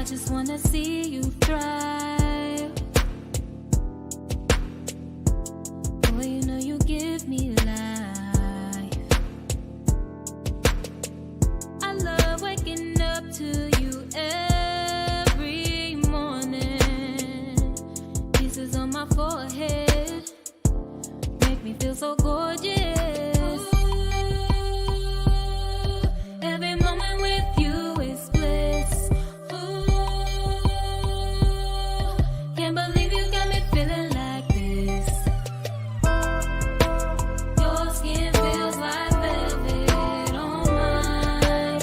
just wanna see you thrive. Boy, you know you give me life. I love waking up to you every morning. Kisses on my forehead make me feel so gorgeous. Every moment with you is bliss. Can't believe you got me feeling like this. Your skin feels like velvet on mine.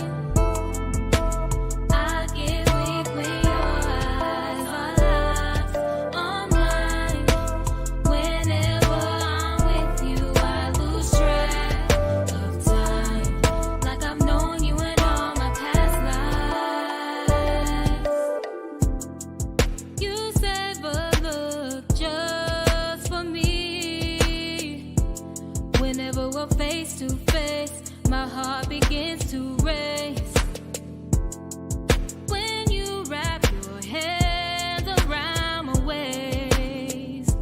I get weak when your eyes are locked on mine. Whenever I'm with you, I lose track of time, like I've known you in all my past lives. You save a look just for me. Whenever we're face to face, my heart begins to race. When you wrap your hands around my waist,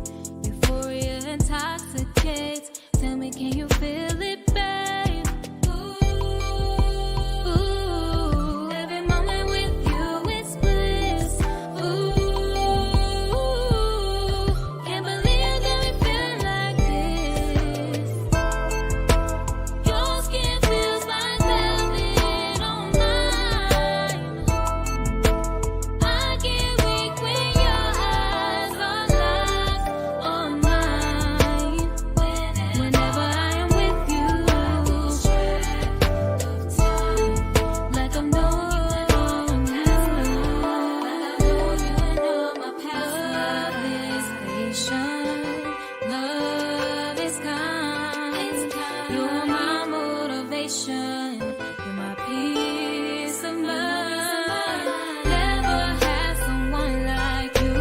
euphoria intoxicates. Tell me, can you feel it, babe? Ooh, every moment with you is bliss. Ooh, can't believe you got me feeling like this. Your skin feels like velvet on mine. I get weak when your eyes are locked on mine. Whenever I am with you, I lose track of time, like I've known you in all my past lives. Love is patient, love is kind. You're my motivation, you're my peace of mind. Never had someone like you,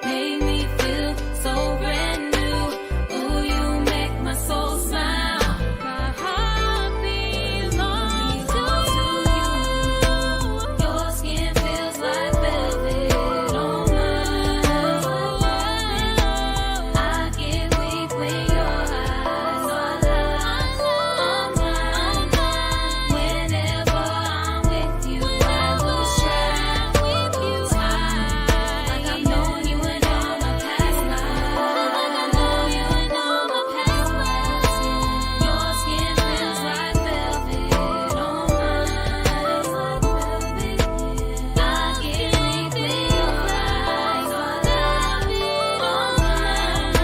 make me feel so brand new. Ooh, you make my soul smile. My heart belongs to you. Your skin feels like velvet on mine. I get weak when your eyes are locked on mine. Whenever I'm with you, I lose track of time, like I've known you in all my past lives. Your skin feels like velvet on mine. I get weak when your eyes are locked on mine.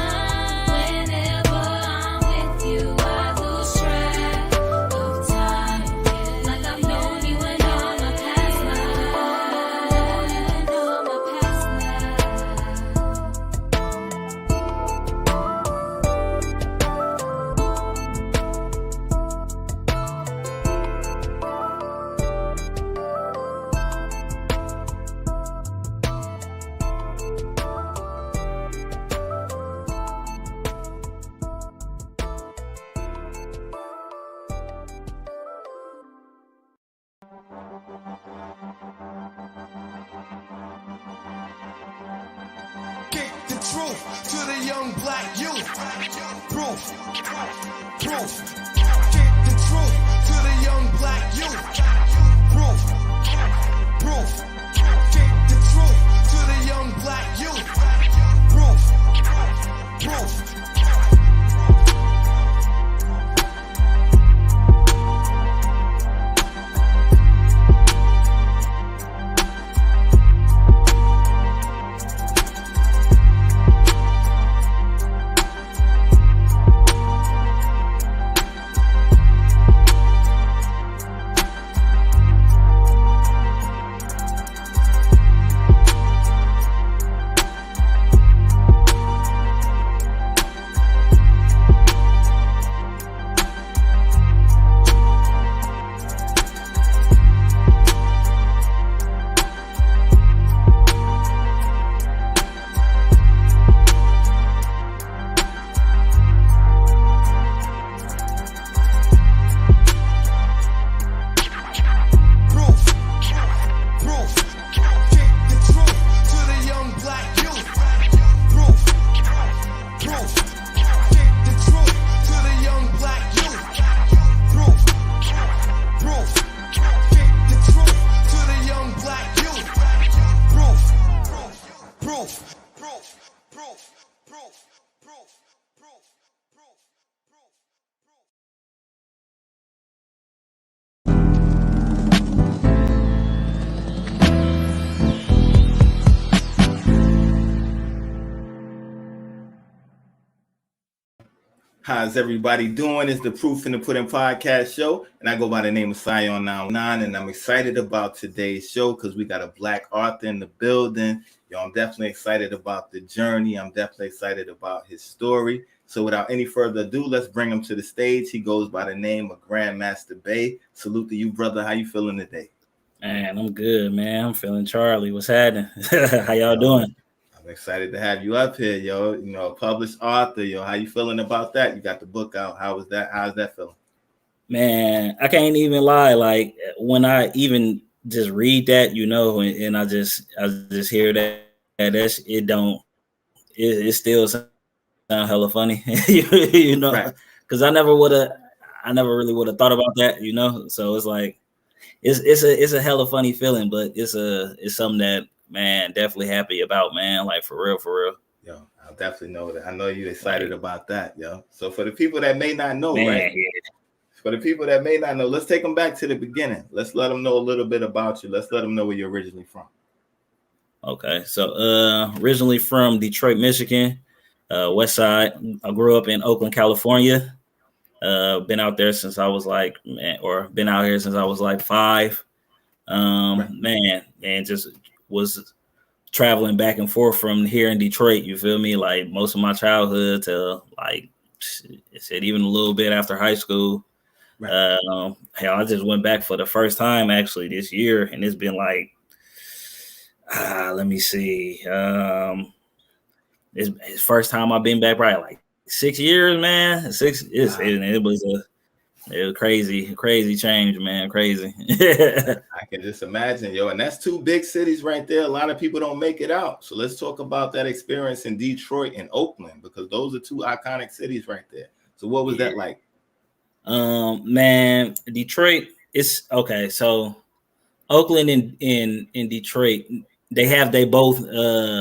Whenever I'm with you, I lose track of time, like I've known you in all my past lives. Kick the truth to the young black youth. Proof. Proof. Kick the truth to the young black youth. Proof. Proof. Kick the truth to the young black youth. Proof. Proof. How's everybody doing? It's the Proof in the Pudding podcast show, and I go by the name of Sion99, and I'm excited about today's show because we got a Black author in the building. Yo, I'm definitely excited about the journey. I'm definitely excited about his story. So without any further ado, let's bring him to the stage. He goes by the name of GrandMaster Bay. Salute to you, brother. How you feeling today? Man, I'm good, man. I'm feeling Charlie. What's happening? How y'all doing? I'm excited to have you up here, yo. You know, a published author, yo. How you feeling about that? You got the book out. How was that? How's that feeling? Man, I can't even lie. Like when I even just read that, and I just hear that's it. It still sound hella funny, Right. because I never really would have thought about that, So it's like it's a hella funny feeling, but it's something that, man, definitely happy about, man. Like for real. Yo, I definitely know that. I know you're excited about that, yo. So for the people that may not know, man, right? For the people that may not know, let's take them back to the beginning. Let's let them know a little bit about you. Let's let them know where you're originally from. Okay, so originally from Detroit, Michigan, West Side. I grew up in Oakland, California. Been out there since I was been out here since I was like 5. Right. Man, just was traveling back and forth from here in Detroit. You feel me? Like most of my childhood to like, said even a little bit after high school. Right. Hell, I just went back for the first time actually this year, and it's been like, let me see. It's first time I've been back probably like 6 years, man. It was crazy change, man. Crazy. I can just imagine, yo. And that's 2 big cities right there. A lot of people don't make it out. So let's talk about that experience in Detroit and Oakland, because those are 2 iconic cities right there. So what was that like? Man, Detroit, it's okay. So Oakland and in Detroit, they both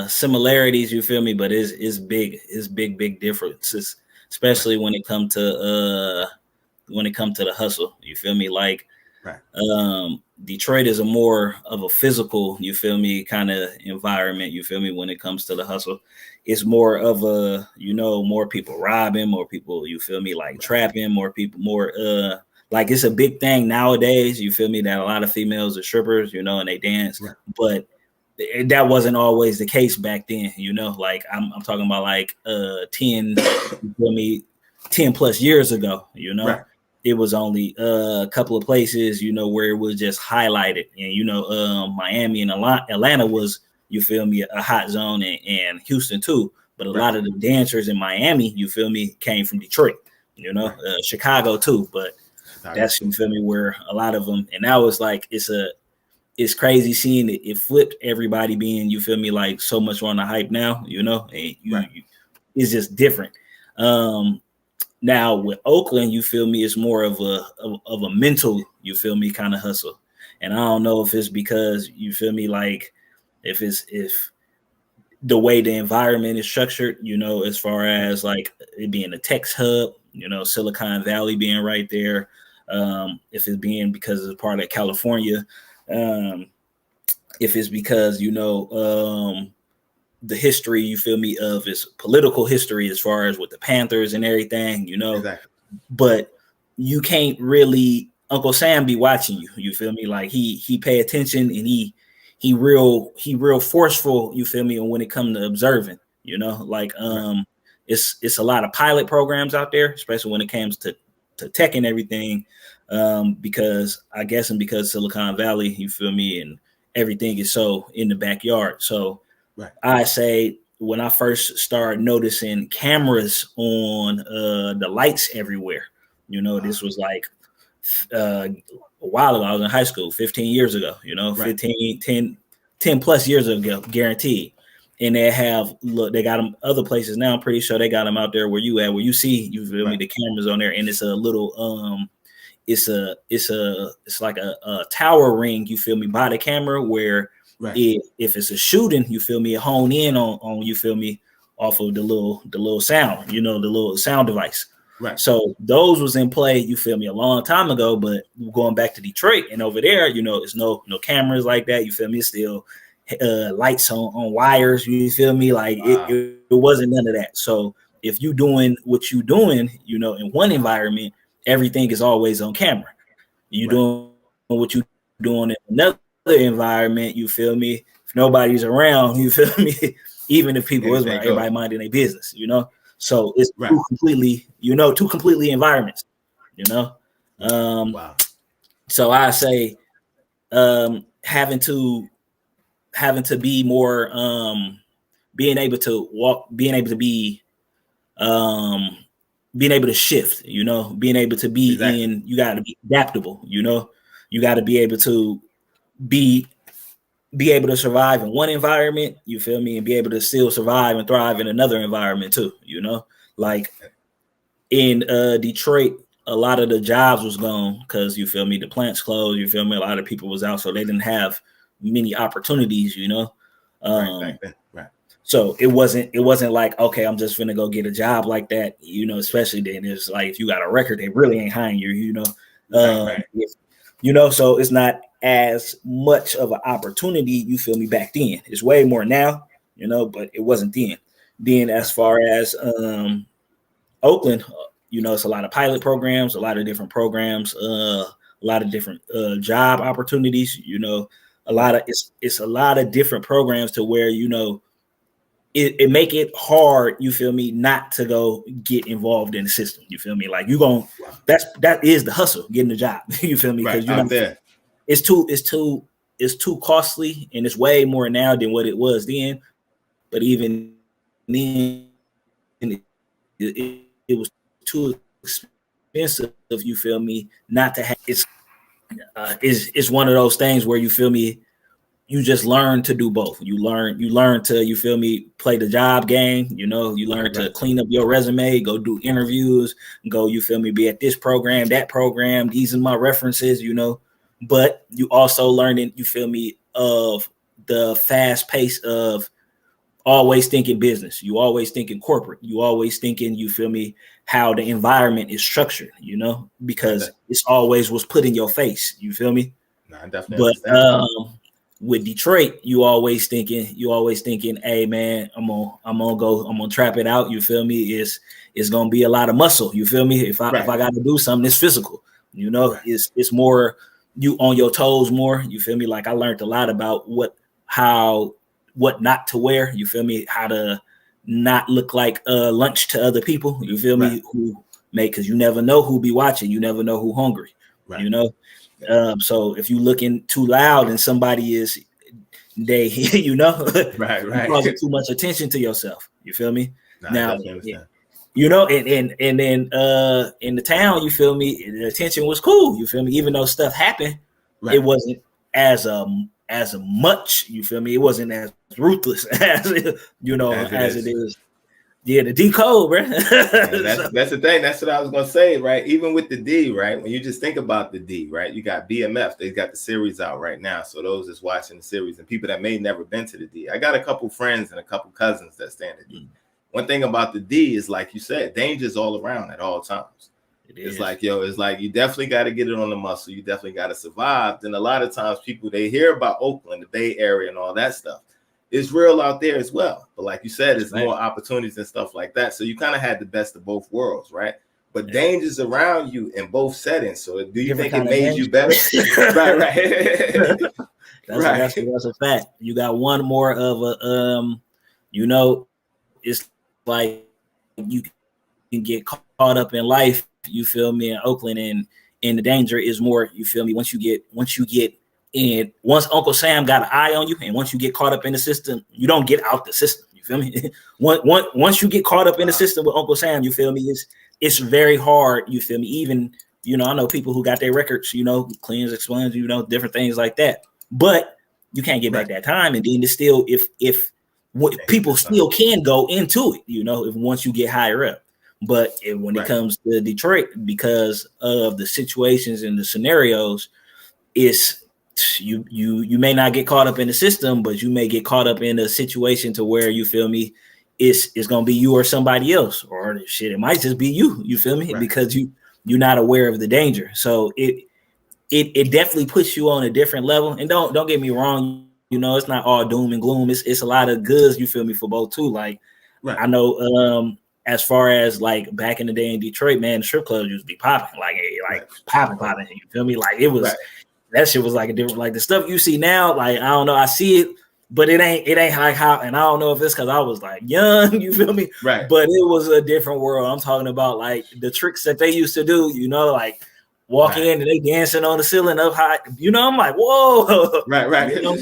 similarities, you feel me, but it's big differences, especially when it comes to the hustle, you feel me? Like Detroit is a more of a physical, you feel me, kind of environment, you feel me, when it comes to the hustle. It's more of a, more people robbing, more people, you feel me, like trapping, more people, like it's a big thing nowadays, you feel me, that a lot of females are strippers, and they dance, but that wasn't always the case back then, like I'm talking about like 10, you feel me, 10 plus years ago, It was only a couple of places, where it was just highlighted, and Miami and Atlanta was, you feel me, a hot zone, and Houston too. But a lot of the dancers in Miami, you feel me, came from Detroit, Chicago too. But that's, you feel me, where a lot of them. And now it's like it's crazy seeing it. It flipped everybody being, you feel me, like so much on the hype now, and it's just different. Now with Oakland, you feel me, it's more of a mental, you feel me, kind of hustle. And I don't know if it's because, you feel me, like if the way the environment is structured, as far as like it being a tech hub, Silicon Valley being right there. If it's being because it's part of California, if it's because, the history, you feel me, of its political history as far as with the Panthers and everything, Exactly. But you can't really, Uncle Sam be watching you, you feel me? Like he pay attention, and he real forceful, you feel me, and when it comes to observing, like it's a lot of pilot programs out there, especially when it comes to tech and everything, because Silicon Valley, you feel me, and everything is so in the backyard. So I say when I first started noticing cameras on the lights everywhere, this was like a while ago. I was in high school 15 years ago, 10 plus years ago, guaranteed. And they got them other places now. I'm pretty sure they got them out there where you see, you feel me, the cameras on there, and it's a little it's like a tower ring, you feel me, by the camera where if it's a shooting, you feel me, hone in on you feel me, off of the little sound, the little sound device. So those was in play, you feel me, a long time ago. But going back to Detroit and over there, it's no cameras like that, you feel me. It's still lights on wires, you feel me, like it wasn't none of that. So if you doing what you doing, you know, in one environment, everything is always on camera. You doing what you doing in another environment, you feel me? If nobody's around, you feel me? Even if people is around, everybody minding their business, you know. So it's two completely environments, you know. So I say having to be more being able to walk, being able to be being able to shift, you know, being able to be in, you got to be adaptable, you know, you got to be able to be able to survive in one environment, you feel me, and be able to still survive and thrive in another environment too, you know. Like in Detroit, a lot of the jobs was gone because, you feel me, the plants closed, you feel me, a lot of people was out, so they didn't have many opportunities, you know. So it wasn't like, okay, I'm just gonna go get a job like that, you know, especially then it's like if you got a record, they really ain't hiring you, you know. You know, so it's not as much of an opportunity, you feel me, back then. It's way more now, you know, but it wasn't then. Then as far as Oakland, you know, it's a lot of pilot programs, a lot of different programs, a lot of different job opportunities, you know, it's a lot of different programs to where, you know, it make it hard, you feel me, not to go get involved in the system. You feel me? Like that is the hustle, getting the job. You feel me? Because it's too costly, and it's way more now than what it was then. But even then, it was too expensive. You feel me? Not to have it's one of those things where, you feel me, you just learn to do both. You learn to, you feel me, play the job game. You know, you learn to clean up your resume, go do interviews, go, you feel me, be at this program, that program. These are my references, you know. But you also learning, you feel me, of the fast pace of always thinking business. You always thinking corporate. You always thinking, you feel me, how the environment is structured, you know, because it's always was put in your face. You feel me? No, I definitely understand. With Detroit, you always thinking, hey man, I'm gonna trap it out. You feel me? It's gonna be a lot of muscle. You feel me? If I gotta do something, it's physical. You know, it's more you on your toes more. You feel me? Like I learned a lot about what not to wear. You feel me? How to not look like lunch to other people. You feel me? Who make, because you never know who be watching. You never know who hungry. You know. So if you looking too loud and somebody is, you know, causing too much attention to yourself. You feel me? Now, you know, and then in the town, you feel me, the attention was cool. You feel me? Even though stuff happened, it wasn't as much. You feel me? It wasn't as ruthless as you know as it is. Yeah, the D code, bro. That's the thing. That's what I was gonna say, right? Even with the D, right? When you just think about the D, right? You got BMF. They got the series out right now. So those that's watching the series and people that may never been to the D. I got a couple friends and a couple cousins that stand at D. One thing about the D is, like you said, danger's all around at all times. It's like, it's like you definitely got to get it on the muscle. You definitely got to survive. Then a lot of times people, they hear about Oakland, the Bay Area, and all that stuff. It's real out there as well. But like you said, it's more opportunities and stuff like that. So you kind of had the best of both worlds, right? But danger's around you in both settings. So do you think it made you better? right. That's a fact. You got one more of a, you know, it's like you can get caught up in life, you feel me, in Oakland, and the danger is more, you feel me, once you get and once Uncle Sam got an eye on you, and once you get caught up in the system, you don't get out the system. You feel me? Once you get caught up in the system with Uncle Sam, you feel me, it's very hard. You feel me? Even, you know, I know people who got their records, you know, cleans, explains, you know, different things like that. But you can't get back that time. And then it's still, if people still can go into it, you know, if once you get higher up. But when it comes to Detroit, because of the situations and the scenarios, it's you may not get caught up in the system, but you may get caught up in a situation to where, you feel me, it's gonna be you or somebody else, or shit, it might just be you feel me, because you're not aware of the danger. So it definitely puts you on a different level. And don't get me wrong, you know, it's not all doom and gloom. It's a lot of goods, you feel me, for both too. Like I know as far as like back in the day in Detroit, man, the strip clubs used to be popping, like popping. You feel me? Like it was that shit was like a different, like the stuff you see now. Like I don't know, I see it, but it ain't like how. And I don't know if it's because I was like young, you feel me? Right. But it was a different world. I'm talking about like the tricks that they used to do. You know, like walking in and they dancing on the ceiling up high. You know, I'm like, whoa. Right. You know,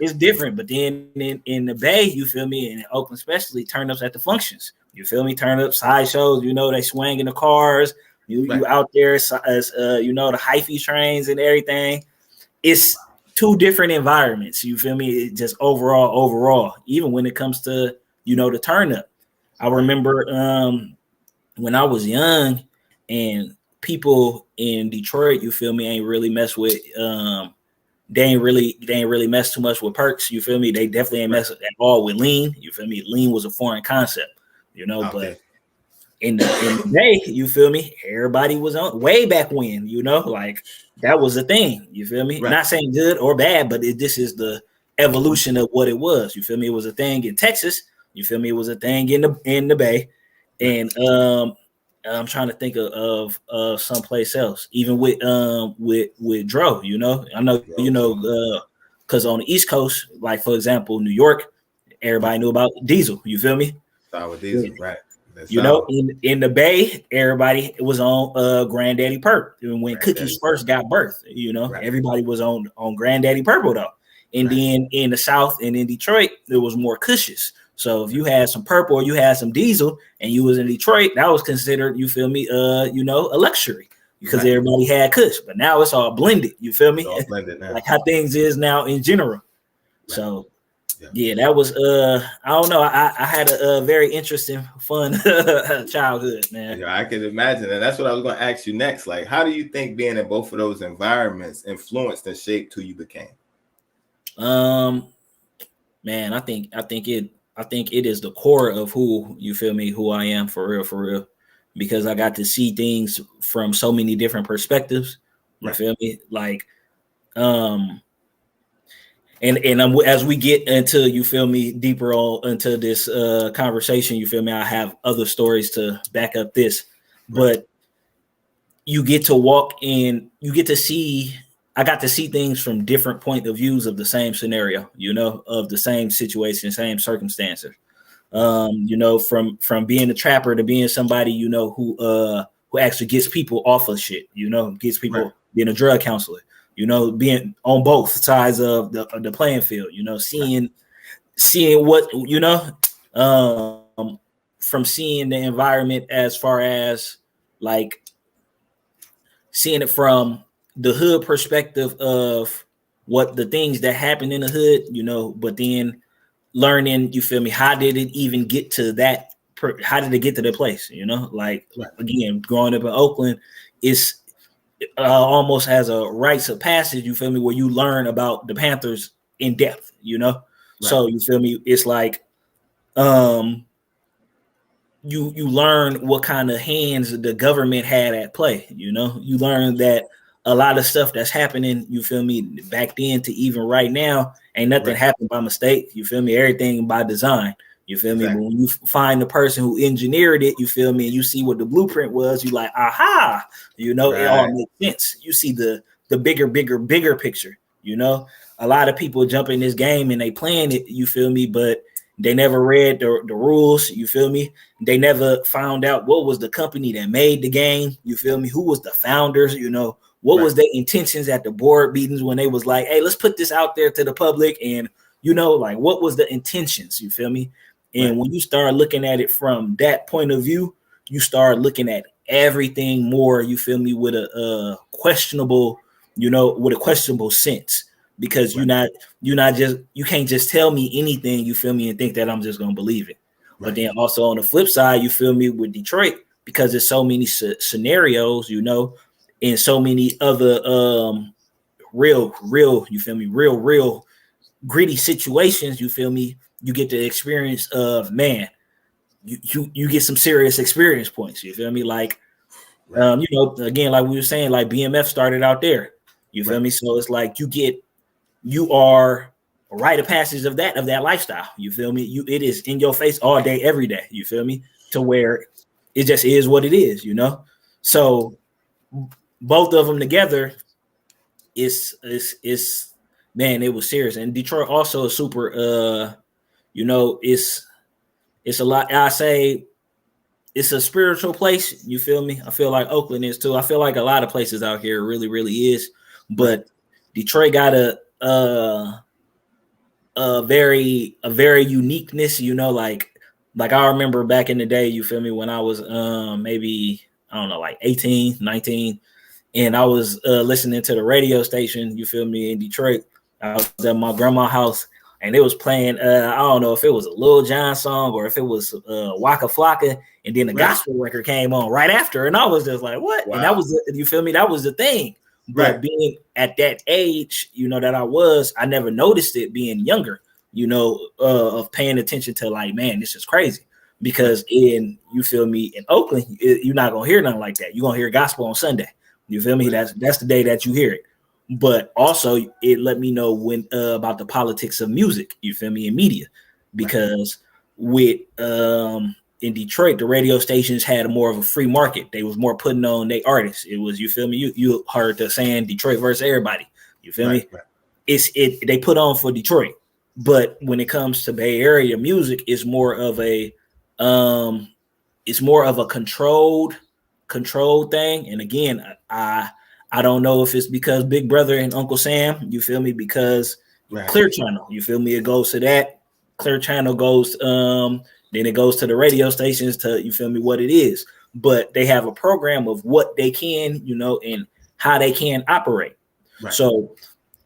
it's different. But then in the Bay, you feel me, and in Oakland especially, turn ups at the functions. You feel me? Turn up side shows. You know, they swing in the cars. You out there as you know, the hyphy trains and everything. It's two different environments. You feel me? It just overall, even when it comes to, you know, the turn up. I remember when I was young and people in Detroit, you feel me, ain't really mess with they ain't really mess too much with perks. You feel me? They definitely ain't mess at all with lean. You feel me? Lean was a foreign concept, you know, but in the day, you feel me? Everybody was on way back when, you know, like that was a thing. You feel me? Not saying good or bad, but this is the evolution of what it was. You feel me? It was a thing in Texas. You feel me? It was a thing in the Bay, and I'm trying to think of someplace else, even with Dro. You know, I know you know because on the East Coast, like for example, New York, everybody knew about Diesel. You feel me? With Diesel, right? You know, in the Bay, everybody was on Granddaddy Purp. And when Cookies first got birthed, you know, everybody was on Granddaddy Purple though. And then in the South and in Detroit, there was more Cushes. So if you had some Purple or you had some Diesel and you was in Detroit, that was considered, you feel me, you know, a luxury because everybody had Kush. But now it's all blended. You feel me? It's all blended now. Like how things is now in general. So yeah, that was I don't know. I had a very interesting, fun childhood, man. Yeah, I can imagine, and that's what I was going to ask you next. Like, how do you think being in both of those environments influenced and shaped who you became? Man, I think it is the core of who, you feel me, who I am for real, because I got to see things from so many different perspectives. You feel me, like And as we get into, you feel me, deeper on into this conversation, you feel me, I have other stories to back up this, but you get to walk in, you get to see, I got to see things from different point of views of the same scenario, you know, of the same situation, same circumstances. You know, from being a trapper to being somebody, you know, who actually gets people off of shit, you know, gets people being a drug counselor. You know, being on both sides of the playing field, you know, seeing what, you know, from seeing the environment as far as like seeing it from the hood perspective of what the things that happen in the hood, you know, but then learning, you feel me, how did it even get to that? How did it get to the place? You know, like again, growing up in Oakland, it's almost has a rites of passage, you feel me, where you learn about the Panthers in depth, you know. So you feel me, it's like you learn what kind of hands the government had at play, you know. You learn that a lot of stuff that's happening, you feel me, back then to even right now, ain't nothing happened by mistake, you feel me, everything by design. You feel me? But when you find the person who engineered it, you feel me, and you see what the blueprint was, you like, aha, you know, it all makes sense. You see the bigger picture, you know. A lot of people jump in this game and they playing it, you feel me, but they never read the rules, you feel me. They never found out what was the company that made the game, you feel me, who was the founders, you know, what was their intentions at the board meetings when they was like, hey, let's put this out there to the public, and you know, like what was the intentions, you feel me. And when you start looking at it from that point of view, you start looking at everything more, you feel me, with a questionable, you know, with a questionable sense, because you can't just tell me anything, you feel me, and think that I'm just going to believe it. But then also on the flip side, you feel me, with Detroit, because there's so many scenarios, you know, and so many other real, you feel me, real gritty situations, you feel me, you get the experience of, man, you get some serious experience points, you feel me, like you know, again, like we were saying, like BMF started out there, you feel me, so it's like you are a rite of passage of that lifestyle, you feel me, it is in your face all day every day, you feel me, to where it just is what it is, you know. So both of them together, it's man, it was serious. And Detroit also is super. You know, it's a lot. I say it's a spiritual place. You feel me? I feel like Oakland is too. I feel like a lot of places out here really, really is. But Detroit got a very uniqueness, you know, like I remember back in the day, you feel me, when I was maybe, I don't know, like 18, 19, and I was listening to the radio station, you feel me, in Detroit. I was at my grandma's house, and it was playing, I don't know if it was a Lil Jon song or if it was Waka Flocka, and then the gospel record came on right after, and I was just like, what? Wow. And that was, you feel me, that was the thing. But being at that age, you know, that I never noticed it being younger, you know, of paying attention to like, man, this is crazy. Because you feel me, in Oakland, you're not going to hear nothing like that. You're going to hear gospel on Sunday. You feel me? That's the day that you hear it. But also it let me know when about the politics of music, you feel me, in media. Because with in Detroit, the radio stations had more of a free market. They was more putting on their artists. It was, you feel me? You heard the saying Detroit versus everybody. You feel me? They put on for Detroit. But when it comes to Bay Area music, it's more of a controlled thing. And again, I don't know if it's because Big Brother and Uncle Sam, you feel me? Because Clear Channel, you feel me? It goes to that. Clear Channel goes then it goes to the radio stations to, you feel me, what it is. But they have a program of what they can, you know, and how they can operate. So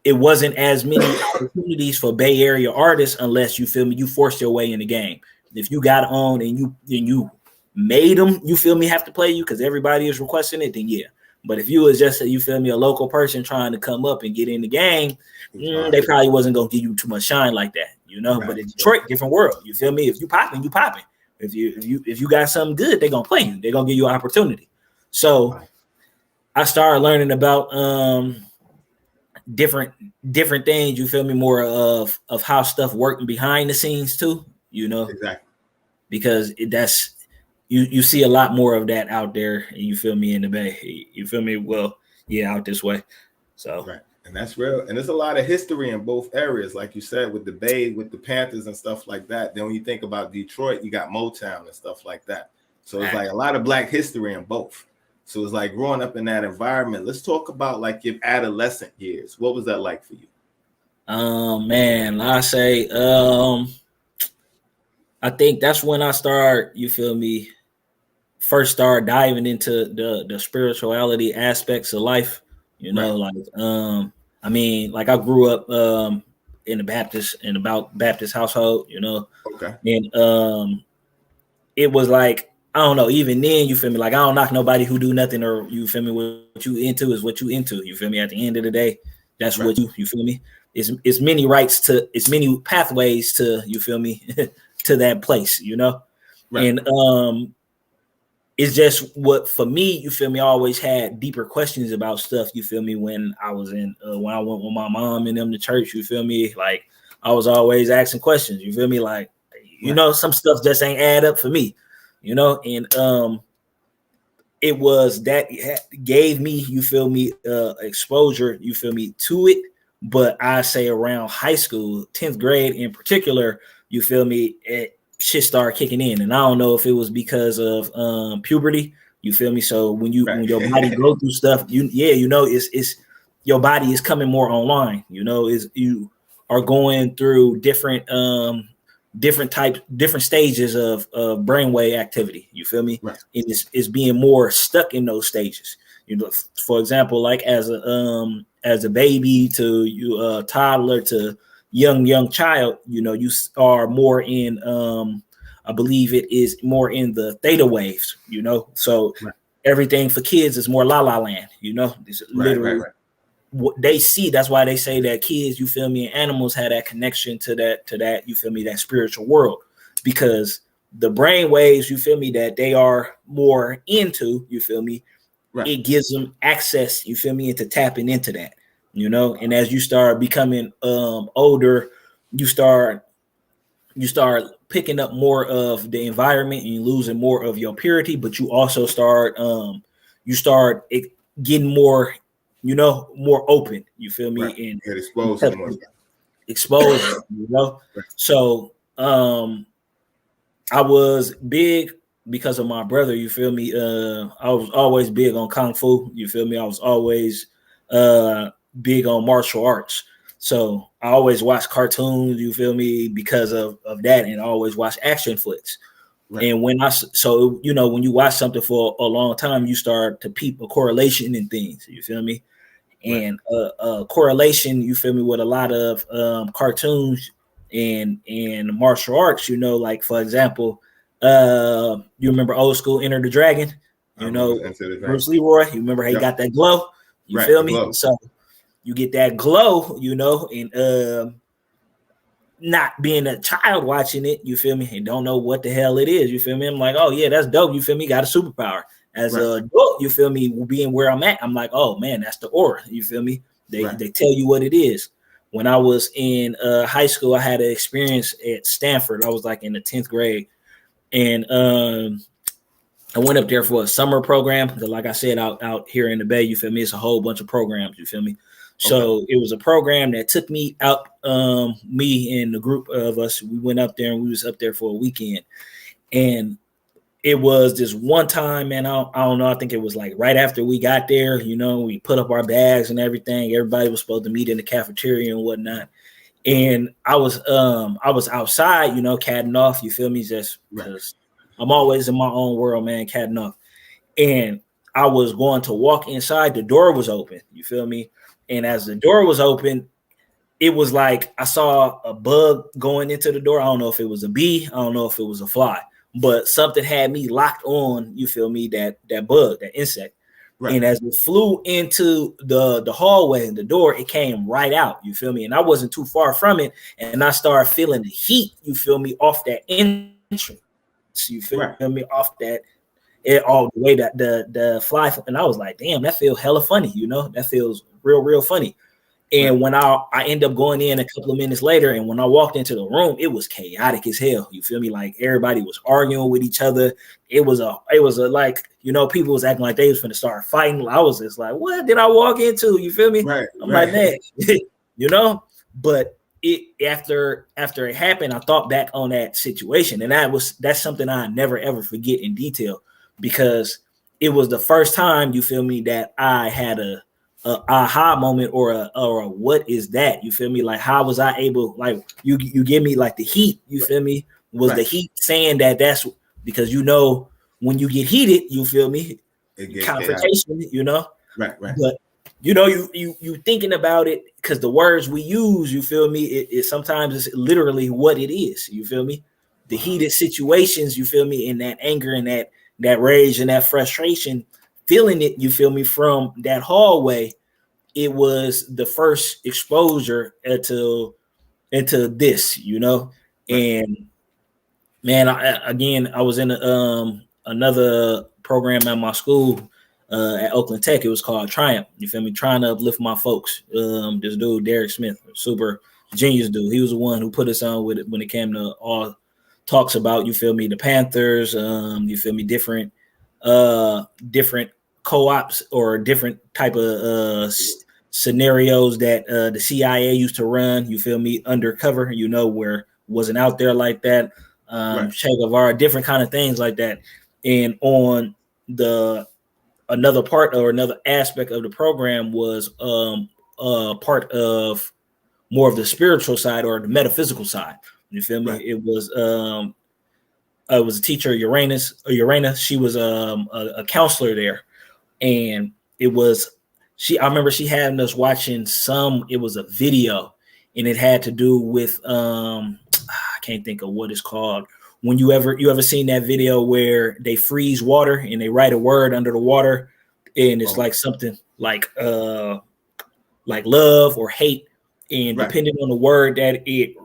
it wasn't as many opportunities for Bay Area artists unless, you feel me, you forced your way in the game. If you got on and you made them, you feel me, have to play you because everybody is requesting it, then yeah. But if you was just, you feel me, a local person trying to come up and get in the game, they probably wasn't going to give you too much shine like that, you know. But in Detroit, different world. You feel me? If you popping, you popping. If you got something good, they're going to play you. They're going to give you an opportunity. So I started learning about different things, you feel me, more of how stuff working behind the scenes too, you know. Because that's you see a lot more of that out there, you feel me, in the Bay. You feel me? Well, yeah, out this way. So and that's real. And there's a lot of history in both areas, like you said, with the Bay, with the Panthers and stuff like that. Then when you think about Detroit, you got Motown and stuff like that. So it's like a lot of Black history in both. So it's like growing up in that environment. Let's talk about like your adolescent years. What was that like for you? Man, I say I think that's when I start, you feel me, first start diving into the spirituality aspects of life, you know, like I mean, like I grew up in a Baptist household, you know. And it was like, I don't know, even then, you feel me, like I don't knock nobody who do nothing, or you feel me, what you into is what you into, you feel me. At the end of the day, that's what you feel me. It's many pathways to, you feel me, to that place, you know. And it's just what, for me, you feel me, I always had deeper questions about stuff, you feel me, when I was when I went with my mom and them to church, you feel me, like I was always asking questions, you feel me, like, you know, some stuff just ain't add up for me, you know. And it was that gave me, you feel me, exposure, you feel me, to it. But I say around high school, 10th grade in particular, you feel me, shit started kicking in. And I don't know if it was because of puberty, you feel me. So when your body go through stuff, you know, it's your body is coming more online, you know, is you are going through different stages of brainwave activity, you feel me. And it's being more stuck in those stages, you know. For example, like as a baby to you, toddler to young child, you know, you are more in I believe it is more in the theta waves, you know. So everything for kids is more la la land, you know. It's literally what they see. That's why they say that kids, you feel me, and animals have that connection to that, you feel me, that spiritual world, because the brain waves, you feel me, that they are more into, you feel me, it gives them access, you feel me, into tapping into that, you know. And as you start becoming older, you start picking up more of the environment and losing more of your purity, but you also start getting more, more open. You feel me? Right. And Get exposed to more. exposure, Right. So I was big because of my brother, you feel me? I was always big on kung fu, you feel me? I was always big on martial arts. So I always watch cartoons, you feel me, because of that, and I always watch action flicks. Right. And when when you watch something for a long time, you start to peep a correlation in things, you feel me? And correlation, you feel me, with a lot of cartoons and martial arts, like for example, you remember old school Enter the Dragon, Bruce Leroy, you remember how he got that glow, you feel me? Glow. So you get that glow, and not being a child watching it, you feel me, and don't know what the hell it is, you feel me? I'm like, oh yeah, that's dope, you feel me? Got a superpower. As a adult, you feel me, being where I'm at, I'm like, oh man, that's the aura, you feel me? They tell you what it is. When I was in high school, I had an experience at Stanford. I was like in the 10th grade, and I went up there for a summer program because, like I said, out here in the Bay, you feel me, it's a whole bunch of programs, you feel me? So it was a program that took me out, me and the group of us, we went up there and we was up there for a weekend. And it was this one time, man, I don't know, I think it was like right after we got there, we put up our bags and everything. Everybody was supposed to meet in the cafeteria and whatnot. And I was outside, catting off, you feel me? Just because I'm always in my own world, man, catting off. And I was going to walk inside, the door was open, you feel me? And as the door was open, it was like I saw a bug going into the door. I don't know if it was a bee. I don't know if it was a fly, but something had me locked on, you feel me, that bug, that insect. Right. And as it flew into the hallway and the door, it came right out, you feel me? And I wasn't too far from it. And I started feeling the heat, you feel me, off that entrance. You feel me, off that, all the way that the fly. And I was like, damn, that feels hella funny, that feels real funny. And when I end up going in a couple of minutes later, and when I walked into the room, it was chaotic as hell. You feel me? Like everybody was arguing with each other. It was a like, people was acting like they was finna start fighting. I was just like, what did I walk into? You feel me? I'm like, man, but after it happened, I thought back on that situation, and that's something I never ever forget in detail, because it was the first time, you feel me, that I had a aha moment or a what is that, you feel me? Like, how was I able, like, you give me like the heat, you feel me? Was the heat saying that's because when you get heated, you feel me, confrontation, but you thinking about it, because the words we use, you feel me, it sometimes it's literally what it is, you feel me? The heated situations, you feel me, and that anger and that rage and that frustration, feeling it, you feel me, from that hallway, it was the first exposure into this, and man, I was in another program at my school at Oakland Tech. It was called Triumph, you feel me, trying to uplift my folks. This dude, Derek Smith, super genius dude, he was the one who put us on with it when it came to all talks about, you feel me, the Panthers, you feel me, different co-ops or different type of scenarios that the CIA used to run, you feel me, undercover, where wasn't out there like that. Che Guevara, different kind of things like that. And on another part or another aspect of the program was part of more of the spiritual side or the metaphysical side. You feel me? It was a teacher, Urana. She was a counselor there, and I remember she had us watching it was a video, and it had to do with I can't think of what it's called. When you ever seen that video where they freeze water and they write a word under the water, and it's like something like love or hate, and depending on the word that it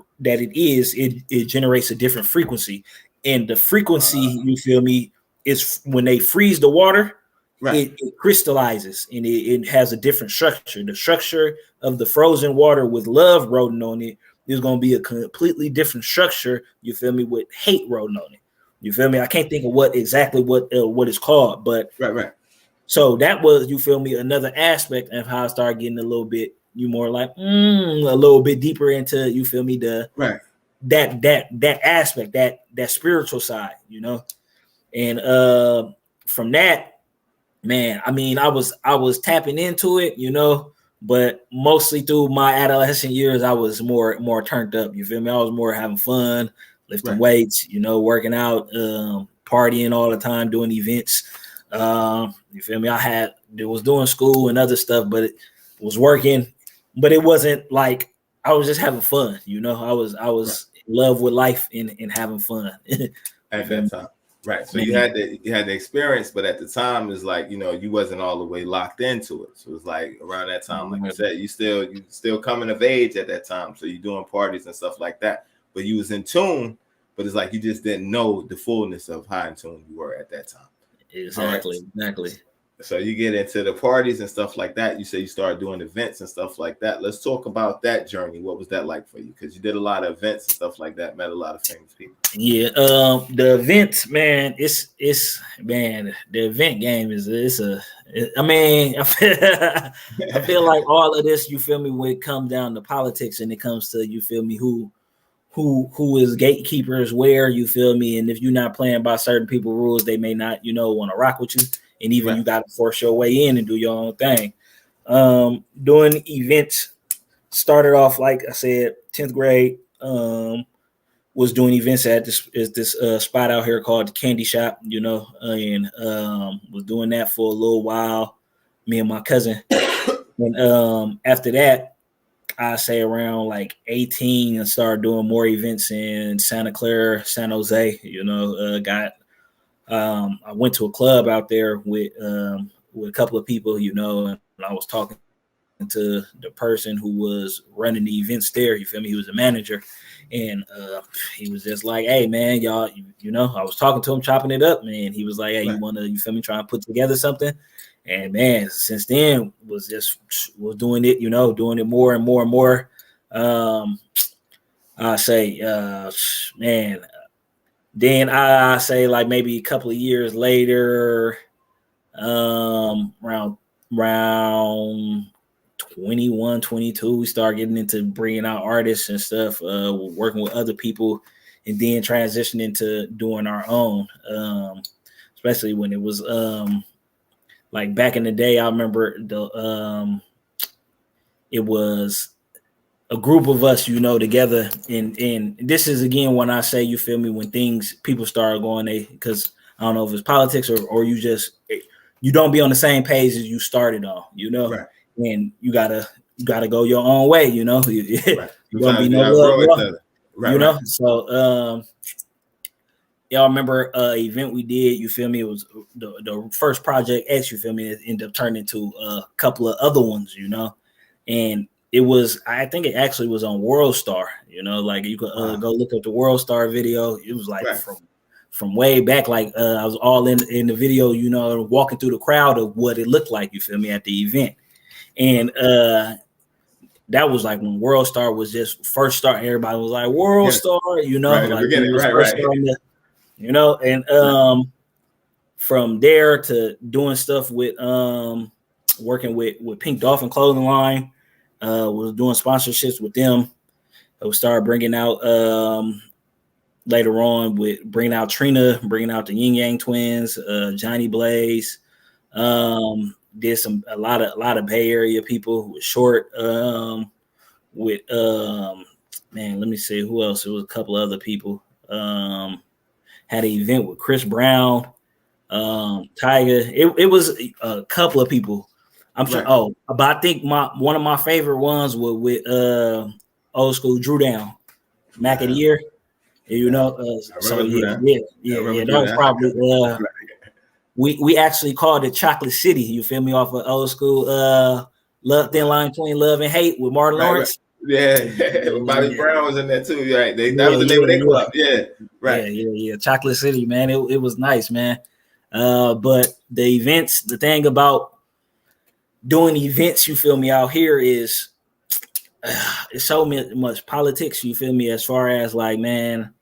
is, it generates a different frequency. And the frequency, you feel me, is when they freeze the water, it crystallizes, and it has a different structure. The structure of the frozen water with love written on it there's gonna be a completely different structure. You feel me? With hate written on it. You feel me? I can't think of what it's called, but Right. so that was, you feel me, another aspect of how I started getting a little bit, you more like a little bit deeper into, you feel me, the Right. that aspect, that spiritual side, you know. And from that, man, I mean, I was tapping into it, you know, but mostly through my adolescent years, I was more turned up. You feel me? I was more having fun, lifting weights, you know, working out, partying all the time, doing events. You feel me? Was doing school and other stuff, but it was working, but it wasn't like I was just having fun, you know. I was in love with life and having fun at that time. Right. So you had the experience, but at the time it's like, you know, you wasn't all the way locked into it. So it's like around that time, like you said, you still coming of age at that time. So you're doing parties and stuff like that. But you was in tune, but it's like you just didn't know the fullness of how in tune you were at that time. Exactly. So you get into the parties and stuff like that. You say you started doing events and stuff like that. Let's talk about that journey. What was that like for you? Because you did a lot of events and stuff like that, met a lot of famous people. Yeah, the events, man, it's man, the event game I mean, I feel like all of this, you feel me, when it comes down to politics and it comes to, you feel me, who is gatekeepers where, you feel me, and if you're not playing by certain people's rules, they may not, you know, want to rock with you, and even you got to force your way in and do your own thing. Doing events started off, like I said, 10th grade. Was doing events at this spot out here called the Candy Shop, you know, and was doing that for a little while, me and my cousin. And after that, I say around like 18 and started doing more events in Santa Clara, San Jose, you know. I went to a club out there with a couple of people, you know, and I was talking to the person who was running the events there. You feel me? He was a manager, and he was just like, "Hey, man, y'all, you know." I was talking to him, chopping it up, man. He was like, "Hey, you want to, you feel me, try and put together something?" And man, since then was doing it, you know, doing it more and more and more. I say, man. Then I say like maybe a couple of years later, around 21, 22, we started getting into bringing out artists and stuff, working with other people, and then transitioning to doing our own, especially when it was like back in the day. I remember it was a group of us, you know, together, and this is again when I say, you feel me, when people start going, because I don't know if it's politics or you don't be on the same page as you started on, you know, and you gotta go your own way, you know. You don't be no love, you know. So y'all remember event we did, you feel me? It was the first Project X, you feel me? It ended up turning into a couple of other ones, you know, and it was, I think it actually was on World Star, you know, like you could go look up the World Star video. It was like from way back, like I was all in the video, you know, walking through the crowd of what it looked like, you feel me, at the event. And that was like when World Star was just first start. Everybody was like World Star, you know, like you know, and from there to doing stuff with working with Pink Dolphin clothing line. Was doing sponsorships with them. We started bringing out later on with bringing out Trina, bringing out the Yin Yang Twins, Johnny Blaze. Did a lot of Bay Area people who were short. With man, let me see who else. It was a couple of other people. Had an event with Chris Brown, Tiger. It was a couple of people. I'm sure. Oh, but I think one of my favorite ones was with old school Drew Down, Mac of the Year. You know, so yeah. That was probably we actually called it Chocolate City. You feel me? Off of old school Love Thin Line Between Love and Hate with Martin Lawrence. Bobby Brown was in there too. Right, that was the name of their club. Yeah, right. Yeah. Chocolate City, man. It was nice, man. But the events, the thing about doing events, you feel me, out here is it's so much politics, you feel me, as far as like, man,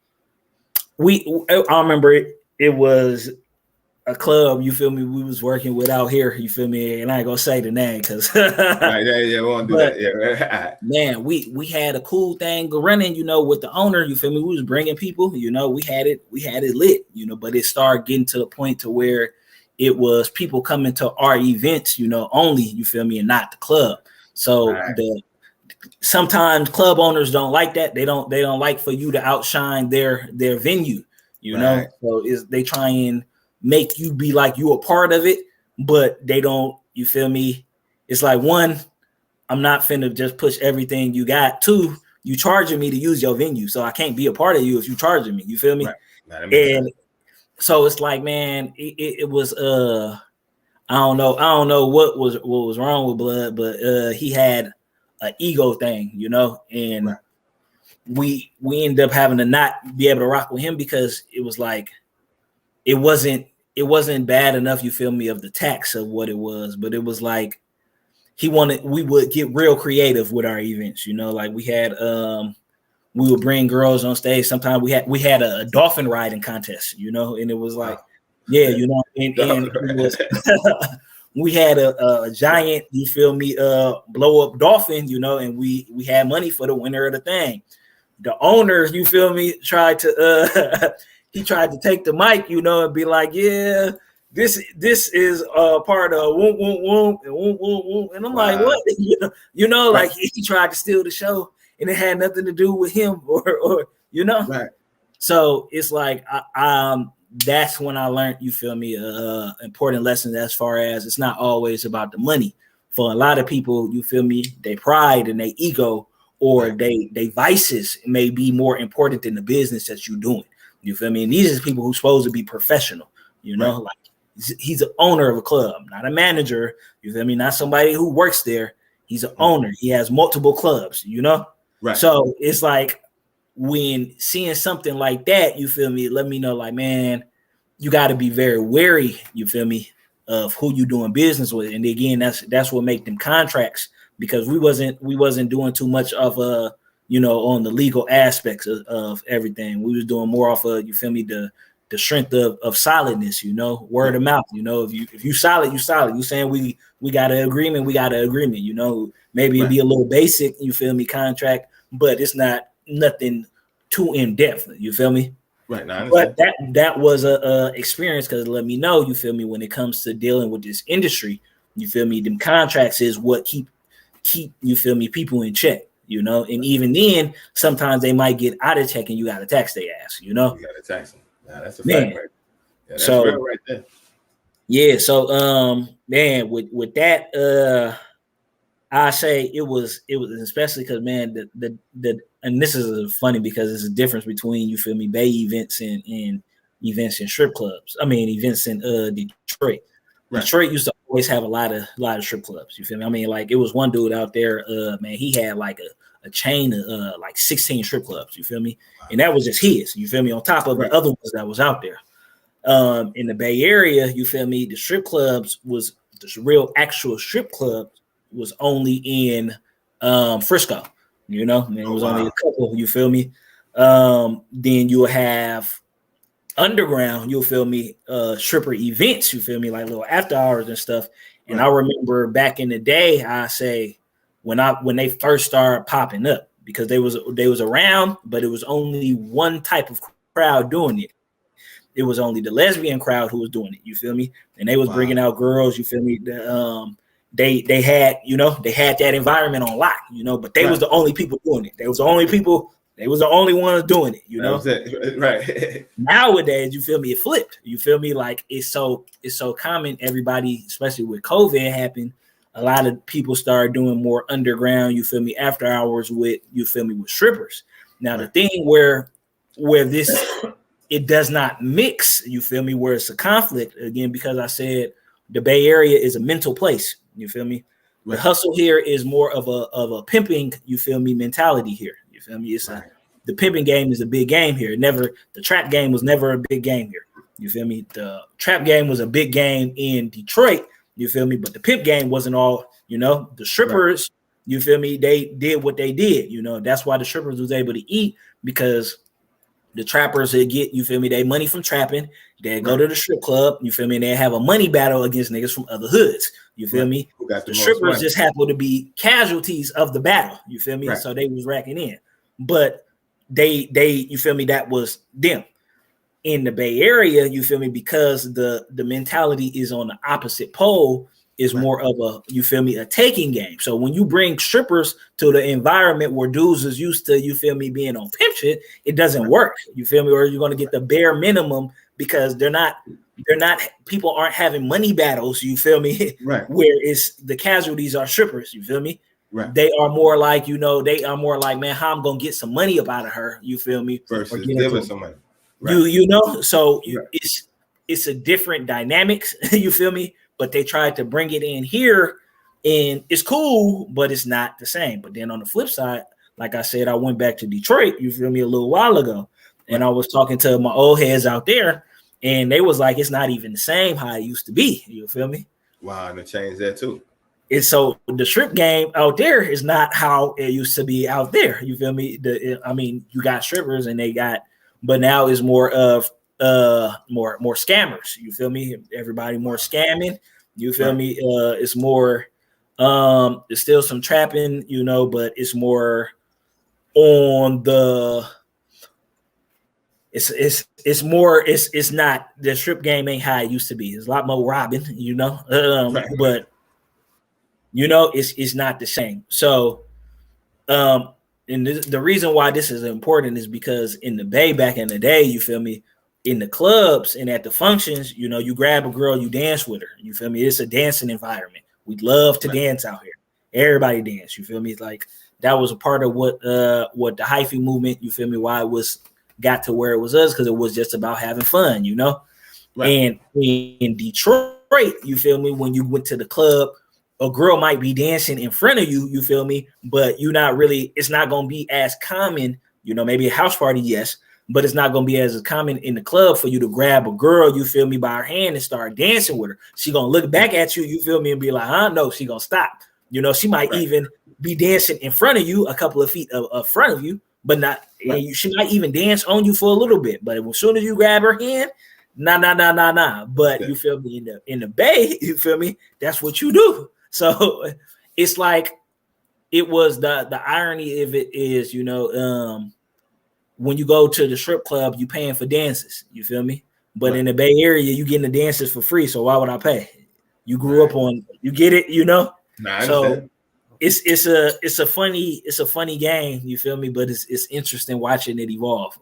I remember it was a club, you feel me, we was working with out here, you feel me, and I ain't gonna say the name because Right, yeah, we won't do but that. Yeah, right. man, we had a cool thing running, you know, with the owner, you feel me, we was bringing people, you know, we had it lit, you know, but it started getting to the point to where it was people coming to our events, you know, only, you feel me, and not the club. So Right. Sometimes club owners don't like that. They don't like for you to outshine their venue, you know. So they try and make you be like you a part of it, but they don't, you feel me? It's like, one, I'm not finna just push everything you got. Two, you charging me to use your venue, so I can't be a part of you if you charging me. You feel me? Right. And so it's like, man, it was I don't know what was wrong with Blood, but he had an ego thing, you know, and we ended up having to not be able to rock with him because it was like it wasn't bad enough, you feel me, of the tax of what it was, but it was like we would get real creative with our events, you know, like we had we would bring girls on stage. Sometimes we had a dolphin riding contest, you know, and it was like, yeah, you know, and it was we had a giant, you feel me, blow up dolphin, you know, and we had money for the winner of the thing. The owners, you feel me, tried to he tried to take the mic, you know, and be like, yeah, this is part of whoop whoop whoop and whoop whoop whoop, and I'm like, what, you know, like he tried to steal the show, and it had nothing to do with him or you know, right. So it's like that's when I learned, you feel me, important lessons as far as it's not always about the money. For a lot of people, you feel me, their pride and their ego or they vices may be more important than the business that you're doing. You feel me? And these are people who's supposed to be professional, you know, like he's an owner of a club, not a manager. You feel me? Not somebody who works there. He's an owner. He has multiple clubs, you know? Right. So it's like, when seeing something like that, you feel me, let me know, like, man, you got to be very wary, you feel me, of who you doing business with. And again, that's what make them contracts, because we wasn't doing too much of you know, on the legal aspects of everything. We was doing more off of, you feel me, the strength of solidness, you know, word of mouth. You know, if you solid, you solid. You saying we got an agreement, you know. Maybe it'd be a little basic, you feel me, contract, but it's not nothing too in depth, you feel me? Right. Now, but that was a experience, because let me know, you feel me, when it comes to dealing with this industry, you feel me, them contracts is what keep you feel me, people in check, you know. And even then, sometimes they might get out of check and you got to tax their ass, you know. You got to tax them. Nah, that's a fact, right? Yeah, that's so real right there. Yeah, so man, with that, I say it was especially because, man, the and this is funny because it's a difference between, you feel me, Bay events and events in strip clubs. I mean, events in Detroit. Right. Detroit used to always have a lot of strip clubs. You feel me? I mean, like, it was one dude out there, man, he had like a chain of like 16 strip clubs. You feel me? Wow. And that was just his. You feel me? On top of the other ones that was out there. In the Bay Area, you feel me, the strip clubs was the real actual strip club was only in Frisco, you know, and it was only a couple, you feel me. Then you'll have underground, you'll feel me, stripper events, you feel me, like little after hours and stuff. And I remember back in the day, I say when they first started popping up, because they was around, but it was only one type of crowd doing it. It was only the lesbian crowd who was doing it, you feel me? And they was bringing out girls, you feel me? They had, you know, they had that environment on lock, you know, but they was the only people doing it. They was the only ones doing it, you know. Right. Nowadays, you feel me, it flipped. You feel me? Like, it's so common. Everybody, especially with COVID happened, a lot of people started doing more underground, you feel me, after hours with, you feel me, with strippers. Now, the thing where this it does not mix, you feel me, where it's a conflict, again, because I said the Bay Area is a mental place, you feel me? The hustle here is more of a pimping, you feel me, mentality here. You feel me? It's the pimping game is a big game here. The trap game was never a big game here. You feel me? The trap game was a big game in Detroit, you feel me? But the pimp game wasn't all, you know. The strippers you feel me, they did what they did. You know, that's why the strippers was able to eat, because the trappers they get, you feel me, they money from trapping, they go to the strip club, you feel me, and they have a money battle against niggas from other hoods, you feel me. Who got the most strippers money? just happen to be casualties of the battle, you feel me. Right. So they was racking in, but they you feel me, that was them. In the Bay Area, you feel me, because the mentality is on the opposite pole, is more of a, you feel me, a taking game. So when you bring strippers to the environment where dudes is used to, you feel me, being on pimp shit, it doesn't work, you feel me, or you're going to get the bare minimum, because they're not people aren't having money battles, you feel me, right, where it's the casualties are strippers, you feel me. Right. They are more like, you know, they are more like, man, how I'm gonna get some money up out of her, you feel me, versus or giving some money. Right. You know, so Right. it's a different dynamics, you feel me, but they tried to bring it in here, and it's cool, but it's not the same. But then on the flip side, like I said, I went back to Detroit, you feel me, a little while ago, and I was talking to my old heads out there, and they was like, it's not even the same how it used to be, you feel me. Wow, and it changed that too. And so the strip game out there is not how it used to be out there, you feel me. I mean, you got strippers, and they got, but now it's more of more scammers, you feel me. Everybody more scamming, you feel me. It's more there's still some trapping, you know, but it's more on the it's more, it's not, the strip game ain't how it used to be. It's a lot more robbing, you know. But you know, it's not the same. So and the reason why this is important is because in the Bay back in the day, you feel me, in the clubs and at the functions, you know, you grab a girl, you dance with her, you feel me. It's a dancing environment. We love to dance out here. Everybody dance, you feel me. It's like that was a part of what the hyphy movement, you feel me, why it was got to where it was us, because it was just about having fun, you know. And in Detroit, you feel me, when you went to the club, a girl might be dancing in front of you, you feel me, but you're not really, it's not going to be as common, you know, maybe a house party, yes, but it's not going to be as common in the club for you to grab a girl, you feel me, by her hand and start dancing with her. She going to look back at you, you feel me, and be like, no, she going to stop. You know, she might even be dancing in front of you, a couple of feet of front of you, but not, she might even dance on you for a little bit, but as soon as you grab her hand, nah. But you feel me, in the Bay, you feel me, that's what you do. So it's like, it was the irony of it is, you know, when you go to the strip club, you paying for dances, you feel me? But in the Bay Area, you getting the dances for free. So why would I pay? You grew up on, you get it, you know? So it's a funny game, you feel me? But it's interesting watching it evolve.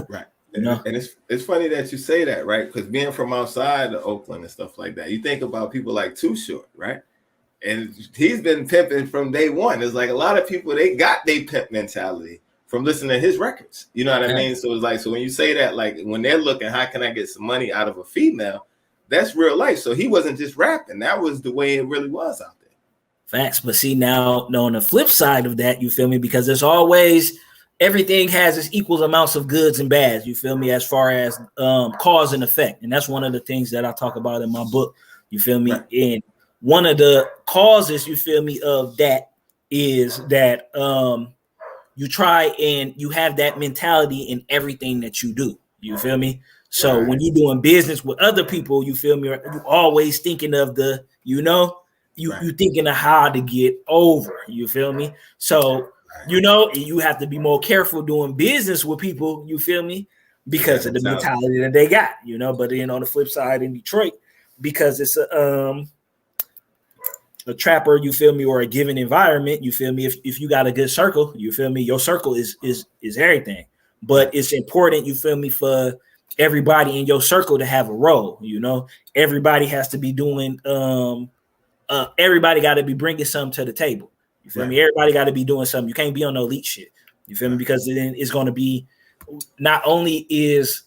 Right. You know? And it's funny that you say that, right? Because being from outside of Oakland and stuff like that, you think about people like Too Short, right? And he's been pimping from day one. It's like a lot of people, they got their pimp mentality from listening to his records. You know what I mean? So it's like, so when you say that, like when they're looking, how can I get some money out of a female? That's real life. So he wasn't just rapping. That was the way it really was out there. Facts. But see, now on the flip side of that, you feel me? Because there's always, everything has its equal amounts of goods and bads, you feel me, as far as cause and effect. And that's one of the things that I talk about in my book, you feel me? And one of the causes, you feel me, of that is that you try and you have that mentality in everything that you do, you feel me? So when you're doing business with other people, you feel me, you always thinking of the, you know, you thinking of how to get over, you feel me? So, you know, you have to be more careful doing business with people, you feel me, because of the mentality that they got, you know. But then on the flip side in Detroit, because it's a trapper, you feel me, or a given environment, you feel me, if you got a good circle, you feel me, your circle is everything. But it's important, you feel me, for everybody in your circle to have a role, you know. Everybody has to be doing everybody got to be bringing something to the table, you feel me. Everybody got to be doing something. You can't be on no elite shit, you feel me, because then it's going to be, not only is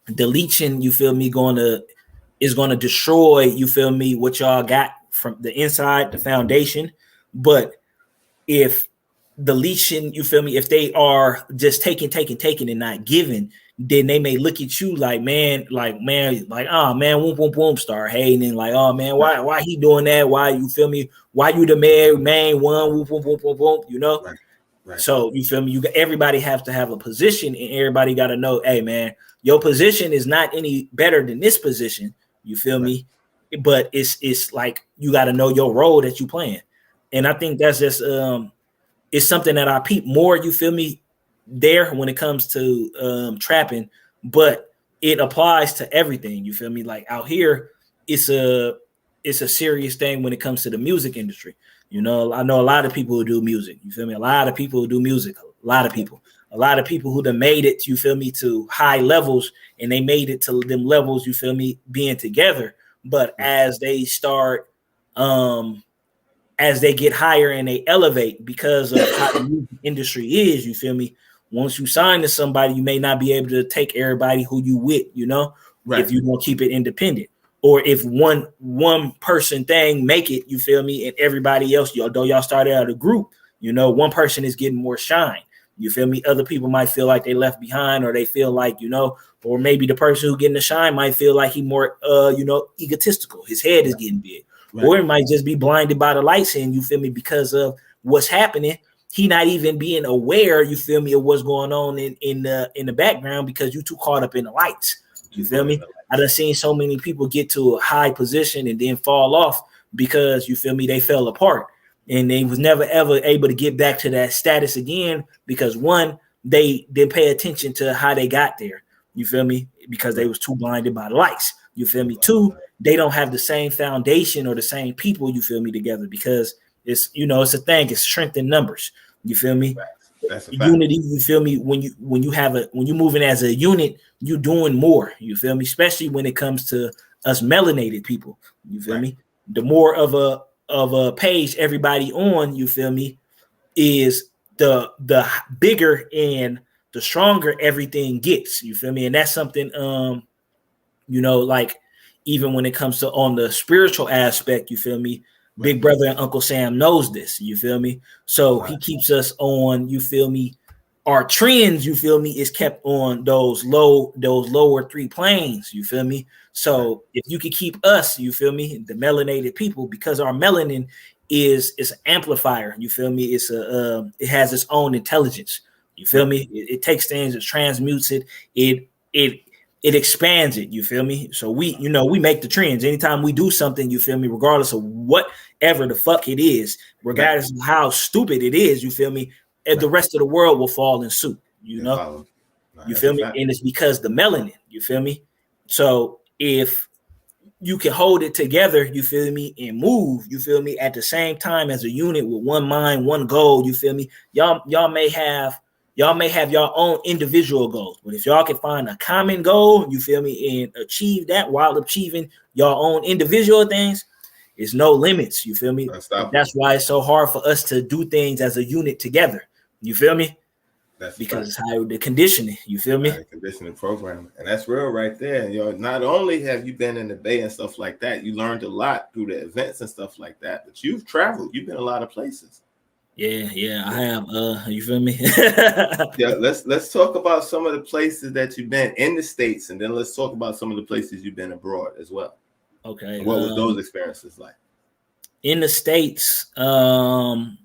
the leeching, you feel me, is going to destroy, you feel me, what y'all got from the inside, the foundation. But if the leeching, you feel me, if they are just taking and not giving, then they may look at you like, oh man, whoop whoop whoop, start hating and like, oh man, why he doing that? Why, you feel me? Why you the main one? Whoop whoop whoop whoop whoop, you know? Right. So you feel me? Everybody has to have a position, and everybody got to know, hey man, your position is not any better than this position. You feel me? But it's like you got to know your role that you playing, and I think that's just it's something that I peep more. You feel me? There when it comes to trapping, but it applies to everything. You feel me? Like out here, it's a serious thing when it comes to the music industry. You know, I know a lot of people who do music. You feel me? A lot of people who do music. A lot of people who done made it. You feel me? To high levels, and they made it to them levels. You feel me? Being together, but as they start, as they get higher and they elevate because of how the music industry is. You feel me? Once you sign to somebody, you may not be able to take everybody who you with. You know, if you want to keep it independent. Or if one person thing make it, you feel me, and everybody else, though y'all started out a group, you know, one person is getting more shine. You feel me? Other people might feel like they left behind, or they feel like, you know, or maybe the person who getting the shine might feel like he more, you know, egotistical. His head is getting big, or it might just be blinded by the lights, and you feel me, because of what's happening. He not even being aware, you feel me, of what's going on in the background because you too caught up in the lights. You feel me? I done seen so many people get to a high position and then fall off because, you feel me, they fell apart and they was never ever able to get back to that status again because one, they didn't pay attention to how they got there. You feel me? Because they was too blinded by the lights. You feel me? Two, they don't have the same foundation or the same people, you feel me, together because it's, you know, it's a thing. It's strength in numbers. You feel me? That's a unity. You feel me? When you moving as a unit, you doing more. You feel me? Especially when it comes to us melanated people. You feel me? The more of a page everybody on, you feel me, is the bigger and the stronger everything gets. You feel me? And that's something you know, like even when it comes to on the spiritual aspect, you feel me? Big Brother and Uncle Sam knows this, you feel me? So he keeps us on, you feel me? Our trends, you feel me, is kept on those lower three planes, you feel me? So if you could keep us, you feel me, the melanated people, because our melanin is an amplifier, you feel me? It's it has its own intelligence, you feel me? It takes things, it transmutes it, it expands it, you feel me? So we, you know, we make the trends. Anytime we do something, you feel me, regardless of whatever the fuck it is, regardless of how stupid it is, you feel me, and the rest of the world will fall in suit, you know? You feel me? And it's because the melanin, you feel me? So if you can hold it together, you feel me, and move, you feel me, at the same time as a unit with one mind, one goal, you feel me? Y'all may have your own individual goals, but if y'all can find a common goal, you feel me, and achieve that while achieving your own individual things, it's no limits, you feel me? That's why it's so hard for us to do things as a unit together, you feel me? That's because it's how the conditioning, you feel me? The conditioning program, and that's real right there. You know, not only have you been in the Bay and stuff like that, you learned a lot through the events and stuff like that, but you've traveled, you've been a lot of places. Yeah, I have. You feel me? Yeah, let's talk about some of the places that you've been in the States, and then let's talk about some of the places you've been abroad as well. Okay. And what was those experiences like? In the States, I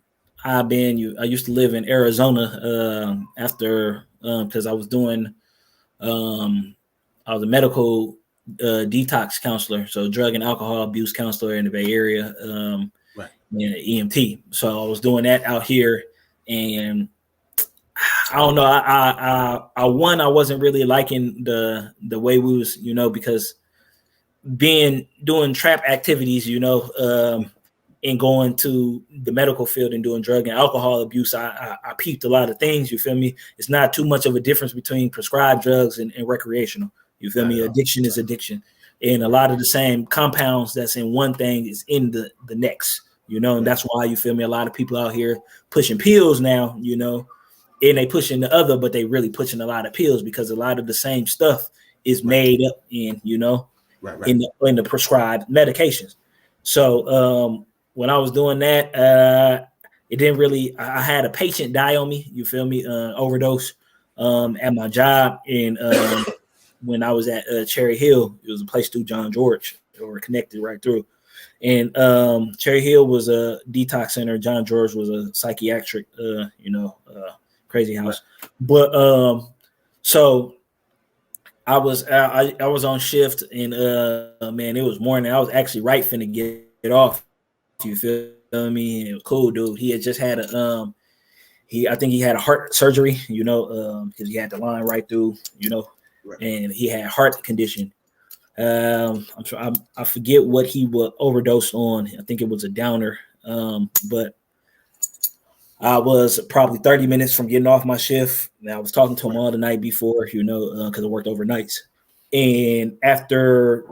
used to live in Arizona after because I was doing I was a medical detox counselor, so drug and alcohol abuse counselor in the Bay Area. In EMT, so I was doing that out here, and I don't know. I wasn't really liking the way we was, you know, because doing trap activities, you know, and going to the medical field and doing drug and alcohol abuse, I peeped a lot of things. You feel me? It's not too much of a difference between prescribed drugs and recreational. You feel me? Addiction is addiction, and a lot of the same compounds that's in one thing is in the next. You know, and that's why, you feel me, a lot of people out here pushing pills now, you know, and they pushing the other, but they really pushing a lot of pills because a lot of the same stuff is made up in, you know, in the prescribed medications. So when I was doing that, it didn't really, I had a patient die on me, you feel me, overdose. at my job. And when I was at Cherry Hill, it was a place through John George, or connected right through. And Cherry Hill was a detox center. John George was a psychiatric, crazy house. But so I was on shift, and man, it was morning. I was actually right finna get off. You feel me? And it was cool, dude. He had just had a I think he had a heart surgery, because he had the line right through, and he had heart condition. I forget what he was overdosed on. I think it was a downer. But I was probably 30 minutes from getting off my shift. And I was talking to him all the night before, because I worked overnights. And after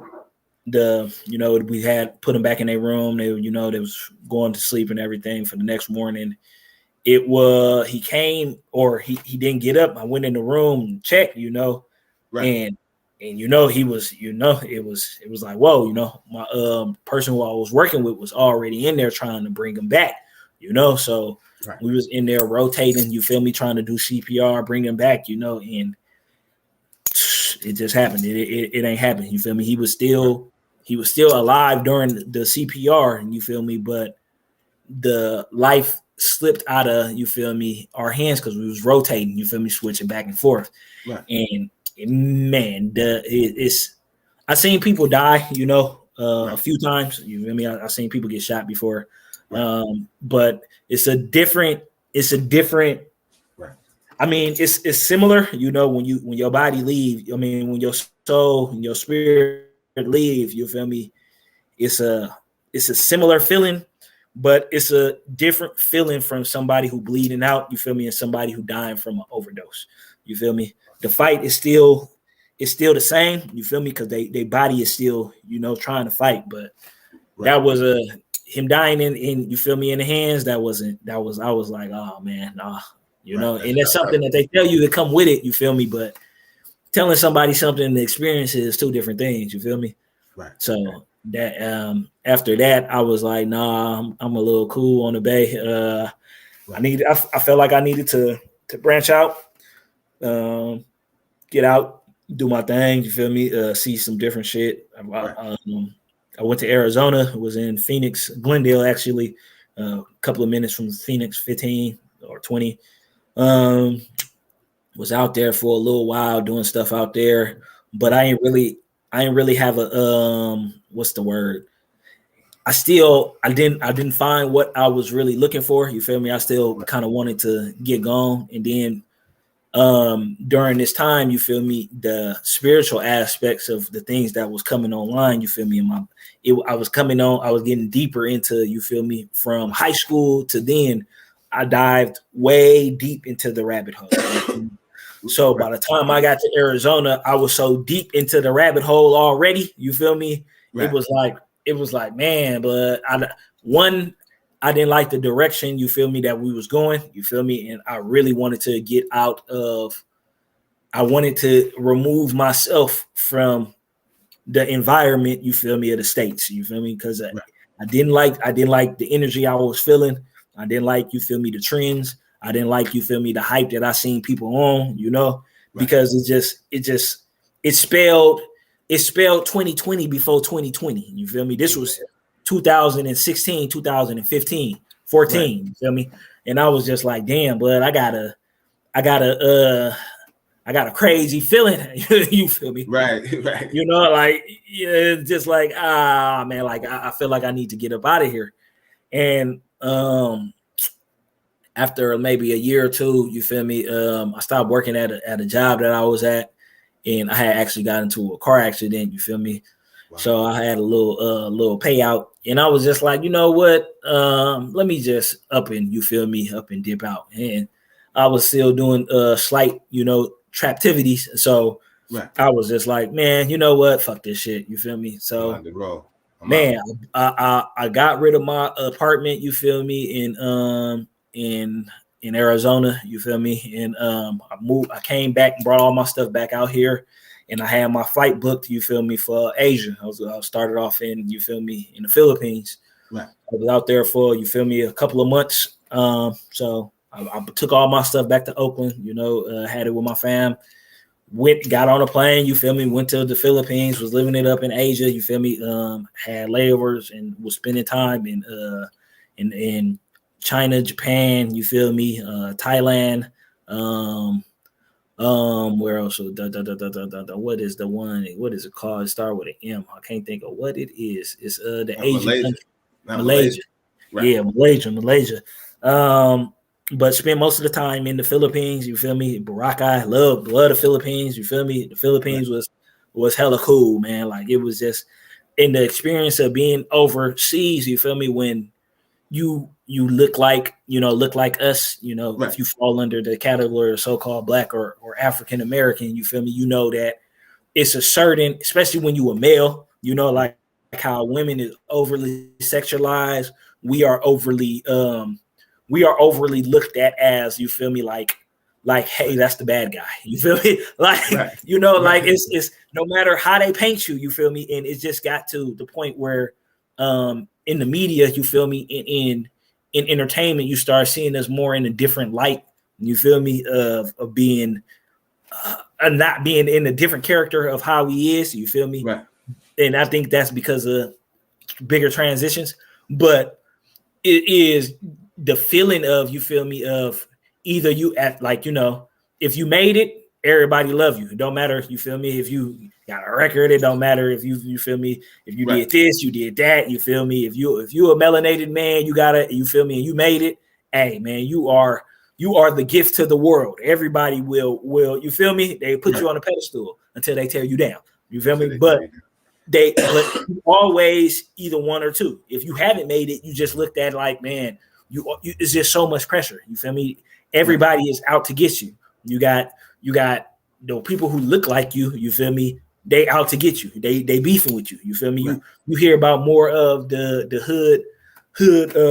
we had put him back in their room, they was going to sleep and everything for the next morning. He came, or he didn't get up. I went in the room and checked, and he was, it was like, whoa, my person who I was working with was already in there trying to bring him back, so we was in there rotating, you feel me, trying to do CPR, bring him back, and it just happened. It ain't happened, you feel me. He was still alive during the CPR, and you feel me, but the life slipped out of, you feel me, our hands, because we was rotating, you feel me, switching back and forth. And man, I seen people die, a few times. You feel me? I seen people get shot before, but it's a different. I mean, it's similar, when your body leave. I mean, when your soul and your spirit leave, you feel me? It's a similar feeling, but it's a different feeling from somebody who bleeding out. You feel me? And somebody who dying from an overdose. You feel me? The fight is still the same, you feel me, because they body is still, trying to fight. But that was him dying in you feel me, in the hands. I was like, oh man, nah, and that's something that they tell you to come with it, you feel me. But telling somebody something, the experience is two different things, you feel me. So that after that, I was like, nah, I'm a little cool on the bay. I felt like I needed to branch out. Get out, do my thing, you feel me, see some different shit. I went to Arizona, was in Phoenix, Glendale, actually, a couple of minutes from Phoenix, 15 or 20. Was out there for a little while doing stuff out there, but I ain't really have a what's the word? I didn't find what I was really looking for. You feel me? I still kind of wanted to get gone, and then during this time, you feel me, the spiritual aspects of the things that was coming online, you feel me, I was getting deeper into, you feel me, from high school to then I dived way deep into the rabbit hole. So by the time I got to Arizona, I was so deep into the rabbit hole already, you feel me. It was like, man, but I didn't like the direction, you feel me, that we was going, you feel me? And I really wanted to I wanted to remove myself from the environment, you feel me, of the States, you feel me? Because I didn't like the energy I was feeling. I didn't like, you feel me, the trends. I didn't like, you feel me, the hype that I seen people on, because it spelled 2020 before 2020, you feel me? This was 2016, 2015, 14, you feel me? And I was just like, damn, but I got a crazy feeling, you feel me? Right. Just like, man, like I feel like I need to get up out of here. And after maybe a year or two, you feel me, I stopped working at a job that I was at, and I had actually got into a car accident, you feel me? So I had a little payout, and I was just like, you know what? Let me just up and dip out. And I was still doing slight, traptivities. So I was just like, man, you know what? Fuck this shit. You feel me? So man, I got rid of my apartment, you feel me, in Arizona, you feel me? And I came back and brought all my stuff back out here. And I had my flight booked, you feel me, for Asia. I started off in, you feel me, in the Philippines. I was out there for, you feel me, a couple of months. So I took all my stuff back to Oakland, had it with my fam. Got on a plane, you feel me, went to the Philippines, was living it up in Asia, you feel me, had layovers and was spending time in China, Japan, you feel me, Thailand, where else? What is the one? What is it called? It starts with an M. I can't think of what it is. It's the Asian country. Malaysia. Right. Yeah, Malaysia. But spent most of the time in the Philippines, you feel me? Boracay, love the Philippines, you feel me? The Philippines was hella cool, man. Like it was just in the experience of being overseas, you feel me? When you look like us, right. If you fall under the category of so-called Black or African American, you feel me? You know that it's a certain, especially when you a male, like how women is overly sexualized, we are overly looked at as, you feel me, like hey, that's the bad guy, you feel me, like right. Like it's no matter how they paint you, you feel me, and it just got to the point where in the media, you feel me, in entertainment, you start seeing us more in a different light, you feel me, of being not being in a different character of how he is, you feel me, right. And I think that's because of bigger transitions, but it is the feeling of, you feel me, of either you act like, if you made it, everybody love you. It don't matter, you feel me, if you got a record, it don't matter if you feel me, if you right. did this, you did that, you feel me, if you a melanated man, you feel me, and you made it, hey man, you are the gift to the world. Everybody will, you feel me, they put right. you on a pedestal until they tear you down, you feel me, but always either one or two. If you haven't made it, you just looked at it like, man, you it's just so much pressure. You feel me? Everybody is out to get you. You got the people who look like you. You feel me? They out to get you. They beefing with you. You feel me? Right. You hear about more of the hood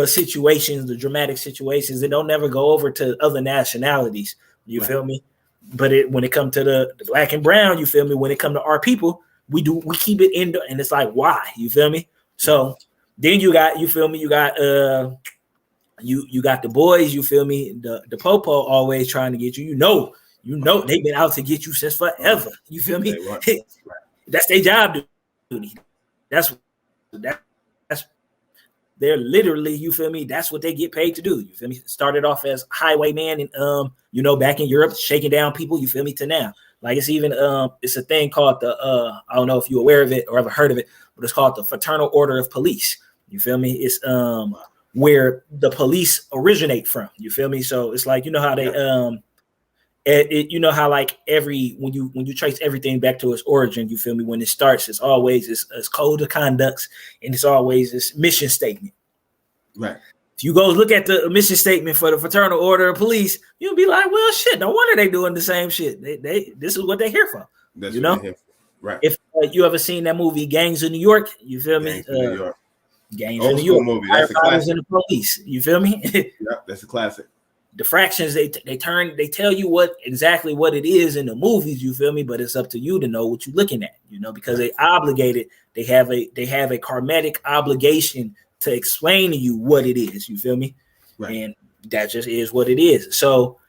situations, the dramatic situations. They don't never go over to other nationalities. You right. feel me? But when it comes to the Black and brown, you feel me? When it comes to our people, we keep it in, and it's like, why? You feel me? So then you got, you feel me? You got you got the boys, you feel me? The popo always trying to get you. You know they've been out to get you since forever. You feel me? That's their job duty. That's they're literally, you feel me? That's what they get paid to do. You feel me? Started off as highwayman and back in Europe, shaking down people, you feel me, to now. Like it's even it's a thing called the I don't know if you're aware of it or ever heard of it, but it's called the Fraternal Order of Police. You feel me? It's where the police originate from. You feel me? So it's like, how they how like when you trace everything back to its origin, you feel me? When it starts, it's always it's code of conducts, and it's always this mission statement. Right. If you go look at the mission statement for the Fraternal Order of Police, you'll be like, well, shit, no wonder they doing the same shit. This is what they're here for. That's what they're here for. Right. If you ever seen that movie Gangs of New York, you feel me? New York. Gangs of New York. Movie. That's a classic. And the police. You feel me? Yeah, that's a classic. The fractions they tell you exactly what it is in the movies. You feel me? But it's up to you to know what you're looking at. Because they obligated. They have a karmatic obligation to explain to you what it is. You feel me? Right. And that just is what it is. So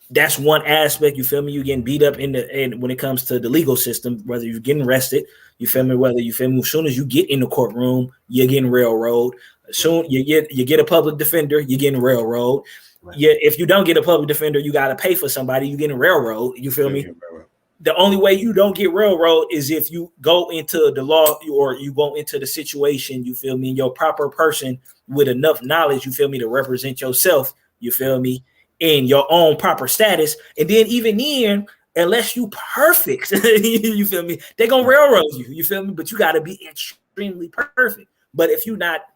that's one aspect. You feel me? You're getting beat up and when it comes to the legal system, whether you're getting arrested, you feel me? Whether you feel me? As soon as you get in the courtroom, you're getting railroaded. Soon you get a public defender, you're getting railroaded. Right. Yeah, if you don't get a public defender, you got to pay for somebody. You're getting railroaded. You feel me? The only way you don't get railroad is if you go into the law or you go into the situation, you feel me, and you're a proper person with enough knowledge, you feel me, to represent yourself, you feel me, in your own proper status. And then even then, unless you perfect, you feel me, they're going to railroad you, you feel me, but you got to be extremely perfect. But if you're not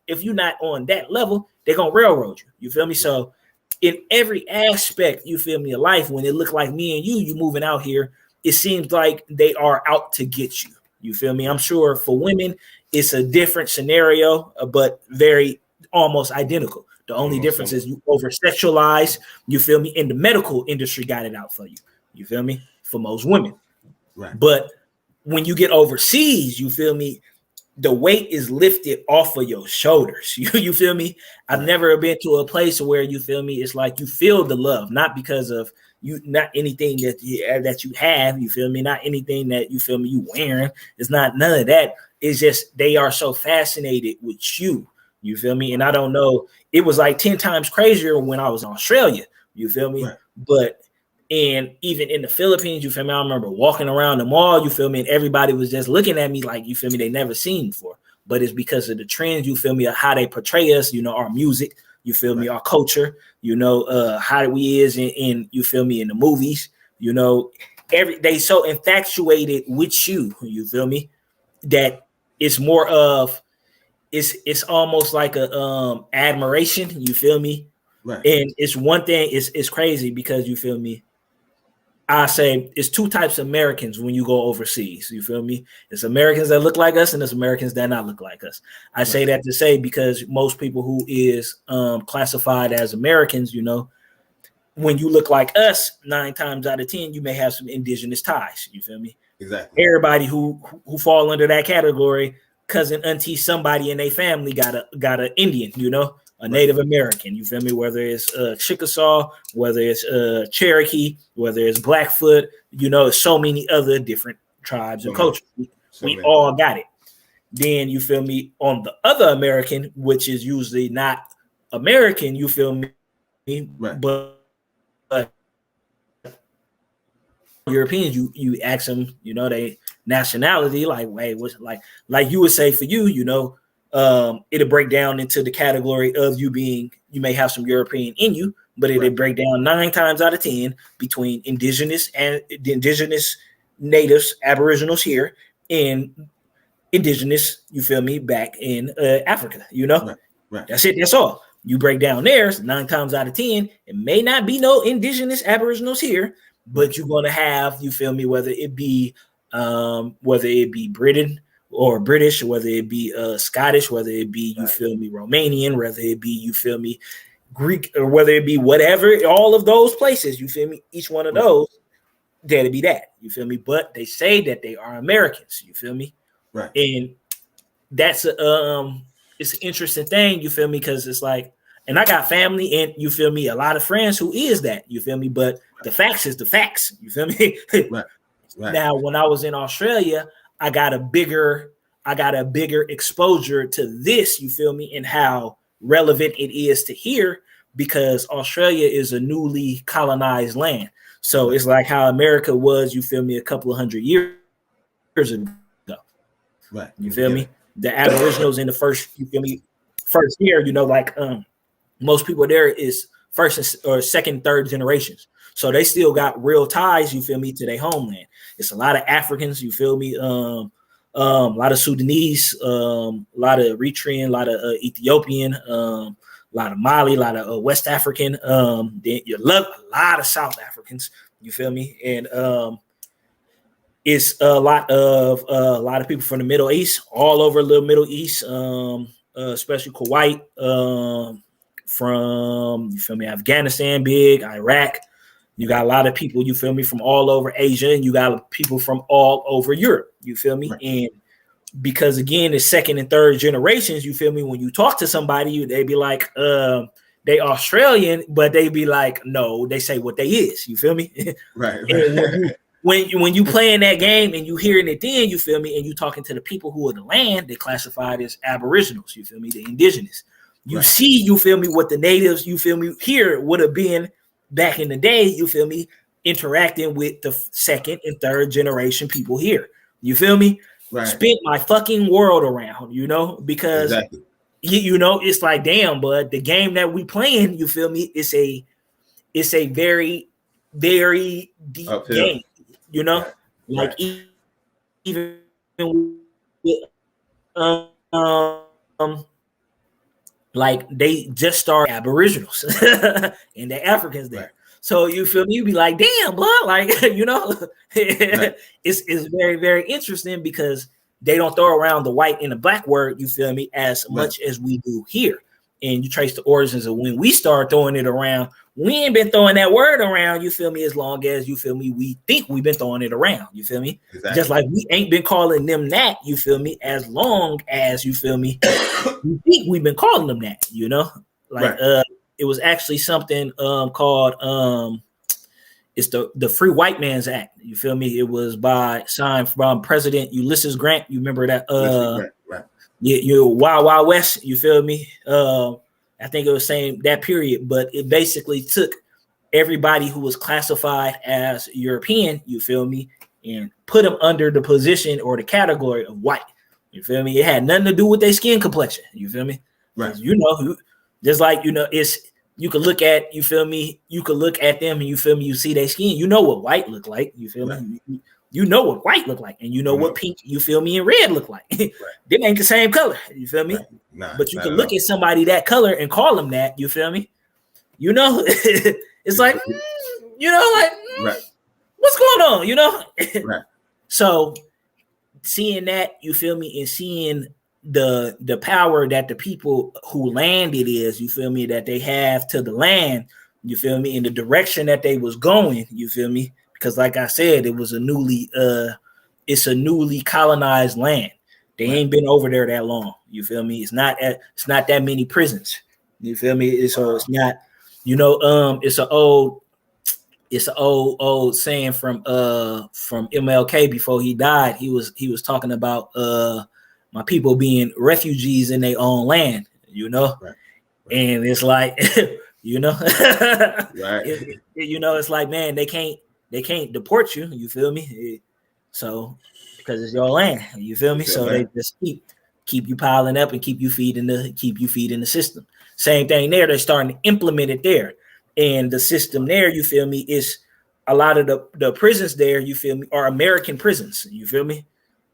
on that level, they're going to railroad you, you feel me? So in every aspect, you feel me, of life, when it look like me and you moving out here, it seems like they are out to get you. You feel me? I'm sure for women, it's a different scenario, but very almost identical. The only difference is you over-sexualize, you feel me? And the medical industry got it out for you. You feel me? For most women. Right. But when you get overseas, you feel me? the weight is lifted off of your shoulders. You feel me? I've never been to a place where you feel me. It's like you feel the love, not because of you, not anything that you have. You feel me? Not anything that you feel me you wearing. It's not none of that. It's just they are so fascinated with you. You feel me? And I don't know. It was like 10 times crazier when I was in Australia. You feel me? Right. But and even in the Philippines, you feel me? I remember walking around the mall, you feel me? And everybody was just looking at me like, you feel me? They never seen before. But it's because of the trends, you feel me? Of how they portray us, you know, our music, you feel me? Our culture, you know, how we is in you feel me? In the movies, you know, they so infatuated with you feel me? That it's more of, it's almost like a admiration, you feel me? Right. And it's one thing, it's crazy because you feel me? I say it's two types of Americans when you go overseas. You feel me? It's Americans that look like us and it's Americans that not look like us. I say that to say because most people who is classified as Americans, you know, when you look like us, 9 times out of 10, you may have some indigenous ties. You feel me? Exactly. Everybody who fall under that category, cousin, auntie, somebody in their family got a Indian, you know, a Native American, you feel me? Whether it's Chickasaw, whether it's Cherokee, whether it's Blackfoot, you know, so many other different tribes and cultures. We all got it. Then you feel me on the other American, which is usually not American, you feel me? But Europeans, you ask them, you know, they nationality, like, wait, what's like you would say for you, you know, it'll break down into the category of you may have some European in you, but it'll break down 9 times out of 10 between indigenous and the indigenous natives, aboriginals here, and indigenous, you feel me, back in Africa, you know? That's it, that's all. You break down theirs 9 times out of 10, it may not be no indigenous aboriginals here, but you're gonna have, you feel me, whether it be Britain or British, whether it be Scottish, whether it be, you feel me, Romanian, whether it be, you feel me, Greek, or whether it be whatever, all of those places, you feel me, each one of those, that'll be that, you feel me, but they say that they are Americans, you feel me, and that's it's an interesting thing, you feel me, because it's like, and I got family and, you feel me, a lot of friends who is that, you feel me, but the facts is the facts, you feel me. Now, when I was in Australia, I got a bigger exposure to this, you feel me, and how relevant it is to here, because Australia is a newly colonized land. So it's like how America was, you feel me, a couple of 100 years ago. You feel me? The Aboriginals in the first, you feel me, first year, you know, like most people there is first or second, third generations. So they still got real ties, you feel me, to their homeland. It's a lot of Africans, you feel me, a lot of Sudanese, a lot of Eritrean, a lot of Ethiopian, a lot of Mali, a lot of West African, then you love a lot of South Africans, you feel me, and it's a lot of people from the Middle East, all over the Middle East, especially Kuwait, from, you feel me, Afghanistan, big, Iraq. You got a lot of people, you feel me, from all over Asia, and you got people from all over Europe, you feel me? And because, again, it's second and third generations, you feel me, when you talk to somebody, they be like, they Australian, but they be like, no, they say what they is, you feel me? And when you playing that game and you hearing it then, you feel me, and you talking to the people who are the land, they classified as aboriginals, you feel me, the indigenous. You see, you feel me, what the natives, you feel me, here would have been back in the day, you feel me, interacting with the second and third generation people here. You feel me? Spent my fucking world around, you know, because you know, it's like, damn, bud, the game that we playing, you feel me, it's a very, very deep game, you know, like even with, like they just started aboriginals and the Africans there. So you feel me? You be like, damn, bro, like, you know, it's very, very interesting because they don't throw around the white and the black word, you feel me, as much as we do here. And you trace the origins of when we start throwing it around, we ain't been throwing that word around, you feel me, as long as, you feel me, we think we've been throwing it around, you feel me? Exactly. Just like we ain't been calling them that, you feel me, as long as, you feel me, we think we've been calling them that, you know? Like, it was actually something called, it's the Free White Man's Act, you feel me? It was signed from President Ulysses Grant, you remember that? Right. You Wild Wild West, you feel me? I think it was saying that period, but it basically took everybody who was classified as European, you feel me, and put them under the position or the category of white. You feel me? It had nothing to do with their skin complexion. You feel me? Right. You know, just like, you know, you could look at, you feel me? You could look at them and, you feel me? You see their skin. You know what white look like. You feel me? You know what white look like, and you know what pink, you feel me, and red look like. They ain't the same color, you feel me? But you can look at somebody that color and call them that, you feel me? You know, it's like, you know, like, what's going on, you know? So seeing that, you feel me, and seeing the power that the people who land it is, you feel me, that they have to the land, you feel me, in the direction that they was going, you feel me? Because like I said, it was it's a newly colonized land. They ain't been over there that long. You feel me? It's not that many prisons. You feel me? So it's not, you know, it's an old saying from MLK before he died. He was talking about my people being refugees in their own land, you know? And it's like, you know, you know, it's like, man, they can't deport you, you feel me? So because it's your land, you feel me? So they just keep you piling up and keep you feeding the system. Same thing there, they're starting to implement it there. And the system there, you feel me, is a lot of the prisons there, you feel me, are American prisons, you feel me?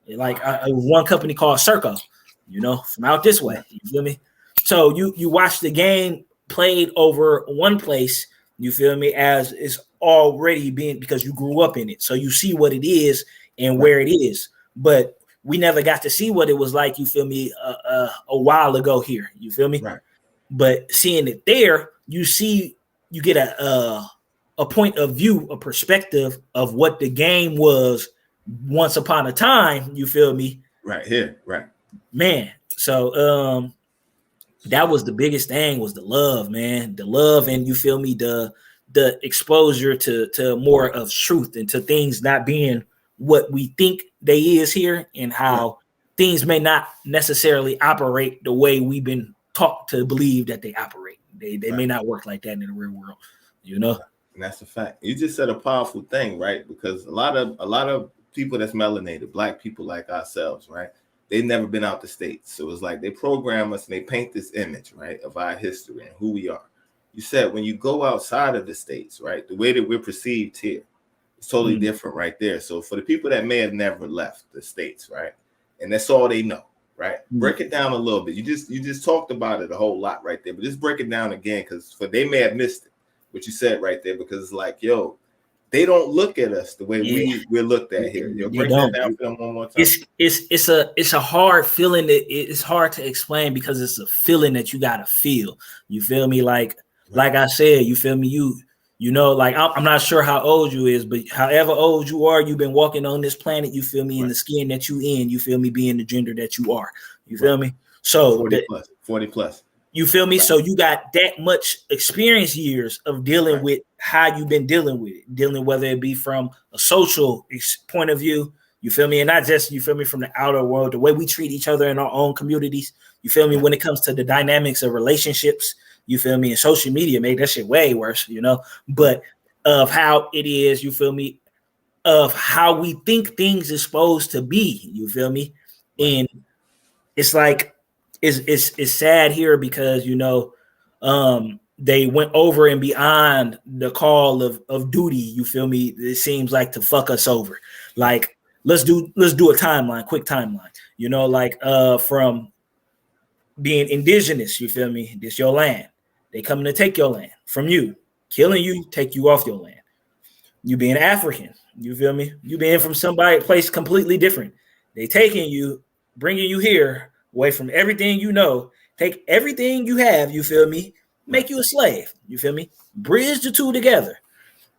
Like one company called Serco, you know, from out this way, you feel me? So you watch the game played over one place, you feel me, as it's already been, because you grew up in it. So you see what it is and where it is. But we never got to see what it was like, you feel me, a while ago here, you feel me? But seeing it there, you get a point of view, a perspective of what the game was once upon a time, you feel me? Man. So that was the biggest thing, was the love, man. The love, and you feel me, the exposure to more of truth and to things not being what we think they is here, and how things may not necessarily operate the way we've been taught to believe that they operate. They may not work like that in the real world, you know? And that's a fact. You just said a powerful thing, right? Because a lot of people that's melanated, black people like ourselves, right? They've never been out the States. So it's like they program us and they paint this image, right, of our history and who we are. You said when you go outside of the States, right, the way that we're perceived here is totally different right there. So for the people that may have never left the States, right, and that's all they know, right, break it down a little bit. You just talked about it a whole lot right there, but just break it down again, because they may have missed it, what you said right there, because it's like, yo, they don't look at us the way we're looked at here. Break that down for them one more time. It's a hard feeling. It's hard to explain, because it's a feeling that you gotta feel. You feel me? Like I said, you feel me? You know, like I'm not sure how old you is, but however old you are, you've been walking on this planet. You feel me? In the skin that you in. You feel me? Being the gender that you are. You feel me? So 40 plus. You feel me? So you got that much experience years of dealing with how you've been dealing with it, whether it be from a social point of view, you feel me? And not just, you feel me, from the outer world, the way we treat each other in our own communities, you feel me? When it comes to the dynamics of relationships, you feel me? And social media made that shit way worse, you know, but of how it is, you feel me? Of how we think things is supposed to be, you feel me? And it's like, it's sad here, because, you know, they went over and beyond the call of duty, you feel me? It seems like to fuck us over. Like, let's do a quick timeline, you know, like from being indigenous, you feel me? This your land. They coming to take your land from you, killing you, take you off your land. You being African, you feel me? You being from place completely different. They taking you, bringing you here, away from everything you know, take everything you have, you feel me? make you a slave. You feel me? Bridge the two together.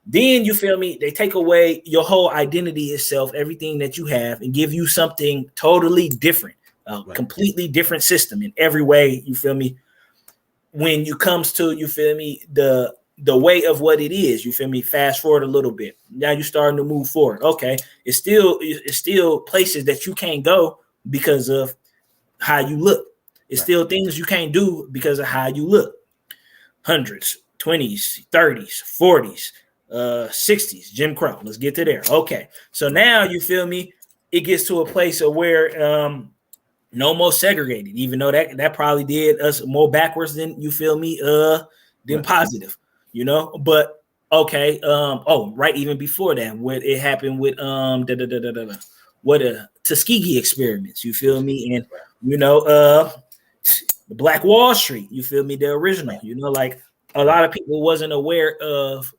Then you feel me? They take away your whole identity itself, everything that you have, and give you something totally different, completely different system in every way. You feel me? When you comes to, you feel me, the way of what it is, you feel me? Fast forward a little bit. Now you're starting to move forward. Okay, it's still places that you can't go because of how you look. It's still things you can't do because of how you look. 100s, 20s, 30s, 40s. 60s, Jim Crow. Let's get to there. Okay, so now you feel me? It gets to a place of where no more segregated, even though that probably did us more backwards than, you feel me, than positive, you know. But okay, right, even before that, what it happened with Tuskegee experiments, you feel me, and you know, the Black Wall Street, you feel me, the original, you know, like a lot of people wasn't aware of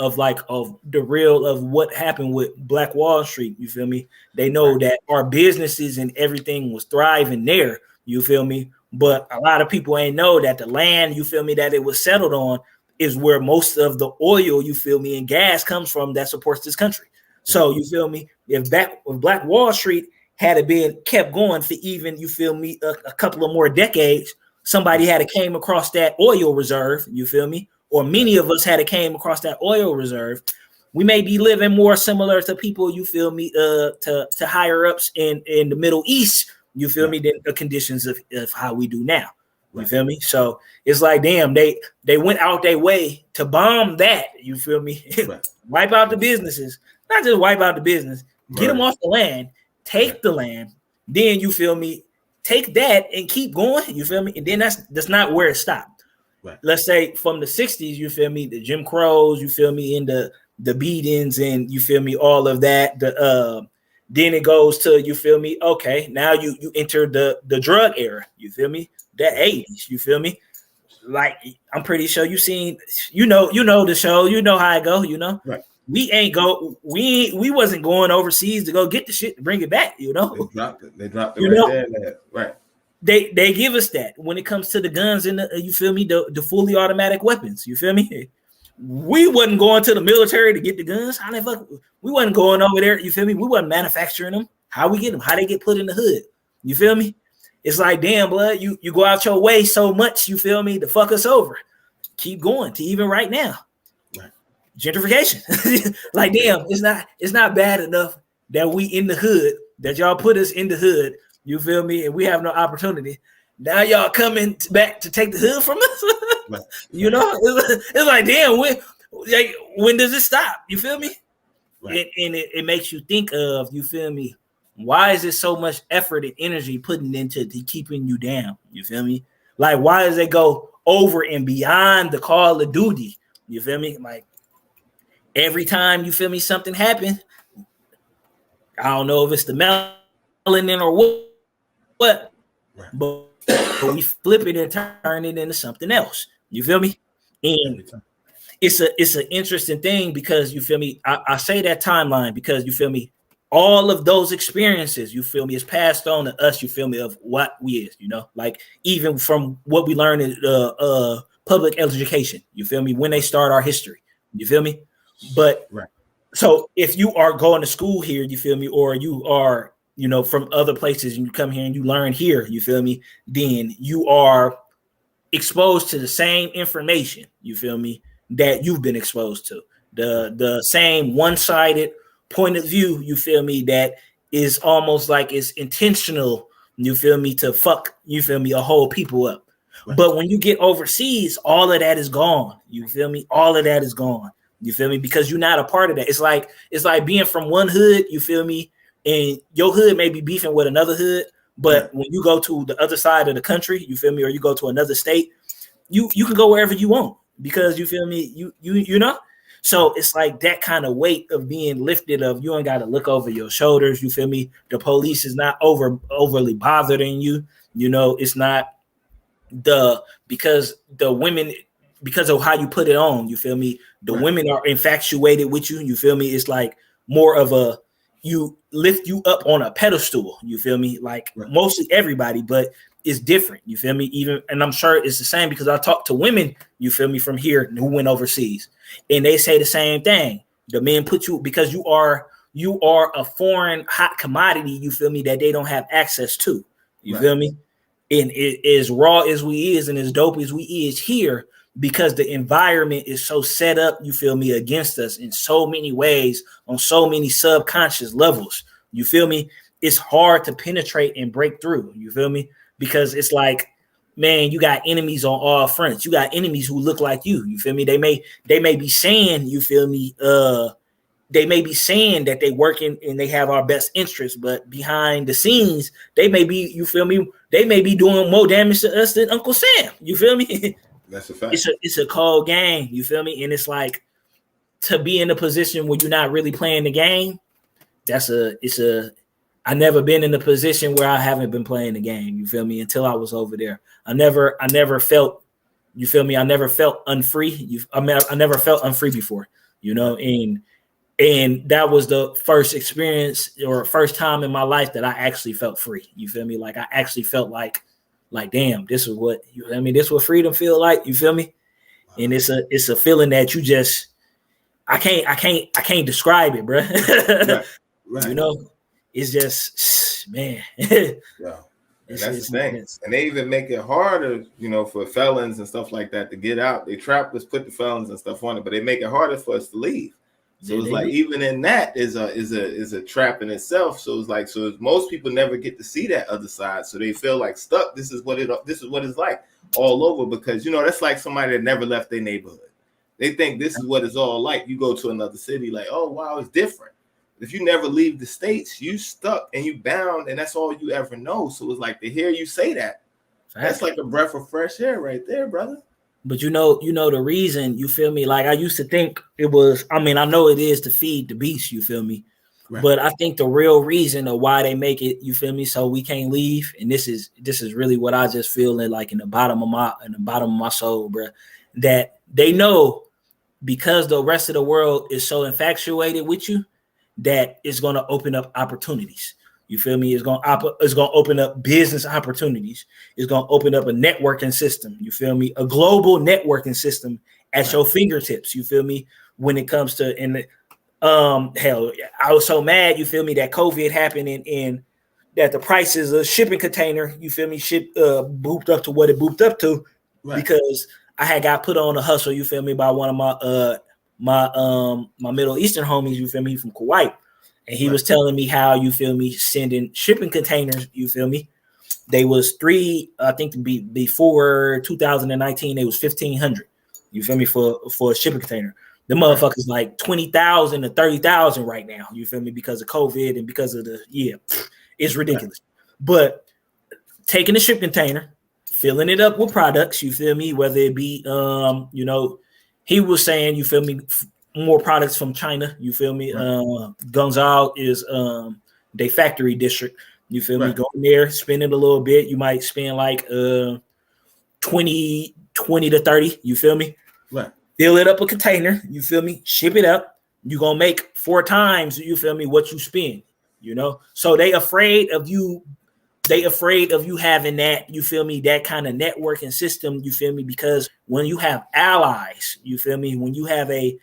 the real of what happened with Black Wall Street. You feel me? They know that our businesses and everything was thriving there. You feel me? But a lot of people ain't know that the land, you feel me, that it was settled on is where most of the oil, you feel me, and gas comes from that supports this country. So you feel me? If Black Wall Street had been kept going for even, you feel me, a couple of more decades, somebody had came across that oil reserve. You feel me? Or many of us had came across that oil reserve, we may be living more similar to people, you feel me, to higher ups in the Middle East, you feel me, than the conditions of how we do now. You feel me? So it's like, damn, they went out their way to bomb that, you feel me? Wipe out the businesses, not just wipe out the business, get them off the land, take the land, then you feel me, take that and keep going, you feel me? And then that's not where it stopped. Let's say from the 60s, you feel me, the Jim Crows, you feel me, in the beatings and you feel me, all of that. Then it goes to, you feel me, okay, now you enter the drug era, you feel me, the 80s, you feel me? Like, I'm pretty sure you seen, you know the show, you know how it go, you know. We wasn't going overseas to go get the shit to bring it back, you know. They dropped it there. Right. They give us that when it comes to the guns and you feel me, the fully automatic weapons. You feel me? We wasn't going to the military to get the guns. We wasn't going over there. You feel me? We wasn't manufacturing them. How we get them? How they get put in the hood? You feel me? It's like, damn, blood. You go out your way so much. You feel me? To fuck us over. Keep going to even right now. Gentrification. Like, damn, it's not bad enough that we in the hood, that y'all put us in the hood. You feel me? And we have no opportunity. Now y'all coming back to take the hood from us. You know, it's like, damn, when does it stop? You feel me? And it makes you think of, you feel me? Why is it so much effort and energy putting into keeping you down? You feel me? Like, why does it go over and beyond the call of duty? You feel me? Like, every time, you feel me, something happened, I don't know if it's the melanin or what, but we flip it and turn it into something else. You feel me? And it's an interesting thing because, you feel me, I say that timeline because, you feel me, all of those experiences, you feel me, is passed on to us, you feel me, of what we is, you know, like even from what we learn in public education, you feel me, when they start our history, you feel me? But so if you are going to school here, you feel me, or you are, you know, from other places and you come here and you learn here, you feel me, then you are exposed to the same information, you feel me, that you've been exposed to. The same one-sided point of view, you feel me, that is almost like it's intentional, you feel me, to fuck, you feel me, a whole people up. But when you get overseas, all of that is gone. You feel me? All of that is gone. You feel me? Because you're not a part of that. It's like being from one hood, you feel me, and your hood may be beefing with another hood, but when you go to the other side of the country, you feel me, or you go to another state, you can go wherever you want because, you feel me, you know. So it's like that kind of weight of being lifted of you ain't got to look over your shoulders. You feel me? The police is not overly bothered in you. You know, it's not because the women, because of how you put it on, you feel me? The women are infatuated with you. You feel me? It's like more of you lift you up on a pedestal. You feel me? Like mostly everybody, but is different. You feel me? Even, and I'm sure it's the same because I talk to women, you feel me, from here who went overseas, and they say the same thing. The men put you because you are a foreign hot commodity, you feel me, that they don't have access to. You feel me? And it is raw as we is and as dope as we is here because the environment is so set up, you feel me, against us in so many ways on so many subconscious levels. You feel me? It's hard to penetrate and break through. You feel me? Because it's like, man, you got enemies on all fronts. You got enemies who look like you. You feel me? They may be saying, you feel me, they may be saying that they working and they have our best interests, but behind the scenes, they may be, you feel me, they may be doing more damage to us than Uncle Sam. You feel me? That's a fact. It's a cold game. You feel me? And it's like to be in a position where you're not really playing the game. I never been in a position where I haven't been playing the game. You feel me? Until I was over there, I never felt. You feel me? I never felt unfree. I never felt unfree before. You know, and that was the first experience or first time in my life that I actually felt free. You feel me? Like I actually felt like damn, this is what you feel me. This is what freedom feel like. You feel me? And it's a feeling that you just I can't describe it, bro. Right. You know, it's just man. Yeah. And that's the thing. And they even make it harder, you know, for felons and stuff like that to get out. They trap us, put the felons and stuff on it, but they make it harder for us to leave. So it's like even in that is a trap in itself. So it's like most people never get to see that other side. So they feel like stuck. This is what it's like all over because you know that's like somebody that never left their neighborhood. They think this is what it's all like. You go to another city, like, oh wow, it's different. If you never leave the States, you stuck and you bound, and that's all you ever know. So it's like to hear you say that, that's like a breath of fresh air right there, brother. But you know the reason, you feel me? Like I used to think it was, I mean, I know it is to feed the beast, you feel me? Right. But I think the real reason of why they make it, you feel me, so we can't leave, and this is really what I just feel in like in the bottom of my soul, bro, that they know because the rest of the world is so infatuated with you that it's going to open up opportunities. You feel me? It's going to open up business opportunities. It's going to open up a networking system. You feel me? A global networking system at your fingertips. You feel me? When it comes to hell, I was so mad. You feel me? That COVID happened and that the prices of shipping container, you feel me, booped up to what it booped up to, because I had got put on a hustle. You feel me? By one of my Middle Eastern homies. You feel me? From Kuwait. And he was telling me how, you feel me, sending shipping containers, you feel me? They was I think before 2019, they was 1,500, you feel me, for a shipping container. The motherfuckers like 20,000 to 30,000 right now, you feel me, because of COVID and because of it's ridiculous. But taking a shipping container, filling it up with products, you feel me, whether it be, you know, he was saying, you feel me, more products from China, you feel me? Guangzhou is their factory district. You feel me? Go in there, spend it a little bit. You might spend like 20 to 30, you feel me? Right. Fill it up a container, you feel me? Ship it up. You're gonna make 4 times, you feel me, what you spend, you know? So they afraid of you having that, you feel me, that kind of networking system, you feel me? Because when you have allies, you feel me, when you have a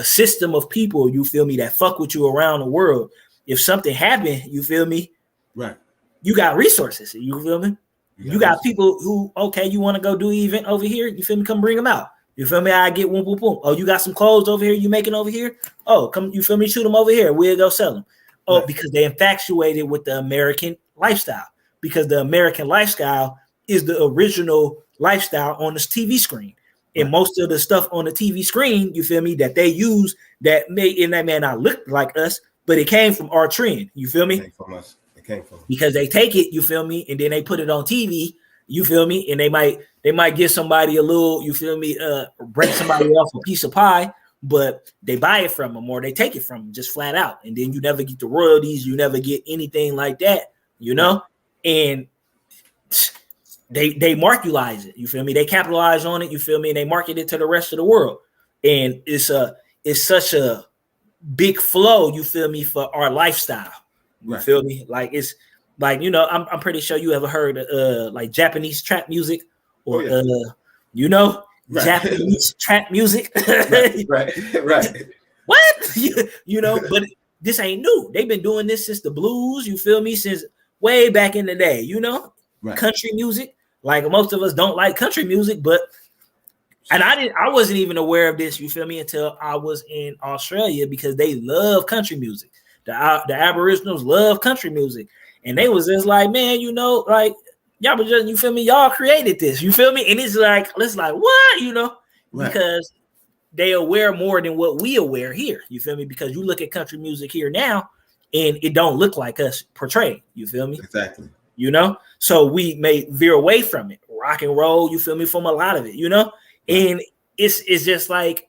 system of people, you feel me, that fuck with you around the world. If something happened, you feel me, right? You got resources, you feel me? You got people who, okay, you want to go do an event over here, you feel me? Come bring them out. You feel me? I get one, boom, boom. Oh, you got some clothes over here you making over here? Oh, come, you feel me? Shoot them over here. We'll go sell them. Oh, because they infatuated with the American lifestyle. Because the American lifestyle is the original lifestyle on this TV screen. And most of the stuff on the TV screen, you feel me, that they use that may not look like us, but it came from our trend. You feel me? It came from us. Because they take it, you feel me, and then they put it on TV, you feel me, and they might give somebody a little, you feel me, break somebody off a piece of pie, but they buy it from them or they take it from them just flat out, and then you never get the royalties, you never get anything like that, you know, and they marketalize it, you feel me, they capitalize on it, you feel me, and they market it to the rest of the world, and it's such a big flow, you feel me, for our lifestyle. You feel me? Like like, you know, I'm pretty sure you ever heard like Japanese trap music or you know, Right. Japanese trap music. right. What? You know, but this ain't new. They've been doing this since the blues, you feel me? Since way back in the day, you know, country music. Like most of us don't like country music, but I wasn't even aware of this, you feel me, until I was in Australia because they love country music. The Aboriginals love country music. And they was just like, man, you know, like y'all was just, you feel me, y'all created this, you feel me? And it's like what, you know, because they aware more than what we aware here, you feel me? Because you look at country music here now and it don't look like us portrayed, you feel me? Exactly. You know, so we may veer away from it, rock and roll, you feel me, from a lot of it, you know. And it's just like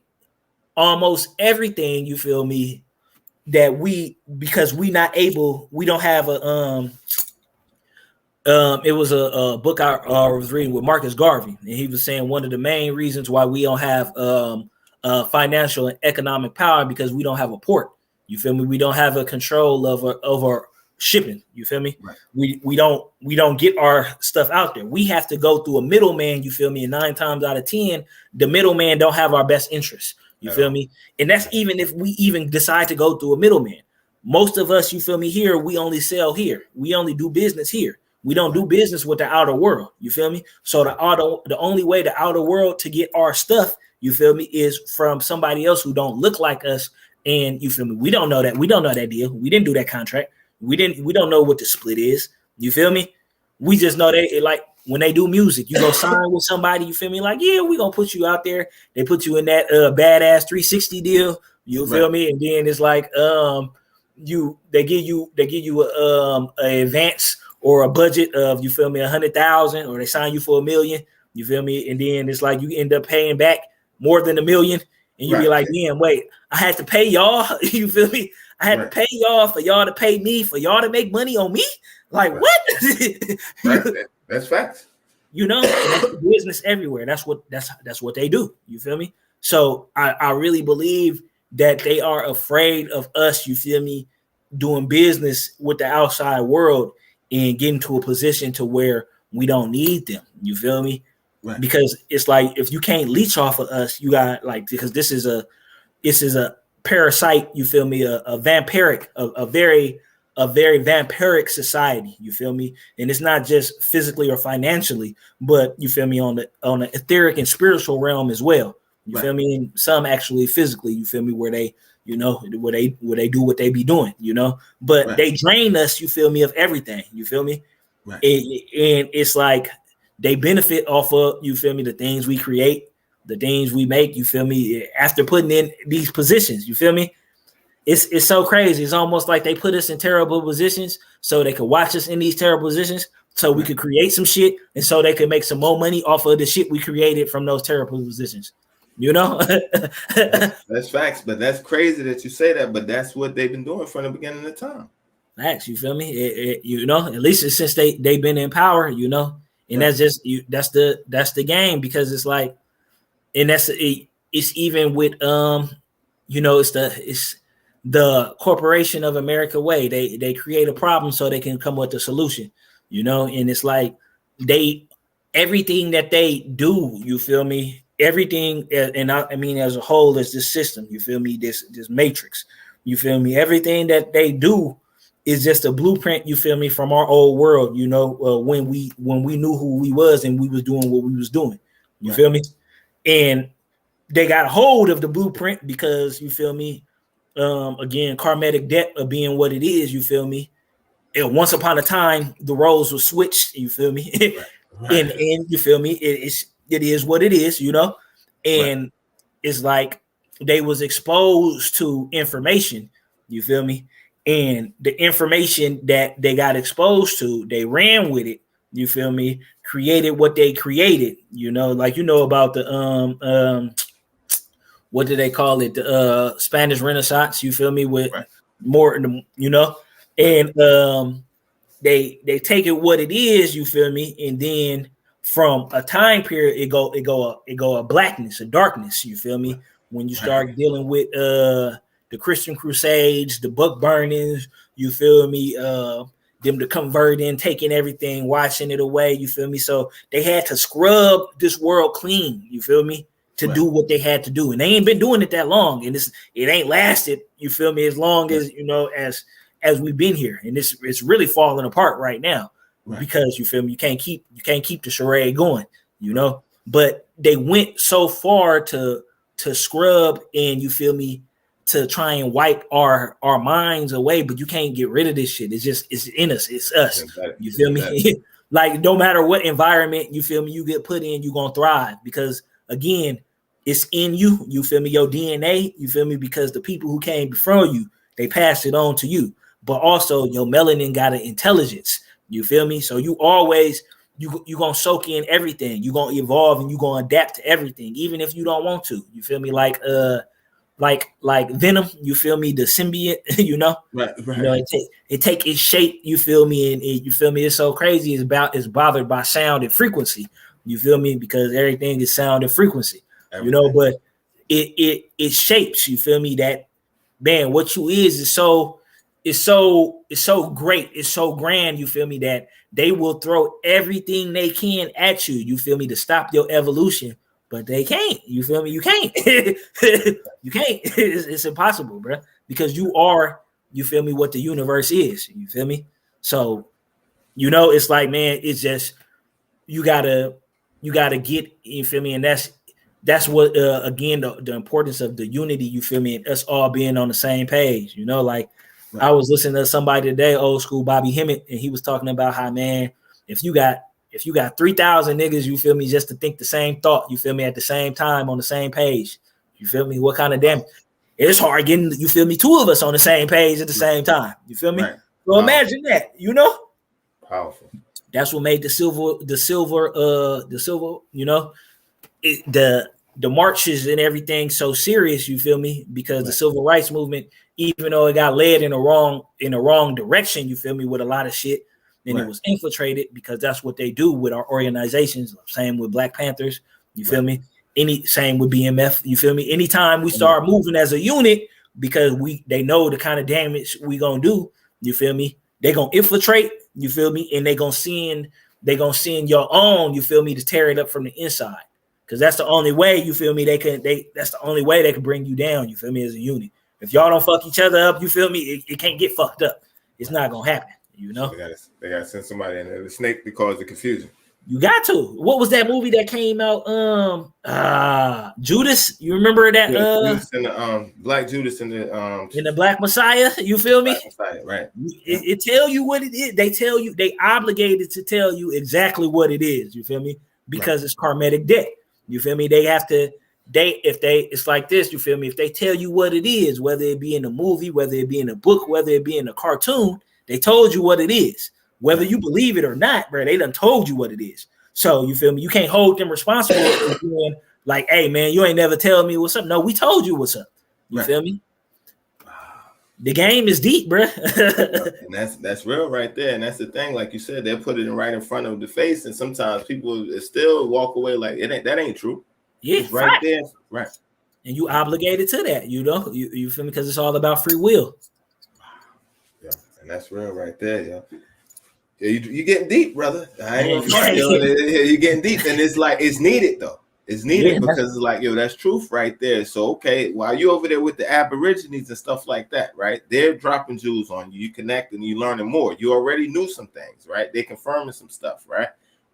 almost everything, you feel me, that because we don't have a it was a book I was reading with Marcus Garvey, and he was saying one of the main reasons why we don't have financial and economic power because we don't have a port. You feel me? We don't have a control over shipping. You feel me? Right. We don't get our stuff out there. We have to go through a middleman. You feel me? And 9 times out of 10, the middleman don't have our best interests. You feel me? And that's even if we even decide to go through a middleman. Most of us, you feel me, here, we only sell here. We only do business here. We don't do business with the outer world. You feel me? So the only way the outer world to get our stuff, you feel me, is from somebody else who don't look like us. And you feel me? We don't know that. We don't know that deal. We didn't do that contract. We don't know what the split is. You feel me? We just know they like when they do music, you go sign with somebody, you feel me? Like, yeah, we gonna put you out there. They put you in that badass 360 deal. You feel me? And then it's like they give you a advance or a budget of, you feel me, 100,000, or they sign you for $1 million. You feel me? And then it's like you end up paying back more than $1 million, and you be like, damn, wait, I had to pay y'all. You feel me? I had to pay y'all for y'all to pay me for y'all to make money on me. Like what? That's facts. You know, that's business everywhere. That's what they do. You feel me? So I really believe that they are afraid of us, you feel me, doing business with the outside world and getting to a position to where we don't need them. You feel me? Right. Because it's like if you can't leech off of us, you got like, because this is a parasite, you feel me, a vampiric, a very vampiric society, you feel me? And it's not just physically or financially, but you feel me, on the etheric and spiritual realm as well. You feel me? And some actually physically, you feel me, where they, you know, where they do what they be doing, you know, but they drain us, you feel me, of everything, you feel me? Right. And it's like they benefit off of, you feel me, the things we create, the things we make, you feel me, after putting in these positions, you feel me? It's so crazy. It's almost like they put us in terrible positions so they could watch us in these terrible positions so we could create some shit, and so they could make some more money off of the shit we created from those terrible positions. You know? that's facts, but that's crazy that you say that, but that's what they've been doing from the beginning of time. Facts, you feel me? You know, at least since they've been in power, you know, and that's just that's the game, because it's like, and it's even with you know, it's the Corporation of America way. They create a problem so they can come with a solution, you know, and it's like everything that they do, you feel me? Everything, and I mean as a whole, is this system, you feel me? This matrix, you feel me? Everything that they do is just a blueprint, you feel me, from our old world, you know, when we knew who we was and we was doing what we was doing, you feel me? And they got a hold of the blueprint because, you feel me, again, karmatic debt of being what it is, you feel me? And once upon a time, the roles were switched, you feel me? And you feel me? It is what it is, you know? And it's like they was exposed to information, you feel me? And the information that they got exposed to, they ran with it, you feel me? Created what they created, you know, like, you know, about the what do they call it? The Spanish Renaissance, you feel me? With more, you know, and they take it what it is, you feel me? And then from a time period, it go a blackness, a darkness, you feel me? When you start dealing with the Christian Crusades, the book burnings, you feel me? them to convert in, taking everything, washing it away. You feel me? So they had to scrub this world clean. You feel me? To do what they had to do, and they ain't been doing it that long, and it ain't lasted. You feel me? As long as as we've been here, and it's really falling apart right now because you feel me. You can't keep the charade going. But they went so far to scrub and you feel me to try and wipe our minds away, but you can't get rid of this shit. It's in us. It's us. You feel me? Like no matter what environment you feel me you get put in, you're gonna thrive because again. It's in you, you feel me, your DNA, you feel me, because the people who came before you, they passed it on to you. But also your melanin got an intelligence, you feel me? So you always, you're going to soak in everything. You're going to evolve and you're going to adapt to everything, even if you don't want to, you feel me? Like Venom, you feel me, the symbiote, Right. It take its shape, you feel me, and you feel me, it's so crazy, it's bothered by sound and frequency, you feel me, because everything is sound and frequency. But it shapes, you feel me, that man, what you is so great, it's so grand, you feel me, that they will throw everything they can at you, you feel me, to stop your evolution, but they can't, you feel me, you can't. You can't, it's impossible, bro, because you are, you feel me, what the universe is, you feel me. So it's like, man, it's just you gotta get, you feel me, and that's what again the importance of the unity, you feel me, and us all being on the same page. I was listening to somebody today, old school Bobby Hemmett, and he was talking about how, man, if you got 3,000 niggas, you feel me, just to think the same thought, you feel me, at the same time on the same page, you feel me, what kind of damn, it's hard getting, you feel me, two of us on the same page at the same time, you feel me. So imagine that, powerful. That's what made the silver, the marches and everything so serious, you feel me, because the civil rights movement, even though it got led in the wrong direction, you feel me, with a lot of shit, and it was infiltrated, because that's what they do with our organizations. Same with Black Panthers, you feel me, same with BMF, you feel me. Anytime we start moving as a unit, because they know the kind of damage we gonna do, you feel me, they gonna infiltrate, you feel me, and they gonna send your own, you feel me, to tear it up from the inside. Because that's the only way, you feel me, that's the only way they can bring you down, you feel me, as a unit. If y'all don't fuck each other up, you feel me, it can't get fucked up. It's not gonna happen, So they gotta send somebody in there, the snake, to cause the confusion. You got to. What was that movie that came out? Judas. You remember that? Judas and the Black Judas and the Black Messiah. You feel me? Messiah, right? It tell you what it is. They tell you, they obligated to tell you exactly what it is. You feel me? Because it's karmatic debt. You feel me? They have to. It's like this. You feel me? If they tell you what it is, whether it be in a movie, whether it be in a book, whether it be in a cartoon, they told you what it is. Whether you believe it or not, bro, they done told you what it is. So you feel me? You can't hold them responsible for doing like, hey man, you ain't never tell me what's up. No, we told you what's up. You feel me? The game is deep, bro. And that's real right there. And that's the thing, like you said, they'll put it right in front of the face, and sometimes people still walk away like that ain't true. Yeah, it's right there, right. And you obligated to that, you feel me? Because it's all about free will. Yeah, and that's real right there, yo. Yeah, you getting deep, brother. I ain't gonna you're getting deep, and it's like it's needed though. It's needed because it's like, that's truth right there. So okay, while you over there with the Aborigines and stuff like that, right? They're dropping jewels on you. You connect and you learning more. You already knew some things, right? They're confirming some stuff, right?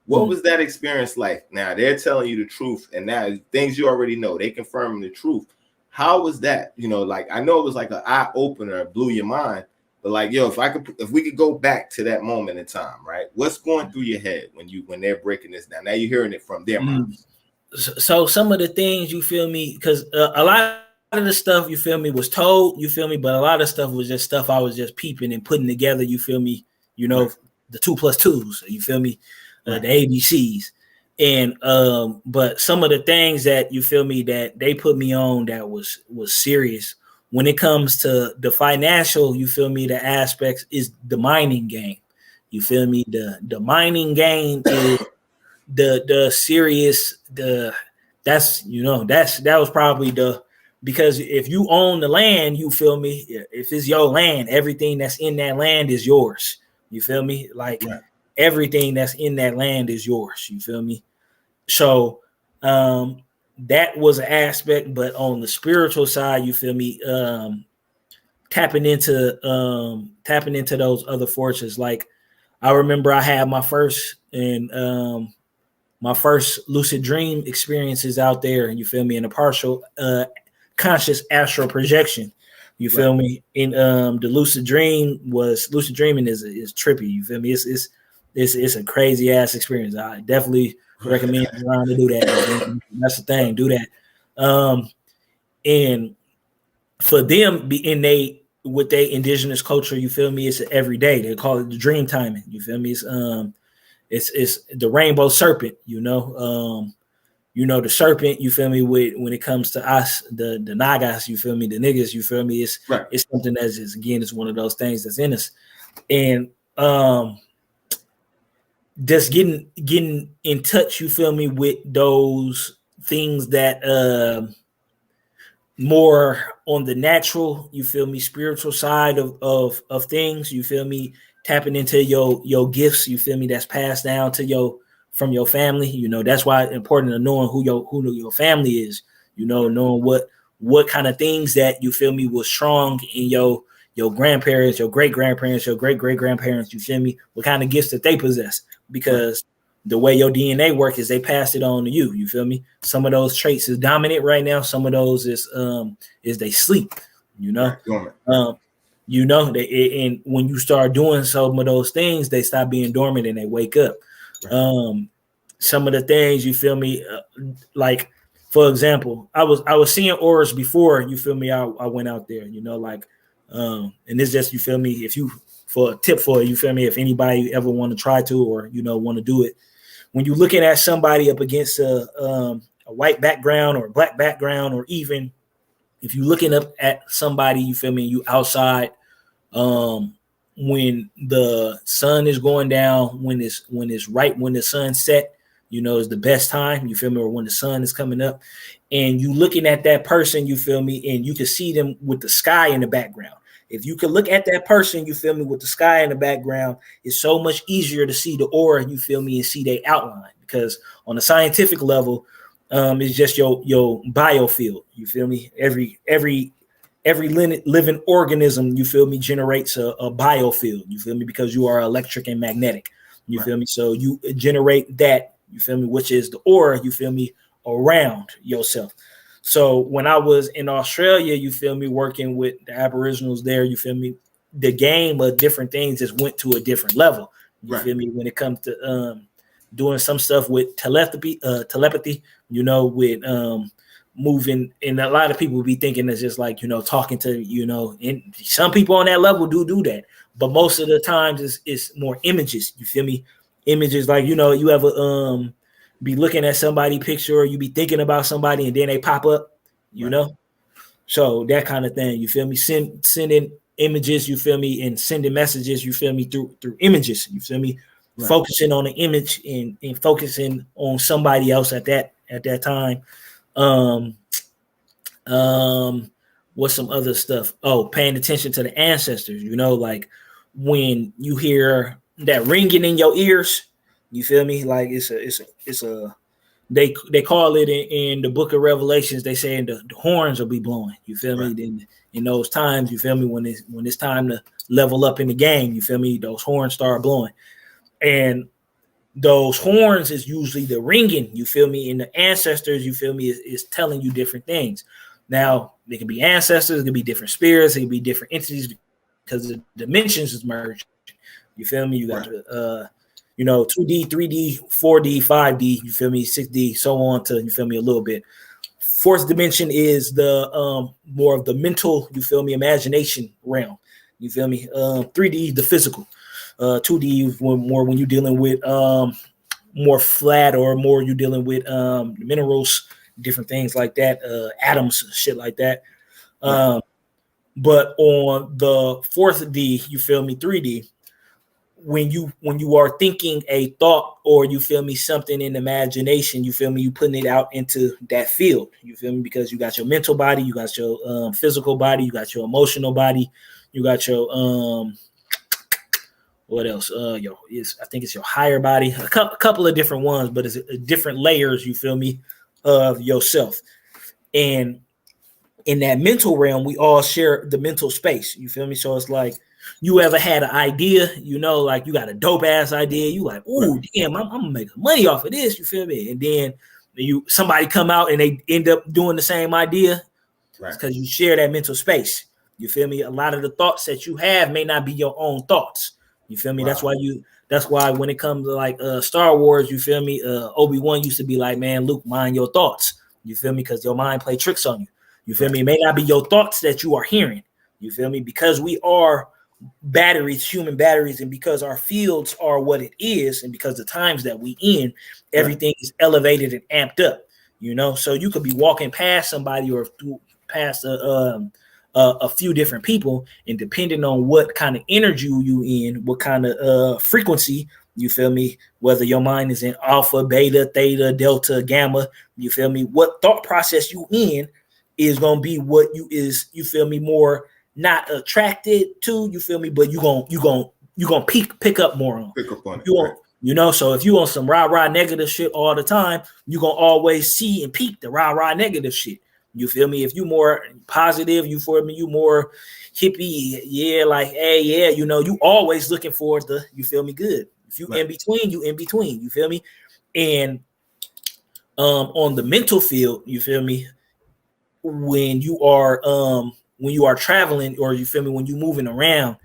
What was that experience like? Now they're telling you the truth, and now things you already know, they confirming the truth. How was that? Like I know it was like an eye opener, it blew your mind. But like, if we could go back to that moment in time, right? What's going through your head when they're breaking this down? Now you're hearing it from their mouths. So some of the things, you feel me, because a lot of the stuff, you feel me, was told, you feel me, but a lot of stuff was just stuff I was just peeping and putting together, you feel me, the 2 + 2s, you feel me, the ABCs. And but some of the things that, you feel me, that they put me on that was serious. When it comes to the financial, you feel me, the aspects is the mining game. You feel me? The mining game is the serious, that was probably because if you own the land, you feel me, if it's your land, everything that's in that land is yours. You feel me? Like Right. everything that's in that land is yours. You feel me? So that was an aspect, but on the spiritual side, you feel me? Tapping into those other forces. Like I remember I had my first lucid dream experiences out there, and you feel me, in a partial conscious astral projection. You feel me? In the lucid dreaming is trippy. You feel me? It's a crazy ass experience. I definitely recommend Ron to do that. That's the thing. Do that. And for them, be innate with their indigenous culture, you feel me? It's every day. They call it the dream timing. You feel me? It's the rainbow serpent. The serpent. You feel me? When it comes to us, the nagas. You feel me? The niggas. You feel me? It's something that's just, again, it's one of those things that's in us, and just getting in touch. You feel me? With those things that more on the natural, you feel me, spiritual side of things, you feel me, tapping into your gifts, you feel me, that's passed down to from your family. That's why it's important to knowing who your family is, knowing what kind of things that, you feel me, was strong in your grandparents, your great grandparents, your great great grandparents, you feel me, what kind of gifts that they possess, because the way your DNA work is they pass it on to you. You feel me? Some of those traits is dominant right now. Some of those is they sleep. And when you start doing some of those things, they stop being dormant and they wake up. Some of the things, you feel me, like for example, I was seeing auras before. You feel me? I went out there. And it's just, you feel me, if you, for a tip for it, you feel me, if anybody ever want to try to, or want to do it. When you're looking at somebody up against a white background or a black background, or even if you're looking up at somebody, you feel me, you outside, when the sun is going down, when the sun set, is the best time, you feel me, or when the sun is coming up, and you looking at that person, you feel me, and you can see them with the sky in the background. If you can look at that person, you feel me, with the sky in the background, it's so much easier to see the aura, you feel me, and see their outline. Because on a scientific level, it's just your biofield. You feel me? Every living organism, you feel me, generates a biofield. You feel me? Because you are electric and magnetic. You feel me? So you generate that, you feel me, which is the aura, you feel me, around yourself. So when I was in Australia, you feel me, working with the Aboriginals there, you feel me, the game of different things just went to a different level. You feel me, when it comes to doing some stuff with telepathy, with moving, and a lot of people be thinking it's just like, talking to, and some people on that level do that, but most of the times it's more images. You feel me? Images, like, you ever be looking at somebody picture, or you be thinking about somebody and then they pop up, know? So that kind of thing, you feel me? Sending images, you feel me, and sending messages, you feel me, through images, you feel me? Focusing on the image and focusing on somebody else at that time. What's some other stuff? Oh, paying attention to the ancestors, like when you hear that ringing in your ears, you feel me? Like it's a they call it in the book of Revelations, they say the horns will be blowing. You feel me? Then in those times, you feel me, when it's time to level up in the game, you feel me, those horns start blowing. And those horns is usually the ringing, you feel me, and the ancestors, you feel me, is telling you different things. Now, they can be ancestors, it can be different spirits, it can be different entities, because the dimensions is merged. You feel me? You got 2D, 3D, 4D, 5D, you feel me, 6D, so on to, you feel me, a little bit. Fourth dimension is the more of the mental, you feel me, imagination realm. You feel me? 3D, the physical. 2D, more when you're dealing with more flat, or more you're dealing with minerals, different things like that, atoms, shit like that. But on the fourth D, you feel me, 3D, when you are thinking a thought, or you feel me, something in imagination, you feel me, you putting it out into that field, you feel me, because you got your mental body, you got your physical body, you got your emotional body, you got your what else? I think it's your higher body, a couple of different ones, but it's different layers, you feel me, of yourself. And in that mental realm, we all share the mental space. You feel me? So it's like, you ever had an idea, like you got a dope ass idea. You like, ooh, damn, I'm gonna make money off of this. You feel me? And then somebody come out and they end up doing the same idea, because you share that mental space. You feel me? A lot of the thoughts that you have may not be your own thoughts. You feel me? Wow. That's why when it comes to like Star Wars, you feel me? Obi-Wan used to be like, man, Luke, mind your thoughts. You feel me? Because your mind play tricks on you. You feel me? It may not be your thoughts that you are hearing. You feel me? Because we are batteries, human batteries, and because our fields are what it is, and because the times that we in, everything is elevated and amped up. So you could be walking past somebody or past a few different people, and depending on what kind of energy you in, what kind of frequency, you feel me, whether your mind is in alpha, beta, theta, delta, gamma, you feel me, what thought process you in is going to be what you feel me, more not attracted to, you feel me, but you gonna pick up more on. Pick up on it. So if you on some rah negative shit all the time, you gonna always see and peep the rah negative shit. You feel me? If you more positive, you feel me, you more hippie, like, hey, yeah, you always looking for the, you feel me, good. If you in between, you feel me? And on the mental field, you feel me, when you are traveling, or you feel me, when you moving around,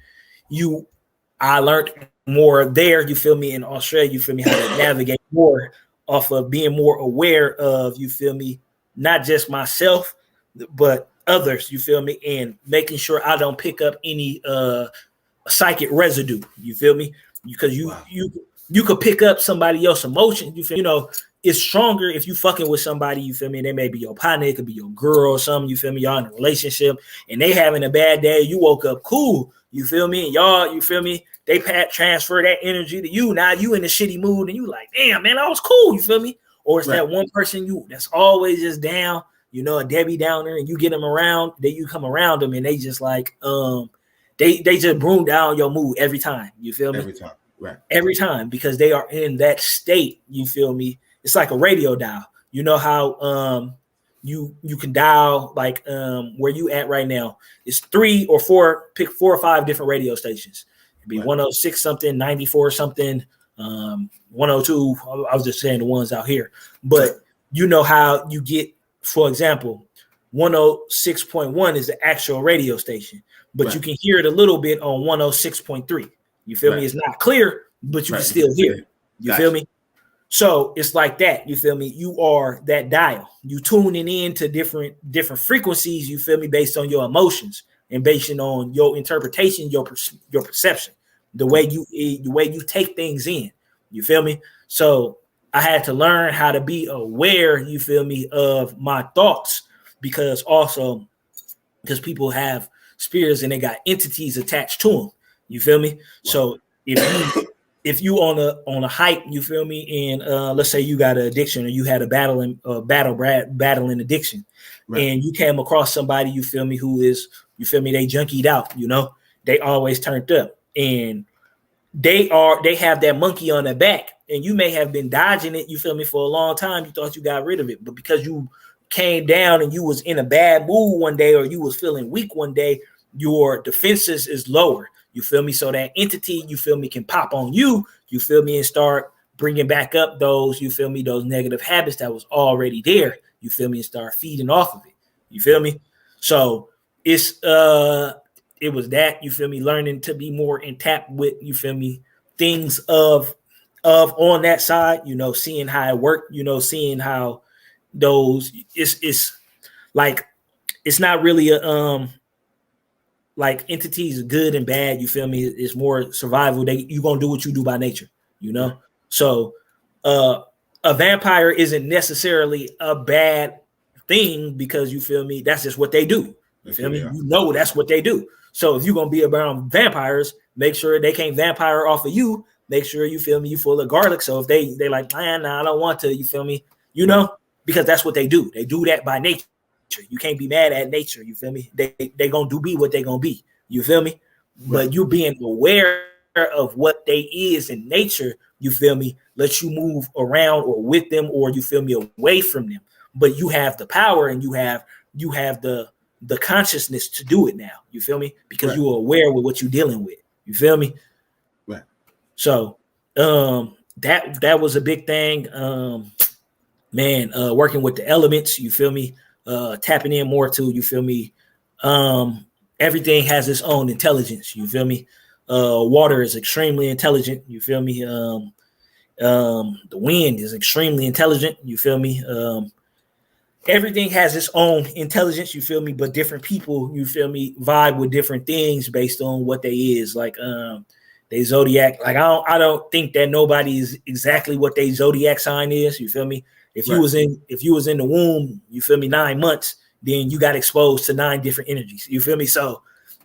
I learned more there, you feel me, in Australia, you feel me, how to navigate more off of being more aware of, you feel me, not just myself, but others, you feel me, and making sure I don't pick up any psychic residue, you feel me, because you could pick up somebody else's emotion, you feel, it's stronger if you fucking with somebody, you feel me, they may be your partner, it could be your girl or something, you feel me, y'all in a relationship, and they having a bad day, you woke up cool, you feel me, and y'all, you feel me, they transfer that energy to you, now you in a shitty mood, and you like, damn, man, I was cool, you feel me, or it's that one person that's always just down, a Debbie Downer, and you get them around, then you come around them, and they just like, they just broom down your mood every time, you feel me? Every time, right. Every time, because they are in that state, you feel me? It's like a radio dial. You know how you can dial like where you at right now. It's 3 or 4, pick 4 or 5 different radio stations. It'd be 106 something, 94 something, 102. I was just saying the ones out here. But you know how you get, for example, 106.1 is the actual radio station, but you can hear it a little bit on 106.3. You feel me? It's not clear, but you can still hear it. You feel me? So it's like that, you feel me? You are that dial. You tuning in to different frequencies, you feel me, based on your emotions and based on your interpretation, your perception, the way you take things in. You feel me? So I had to learn how to be aware, you feel me, of my thoughts, because people have spirits and they got entities attached to them. You feel me? Wow. So if you on a hike, you feel me, and let's say you got an addiction, or you had a battling addiction, and you came across somebody, you feel me, who is, you feel me, they junkied out, they always turned up, and they have that monkey on their back, and you may have been dodging it, you feel me, for a long time. You thought you got rid of it, but because you came down and you was in a bad mood one day, or you was feeling weak one day, your defenses is lower. You feel me? So that entity, you feel me, can pop on you, you feel me, and start bringing back up those, you feel me, those negative habits that was already there, you feel me, and start feeding off of it. You feel me? So it was that, you feel me, learning to be more in tap with, you feel me, things of on that side, seeing how it worked, seeing how those, it's like, it's not really a, like entities good and bad, you feel me? It's more survival. You're gonna do what you do by nature, So a vampire isn't necessarily a bad thing, because you feel me, that's just what they do. You feel me? That's what they do. So if you're gonna be around vampires, make sure they can't vampire off of you. Make sure, you feel me, you full of garlic. So if they like, man, nah, I don't want to, you feel me, because that's what they do. They do that by nature. You can't be mad at nature, you feel me? They gonna be what they gonna be, you feel me? Right. But you being aware of what they is in nature, you feel me, let you move around or with them, or you feel me, away from them. But you have the power and you have the consciousness to do it now. You feel me? Because you are aware with what you're dealing with. You feel me? Right. So that was a big thing. Man, working with the elements, you feel me? Tapping in more to, you feel me? Everything has its own intelligence, you feel me? Water is extremely intelligent, you feel me? The wind is extremely intelligent, you feel me? Everything has its own intelligence, you feel me? But different people, you feel me, vibe with different things based on what they is. Like they zodiac, like I don't think that nobody is exactly what they zodiac sign is, you feel me? If you was in the womb, you feel me, 9 months, then you got exposed to 9 different energies. You feel me? So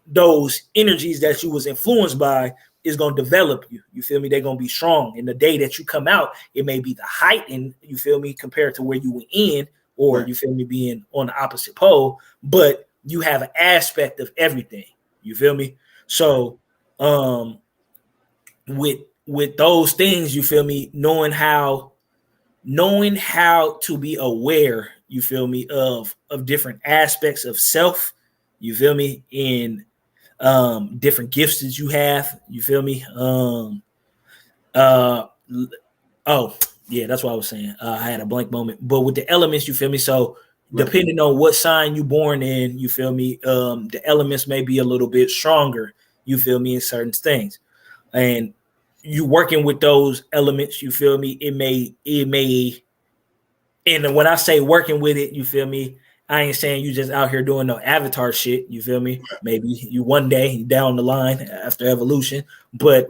those energies that you was influenced by is going to develop you. You feel me? They're going to be strong. And the day that you come out, it may be the height, and you feel me, compared to where you were in, or you feel me, being on the opposite pole, but you have an aspect of everything. You feel me? So with those things, you feel me, knowing how to be aware, you feel me, of different aspects of self, you feel me, in different gifts that you have, you feel me. Oh yeah, that's what I was saying. I had a blank moment. But with the elements, you feel me, so depending on what sign you born in, you feel me, the elements may be a little bit stronger, you feel me, in certain things. And you working with those elements, you feel me, it may and when I say working with it, you feel me, I ain't saying you just out here doing no avatar shit, you feel me? Maybe you one day down the line after evolution, but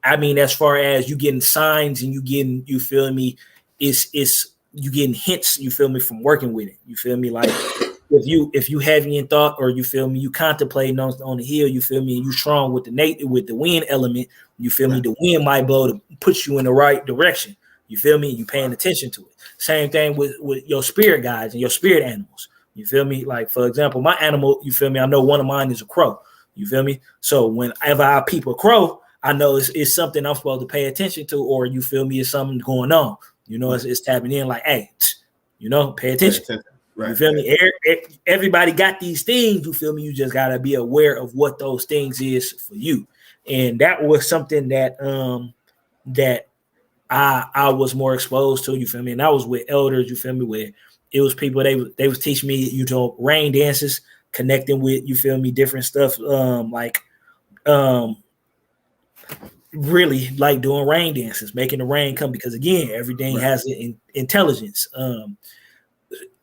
I mean, as far as you getting signs and you getting, you feel me, it's you getting hints, you feel me, from working with it. You feel me? Like if you heavy in thought, or you feel me, you contemplating on the hill, you feel me, and you strong with the wind element, you feel me, the wind might blow to put you in the right direction. You feel me? You paying attention to it. Same thing with your spirit guides and your spirit animals. You feel me? Like, for example, my animal, you feel me, I know one of mine is a crow. You feel me? So whenever I peep a crow, I know it's something I'm supposed to pay attention to, or you feel me, it's something going on. You know, it's tapping in like, hey, you know, pay attention. You feel me? Everybody got these things, you feel me? You just got to be aware of what those things is for you. And that was something that that I was more exposed to, you feel me? And I was with elders, you feel me, where it was people, they was teaching me, you know, rain dances, connecting with, you feel me, different stuff, really like doing rain dances, making the rain come, because again, everything has an intelligence.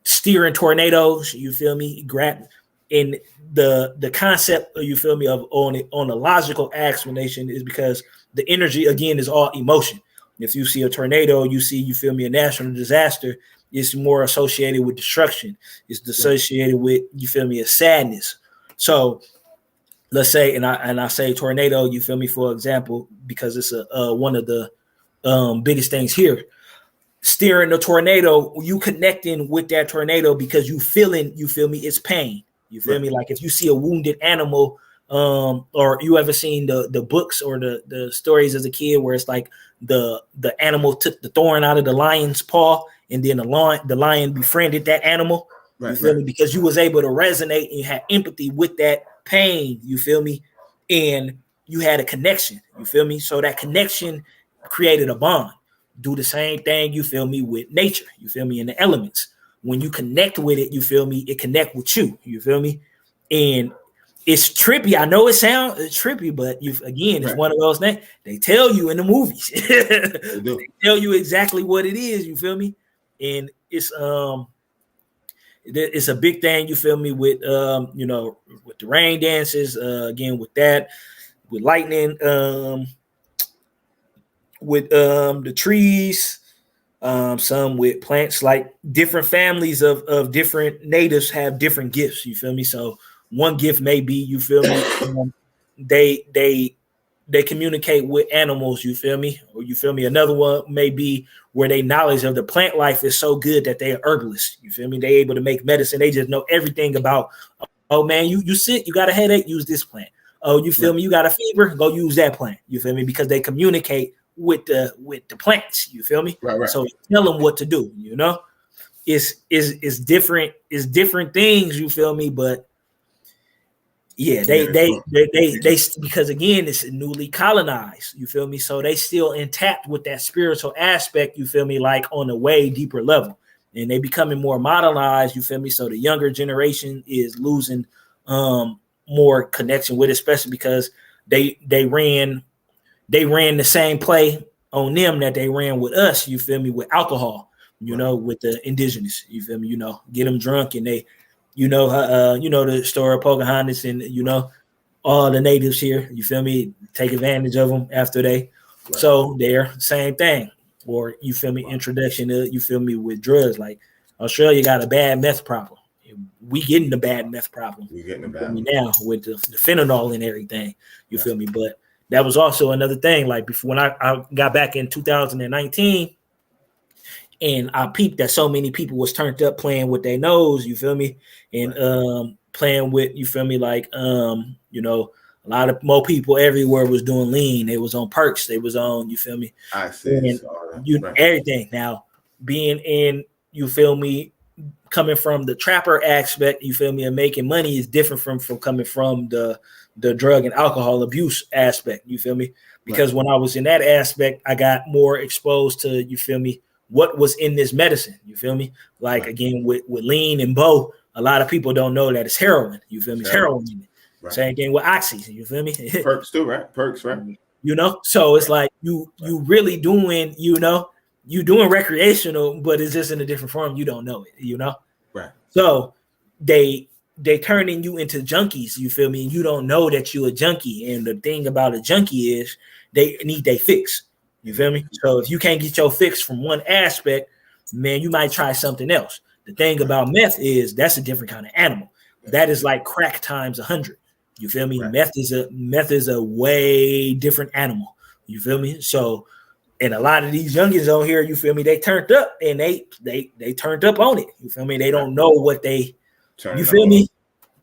Steering tornadoes, you feel me, grab in the concept, you feel me, of on a logical explanation, is because the energy again is all emotion. If you see a tornado, you see, you feel me, a national disaster, it's more associated with destruction. It's associated with, you feel me, a sadness. So let's say, and I say tornado, you feel me, for example, because it's one of the biggest things here. Steering the tornado, you connecting with that tornado because you feeling, you feel me, it's pain. You feel me? Like if you see a wounded animal, or you ever seen the books or the stories as a kid where it's like the animal took the thorn out of the lion's paw, and then the lion befriended that animal. You feel me? Because you was able to resonate and you had empathy with that pain, you feel me? And you had a connection, you feel me? So that connection created a bond. Do the same thing, you feel me, with nature, you feel me, in the elements. When you connect with it, you feel me, it connect with you feel me? And it's trippy. I know it sounds trippy, but it's one of those things they tell you in the movies. They tell you exactly what it is, you feel me? And it's a big thing, you feel me, with you know, with the rain dances, again with that, with lightning, with the trees, some with plants, like different families of different natives have different gifts, you feel me? So one gift may be, you feel me, they communicate with animals, you feel me? Or you feel me? Another one may be where their knowledge of the plant life is so good that they're herbalists, you feel me? They able to make medicine. They just know everything about, oh man, you sick, you got a headache, use this plant. Oh, you feel me? You got a fever? Go use that plant. You feel me? Because they communicate with the plants. You feel me? Right. So tell them what to do. You know, it's different. It's different things. You feel me? But yeah, they because again, it's newly colonized. You feel me? So they still intact with that spiritual aspect. You feel me? Like on a way deeper level, and they becoming more modernized. You feel me? So the younger generation is losing more connection with it, especially because they ran the same play on them that they ran with us. You feel me? With alcohol, you know, with the indigenous. You feel me? You know, get them drunk and they. You know the story of Pocahontas and all the natives here. You feel me? Take advantage of them after they. Right. So they're same thing. Or you feel me? Introduction to you feel me with drugs. Like Australia got a bad meth problem. We getting the bad meth problem. We getting the bad now with the fentanyl and everything. You feel me? But that was also another thing. Like before when I got back in 2019. And I peeped that so many people was turned up playing with their nose, you feel me? And playing with, you feel me, like a lot of more people everywhere was doing lean. They was on perks, they was on, you feel me? I see. Everything. Now, being in, you feel me, coming from the trapper aspect, you feel me, and making money is different from coming from the drug and alcohol abuse aspect, you feel me? Because when I was in that aspect, I got more exposed to, you feel me, what was in this medicine, you feel me? Like again with lean and bow, a lot of people don't know that it's heroin, you feel me? It's heroin in it. Right. Same thing with oxy, you feel me? Perks too, right? Perks, right? So it's like you really doing, you doing recreational, but it's just in a different form. You don't know it, Right. So they turning you into junkies, you feel me? And you don't know that you a junkie. And the thing about a junkie is they need their fix. You feel me? So if you can't get your fix from one aspect, man, you might try something else. The thing about meth is that's a different kind of animal. That is like crack times 100. You feel me? Right. Meth is a way different animal. You feel me? So, and a lot of these youngins on here, you feel me? They turned up and they turned up on it. You feel me? They don't know what they. You feel me?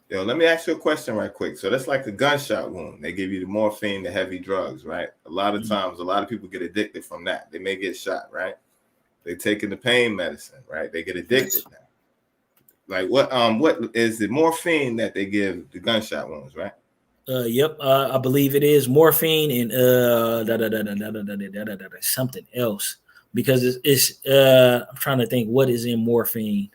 Yo, let me ask you a question right quick. So that's like a gunshot wound. They give you the morphine, the heavy drugs, right? A lot of times, a lot of people get addicted from that. They may get shot, right? They taking the pain medicine, right? They get addicted now. Like what is the morphine that they give the gunshot wounds, right? Yep. I believe it is morphine and something else because it's I'm trying to think what is in morphine.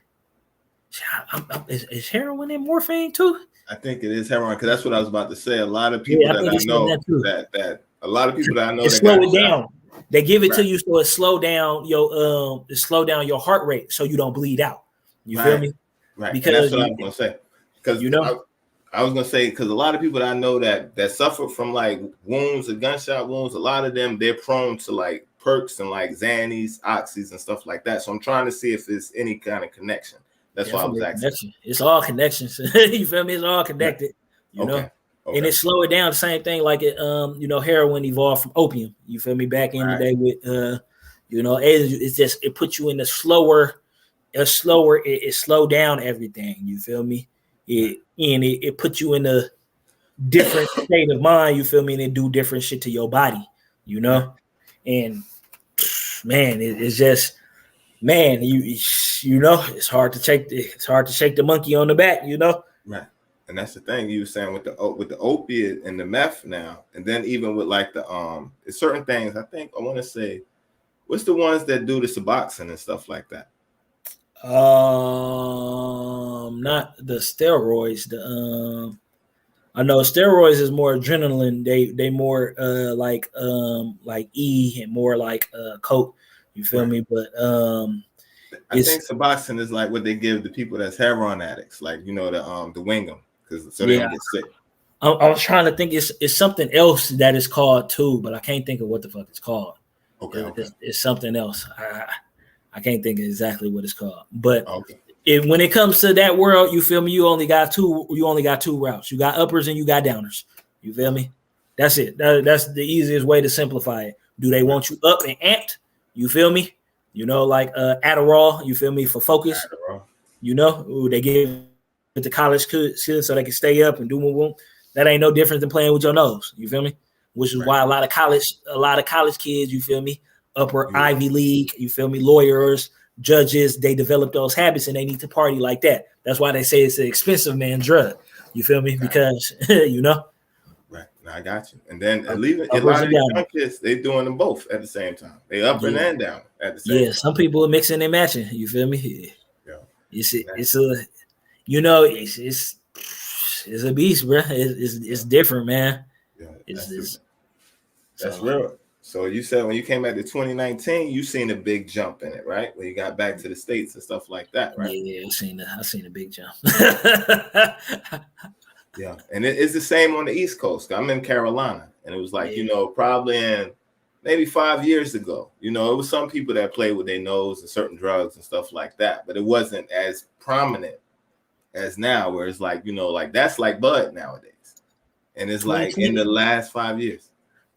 Is heroin in morphine too? I think it is heroin because that's what I was about to say. A lot of people that I know that a lot of people that I know that slow it down. They give it to you so it slow down your heart rate so you don't bleed out. You feel me? Right. Because that's what I was gonna say. Because I was gonna say because a lot of people that I know that suffer from like wounds or gunshot wounds, a lot of them they're prone to like perks and like Xannies, oxys, and stuff like that. So I'm trying to see if there's any kind of connection. That's why I was asking. It's all connections. You feel me? It's all connected. You know, and it slow it down. The same thing like it. Heroin evolved from opium. You feel me? Back in the day with it's just it puts you in it slowed down everything. You feel me? It puts you in a different state of mind. You feel me? And it do different shit to your body. And man, it's just. Man, it's hard to shake the monkey on the back, Right. And that's the thing you were saying with the opiate and the meth now, and then even with like the certain things. I think I want to say, what's the ones that do the Suboxone and stuff like that? Not the steroids. I know steroids is more adrenaline. They more like E and more like coke. You feel me? But I think Suboxone is like what they give the people that's heroin addicts, like the Wingam, because they don't get sick. I was trying to think. It's something else that is called too, but I can't think of what the fuck it's called. Okay. It's something else. I can't think of exactly what it's called. But when it comes to that world, you feel me? You only got two routes. You got uppers and you got downers. You feel me? That's it. That's the easiest way to simplify it. Do they want you up and amped? You feel me? Like Adderall, you feel me, for focus. Adderall. They give it to college kids so they can stay up and do boom. That ain't no different than playing with your nose. You feel me? Which is Right. why a lot of college kids, you feel me, upper Yeah. Ivy League, you feel me, lawyers, judges, they develop those habits and they need to party like that. That's why they say it's an expensive man drug. You feel me? Because you know. Right. No, I got you. And then at least a Uppers lot of and these downers. young kids, they doing them both at the same time. They up and Yeah. down at the same Yeah, time. some people are mixing and matching. You feel me? Yeah. It's a you know it's a beast, bro. It's different, man. Yeah. It's That's so, real. So you said when you came back to 2019, you seen a big jump in it, right? When you got back to the States and stuff like that, right? Yeah, I seen a big jump. Yeah. And it's the same on the East Coast. I'm in Carolina, and it was like, Yeah. you know, probably in maybe 5 years ago, you know, it was some people that played with their nose and certain drugs and stuff like that, but it wasn't as prominent as now, where it's like, you know, like that's like Bud nowadays. And it's like in the last 5 years.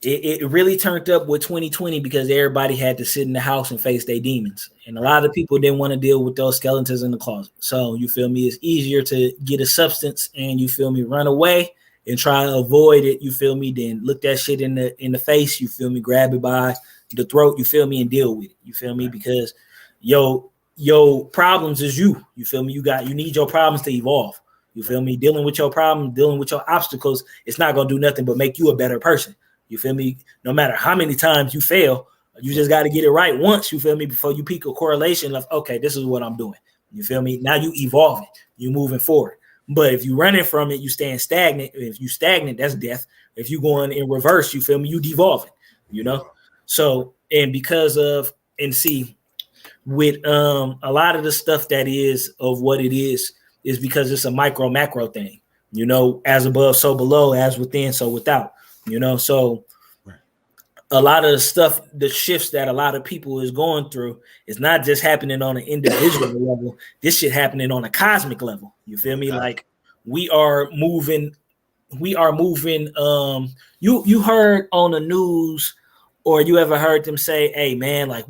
It really turned up with 2020 because everybody had to sit in the house and face their demons. And a lot of people didn't want to deal with those skeletons in the closet. So you feel me? It's easier to get a substance and you feel me, run away and try to avoid it. You feel me? Then look that shit in the face. You feel me? Grab it by the throat. You feel me? And deal with it. You feel me? Because your problems is you. You feel me? You need your problems to evolve. You feel me? Dealing with your problem, dealing with your obstacles, it's not gonna do nothing but make you a better person. You feel me? No matter how many times you fail, you just got to get it right once, you feel me, before you peak a correlation of, okay, this is what I'm doing. You feel me? Now you evolving, you moving forward. But if you running from it, you staying stagnant. If you stagnant, that's death. If you going in reverse, you feel me, you devolving, you know? So, and because of, and see, with a lot of the stuff that is of what it is because it's a micro macro thing, you know, as above, so below, as within, so without. You know, so a lot of the stuff, the shifts that a lot of people is going through is not just happening on an individual level. This shit happening on a cosmic level. You feel me? Like we are moving. You heard on the news, or you ever heard them say, "Hey, man, like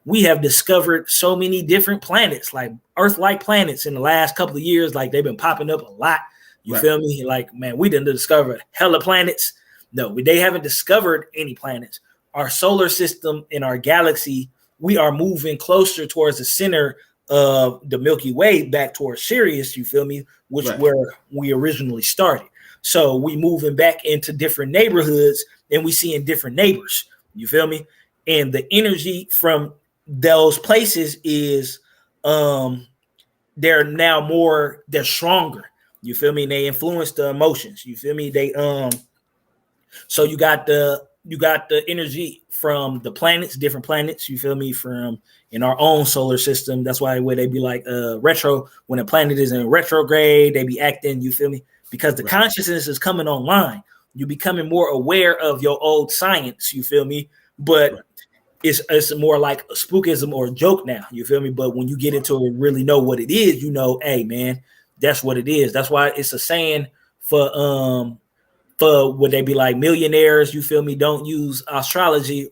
we have discovered so many different planets, like Earth-like planets, in the last couple of years. Like they've been popping up a lot. You feel me? Like, man, we done discovered hella planets." No, they haven't discovered any planets. Our solar system and our galaxy, we are moving closer towards the center of the Milky Way, back towards Sirius, you feel me, which where we originally started. So we moving back into different neighborhoods and we seeing different neighbors, you feel me? And the energy from those places is they're stronger, you feel me? And they influence the emotions, you feel me? So you got the energy from the planets, different planets, you feel me, from in our own solar system. That's why they be like retro, when a planet is in retrograde, they be acting, you feel me? Because the consciousness is coming online. You becoming more aware of your old science, you feel me? But it's more like a spookism or a joke now, you feel me? But when you get into it, really know what it is, you know, hey man, that's what it is. That's why it's a saying for would they be like millionaires, you feel me, don't use astrology,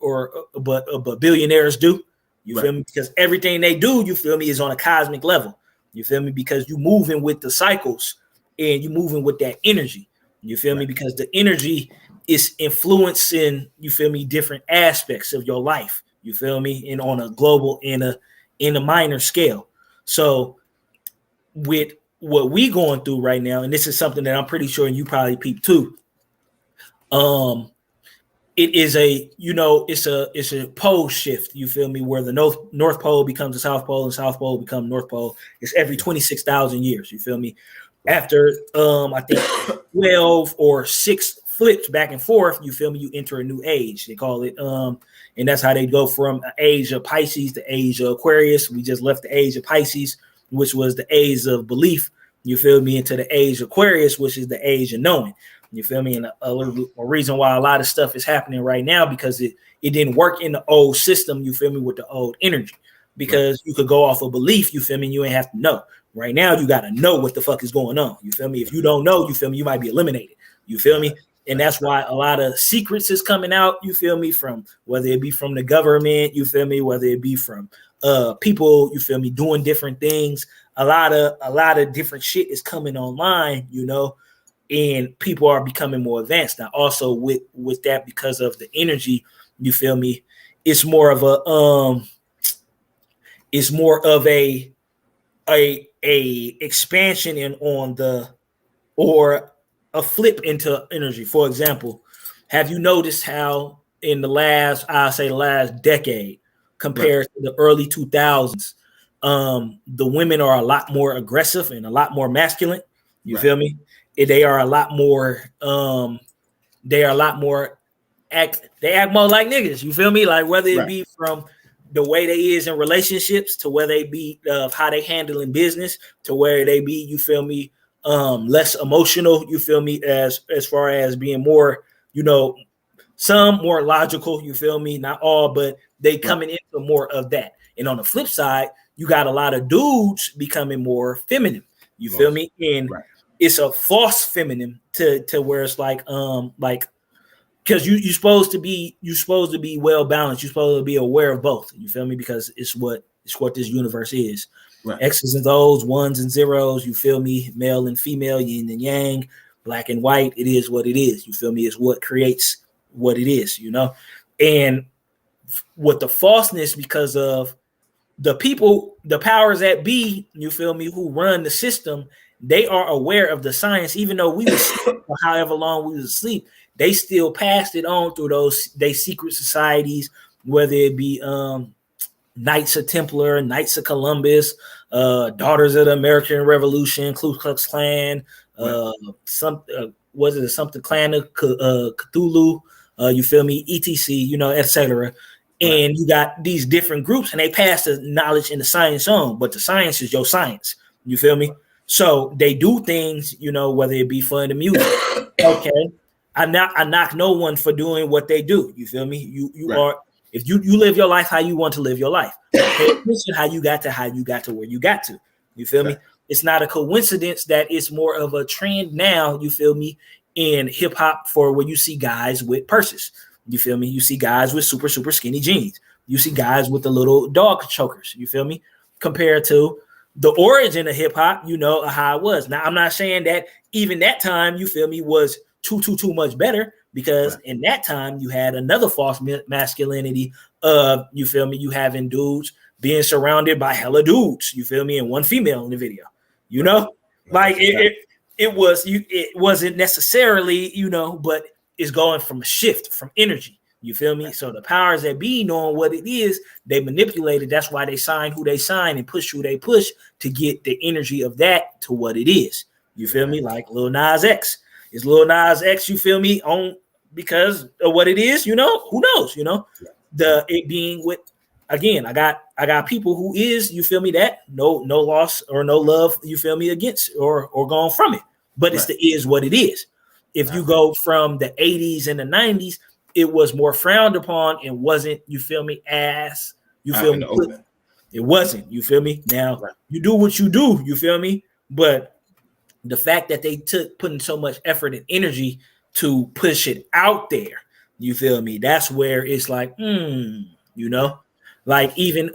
but billionaires do, you feel me, because everything they do, you feel me, is on a cosmic level, you feel me, because you moving with the cycles and you moving with that energy, you feel me, because the energy is influencing, you feel me, different aspects of your life, you feel me, and on a global, in a minor scale. So with what we going through right now, and this is something that I'm pretty sure you probably peep too, it is it's a pole shift, you feel me, where the north pole becomes the south pole and south pole become north pole. It's every 26,000 years, you feel me, after I think 12 or 6 flips back and forth, you feel me, you enter a new age, they call it, and that's how they go from age of Pisces to age of Aquarius. We just left the age of Pisces, which was the age of belief, you feel me, into the age of Aquarius, which is the age of knowing. You feel me? And a reason why a lot of stuff is happening right now, because it didn't work in the old system, you feel me, with the old energy. Because you could go off of belief, you feel me, you ain't have to know. Right now, you got to know what the fuck is going on. You feel me? If you don't know, you feel me, you might be eliminated. You feel me? And that's why a lot of secrets is coming out, you feel me, from whether it be from the government, you feel me, whether it be from people, you feel me, doing different things. A lot of different shit is coming online, you know. and people are becoming more advanced now. Also with that, because of the energy, you feel me, it's more of a expansion in on the, or a flip into energy. For example, have you noticed how in the last decade compared to the early 2000s, the women are a lot more aggressive and a lot more masculine? You feel me? They are a lot more they act more like niggas. You feel me? Like whether it be from the way they is in relationships, to where they be of how they handle in business, to where they be, you feel me, less emotional, you feel me, as far as being more, you know, some more logical, you feel me, not all, but they coming into more of that. And on the flip side, you got a lot of dudes becoming more feminine, you feel me, and it's a false feminine to where it's like because you're supposed to be well balanced. You're supposed to be aware of both. You feel me? Because it's what this universe is. X's and O's, ones and zeros. You feel me? Male and female, yin and yang, black and white. It is what it is. You feel me? It's what creates what it is. You know, and with the falseness, because of the people, the powers that be, you feel me, who run the system, they are aware of the science. Even though we was asleep for however long we was asleep, they still passed it on through those secret societies, whether it be Knights of Templar, Knights of Columbus, Daughters of the American Revolution, Ku Klux Klan, something Clan of Cthulhu, you feel me, etc., you know, etc. And you got these different groups, and they pass the knowledge and the science on, but the science is your science. You feel me? So they do things, you know, whether it be for the music. Okay. I knock no one for doing what they do. You feel me? You are, if you live your life how you want to live your life. Pay attention how you got to where you got to. You feel me? It's not a coincidence that it's more of a trend now, you feel me, in hip hop, for where you see guys with purses. You feel me? You see guys with super, super skinny jeans. You see guys with the little dog chokers. You feel me? Compared to the origin of hip hop, you know, how it was. Now, I'm not saying that even that time, you feel me, was too much better, because in that time you had another false masculinity of, you feel me, you having dudes being surrounded by hella dudes, you feel me, and one female in the video, you know, like it wasn't necessarily, you know, but it's going from a shift from energy, you feel me. So the powers that be, knowing what it is, they manipulate it. That's why they sign who they sign and push who they push to get the energy of that to what it is, you feel me. Like Lil Nas X. Is Lil Nas X, you feel me, on because of what it is, you know, who knows, you know, it being with, again, I got people who is, you feel me, that no loss or no love, you feel me, against or gone from it, but it's the is what it is. If you go from the 80s and the 90s, it was more frowned upon and wasn't, you feel me, as, you feel me, it wasn't, you feel me. Now you do what you do, you feel me, but the fact that they putting so much effort and energy to push it out there, you feel me, that's where it's like, you know, like even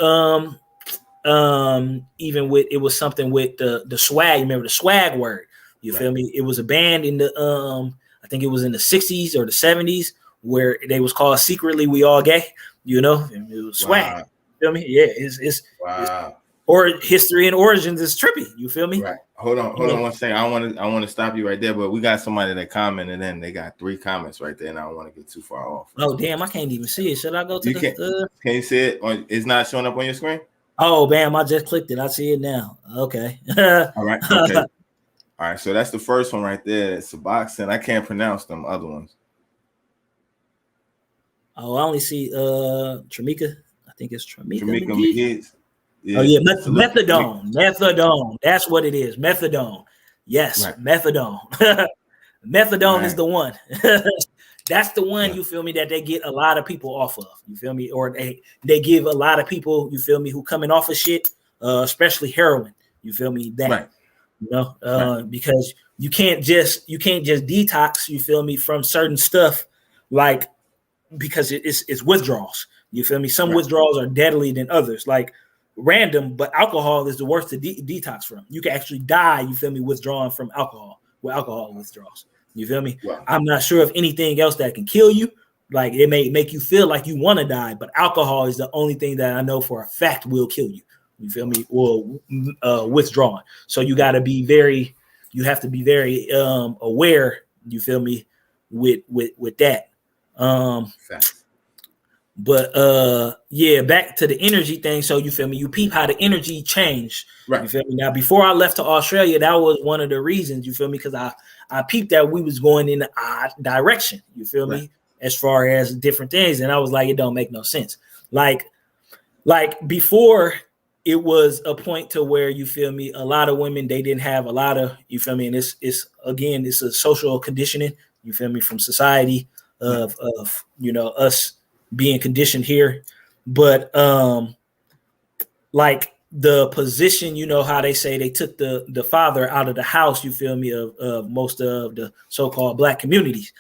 with, it was something with the swag. You remember the swag word? You feel me? It was a band in the I think it was in the 60s or the 70s, where they was called Secretly We All Gay, you know, and it was swag. You feel me? Yeah, it's or history and origins is trippy. You feel me? Right. Hold on 1 second. I want to stop you right there, but we got somebody that commented, and then they got 3 comments right there, and I don't want to get too far off. Oh damn, I can't even see it. Should I go to can you see it? It's not showing up on your screen? Oh bam, I just clicked it. I see it now. Okay. All right. Okay. All right. So that's the first one right there. It's a boxing. I can't pronounce them other ones. Oh, I only see Tramika. I think it's Tramika McGee. Yeah. Oh yeah, methadone. That's what it is. Methadone. Yes, methadone. Methadone is the one. That's the one, you feel me, that they get a lot of people off of. You feel me? Or they give a lot of people, you feel me, who coming off of shit, especially heroin. You feel me? That you know, because you can't just detox, you feel me, from certain stuff, like, because it's withdrawals. You feel me? Some withdrawals are deadly than others. Like random, but alcohol is the worst to detox from. You can actually die, you feel me, withdrawing from alcohol. with alcohol withdrawals. You feel me? Wow. I'm not sure of anything else that can kill you. Like it may make you feel like you want to die, but alcohol is the only thing that I know for a fact will kill you. You feel me? Or withdrawing. So you got to be very, aware. You feel me? With that. Facts. But yeah, back to the energy thing. So you feel me? You peep how the energy changed. Right. You feel me? Now, before I left to Australia, that was one of the reasons. You feel me? Because I peeped that we was going in the odd direction. You feel me? As far as different things, and I was like, it don't make no sense. Like before, it was a point to where you feel me. A lot of women they didn't have a lot of you feel me, and it's a social conditioning. You feel me from society of us being conditioned here, but like the position, how they say they took the father out of the house. You feel me of most of the so-called black communities.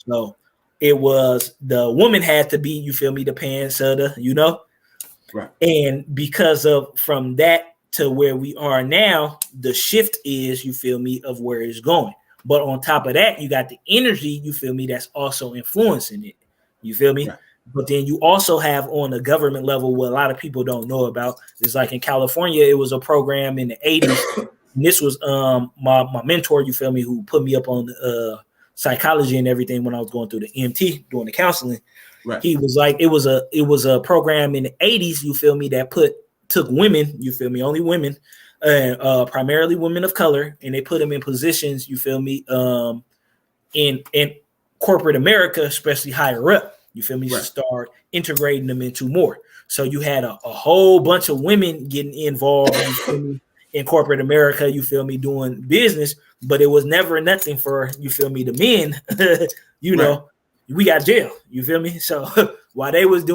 So. It was the woman had to be, you feel me, the pants of the, Right. And because of from that to where we are now, the shift is, you feel me, of where it's going. But on top of that, you got the energy, you feel me, that's also influencing it. You feel me? Right. But then you also have on a government level what a lot of people don't know about. It's like in California, it was a program in the 80s. And this was my mentor, you feel me, who put me up on psychology and everything when I was going through the EMT doing the counseling. Right. He was like, it was a program in the 80s, you feel me, that took women, you feel me, only women, primarily women of color, and they put them in positions, you feel me, in corporate America, especially higher up, you feel me, start integrating them into more. So you had a whole bunch of women getting involved, you feel me, in corporate America, you feel me, doing business, but it was never nothing for, you feel me, the men, know, we got jail, you feel me? So while they was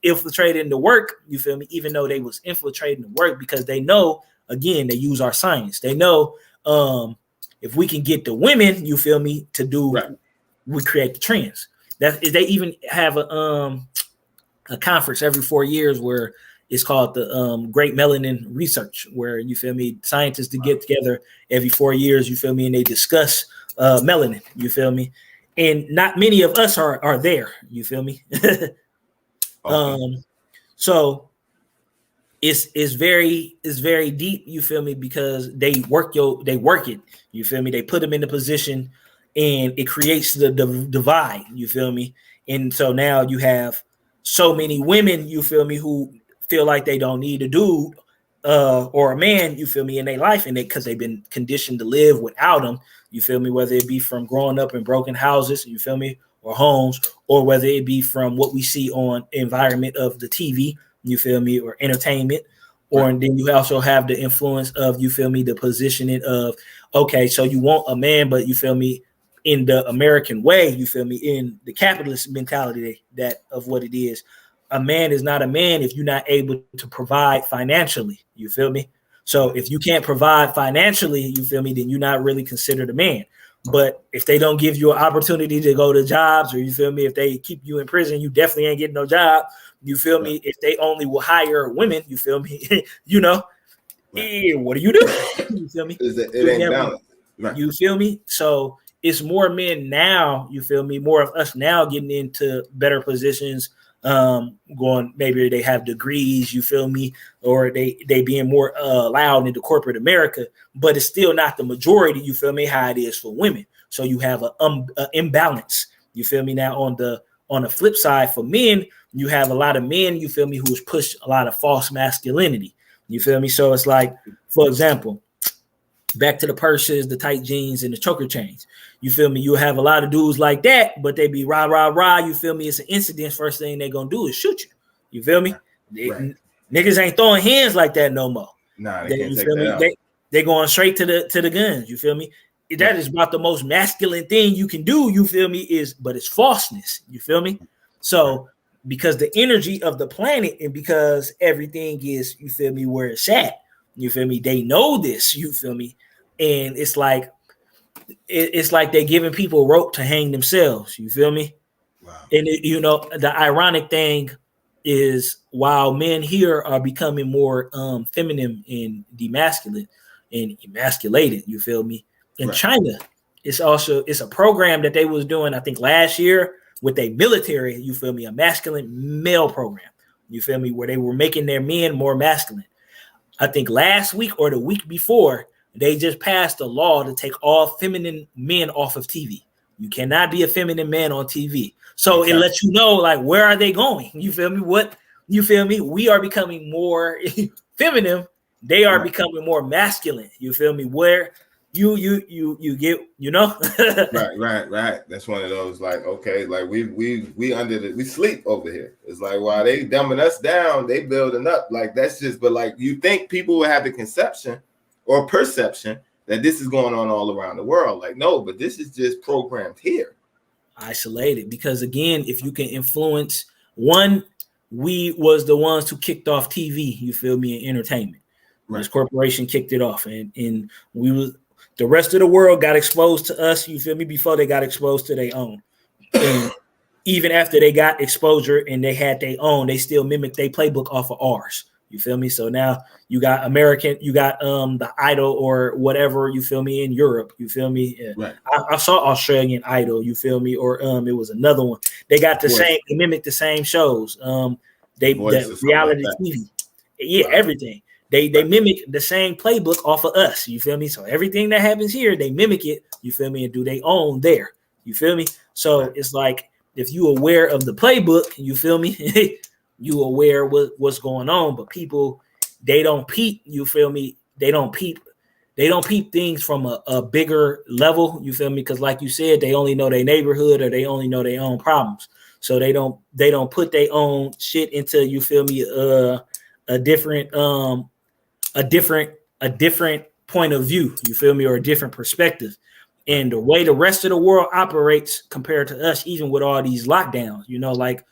infiltrating the work, you feel me, even though they was infiltrating the work, because they know, again, they use our science. They know if we can get the women, you feel me, to do, we create the trends. That they even have a conference every 4 years where it's called the Great Melanin Research, where you feel me, scientists to get together every 4 years, you feel me, and they discuss melanin, you feel me, and not many of us are there, you feel me. So it's very deep, you feel me, because they work it, you feel me. They put them in the position, and it creates the divide, you feel me. And so now you have so many women, you feel me, who feel like they don't need a dude or a man, you feel me, in their life, and because they've been conditioned to live without them, you feel me, whether it be from growing up in broken houses, you feel me, or homes, or whether it be from what we see on environment of the TV, you feel me, or entertainment, or and then you also have the influence of, you feel me, the positioning of, okay, so you want a man, but you feel me, in the American way, you feel me, in the capitalist mentality that of what it is. A man is not a man if you're not able to provide financially, you feel me? So if you can't provide financially, you feel me, then you're not really considered a man. But if they don't give you an opportunity to go to jobs, or you feel me, if they keep you in prison, you definitely ain't getting no job. You feel me? If they only will hire women, you feel me? What do you do? You feel me? It ain't balanced. Right. You feel me? So it's more men now, you feel me, more of us now getting into better positions, going, maybe they have degrees, you feel me, or they being more allowed into corporate America, but it's still not the majority, you feel me, how it is for women. So you have a imbalance, you feel me. Now on the flip side, for men, you have a lot of men, you feel me, who's pushed a lot of false masculinity, you feel me. So it's like, for example, back to the purses, the tight jeans, and the choker chains. You feel me? You have a lot of dudes like that, but they be rah, rah, rah. You feel me? It's an incident. First thing they're going to do is shoot you. You feel me? Right. Niggas ain't throwing hands like that no more. Nah, they can't you take feel that me? out. They going straight to the guns. You feel me? That is about the most masculine thing you can do. You feel me? But it's falseness. You feel me? So because the energy of the planet, and because everything is, you feel me, where it's at, you feel me, they know this, you feel me, and it's like they giving people rope to hang themselves, you feel me. Wow. And the ironic thing is, while men here are becoming more feminine and demasculate and emasculated, you feel me, In China, it's a program that they was doing, I think, last year with a military, you feel me, a masculine male program, you feel me, where they were making their men more masculine. I think last week or the week before, they just passed a law to take all feminine men off of TV. You cannot be a feminine man on TV. So it lets you know, like, where are they going? You feel me? What, you feel me? We are becoming more feminine. They are becoming more masculine. You feel me? Where you get, you know? Right. That's one of those, like, okay, like we sleep over here. It's like, while they dumbing us down, they building up. Like, that's just, but like, you think people would have the conception or perception that this is going on all around the world. Like, no, but this is just programmed here. Isolated, because again, if you can influence one, we was the ones who kicked off TV, you feel me, in entertainment. This corporation kicked it off, and we was, the rest of the world got exposed to us, you feel me, before they got exposed to their own. And even after they got exposure and they had their own, they still mimicked their playbook off of ours. You feel me? So now you got American, you got the Idol or whatever, you feel me, in Europe. You feel me? Right. I saw Australian Idol, you feel me, or it was another one. They got the same, they mimicked the same shows. They reality like TV. Yeah, everything. They mimic the same playbook off of us. You feel me? So everything that happens here, they mimic it, you feel me, and do they own there. You feel me? So it's like, if you aware of the playbook, you feel me, you aware what's going on, but people, they don't peep, you feel me? They don't peep things from a bigger level, you feel me? Because like you said, they only know their neighborhood, or they only know their own problems. So they don't put their own shit into, you feel me, a different point of view, you feel me, or a different perspective. And the way the rest of the world operates compared to us, even with all these lockdowns, you know, like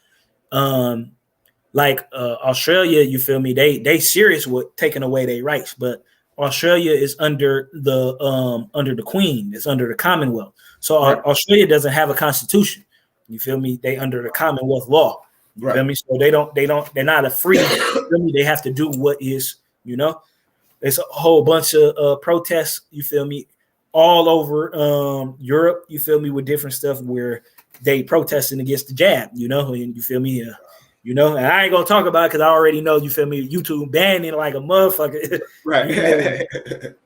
Australia, you feel me, they serious with taking away their rights, but Australia is under the Queen, it's under the Commonwealth. So Australia doesn't have a constitution, you feel me, they under the Commonwealth law, you feel me, so they're not a free, you feel me, they have to do what is, you know. There's a whole bunch of protests, you feel me, all over Europe, you feel me, with different stuff where they protesting against the jab, you know, and you feel me, you know, and I ain't gonna talk about it because I already know, you feel me, YouTube banning like a motherfucker. Right. You know?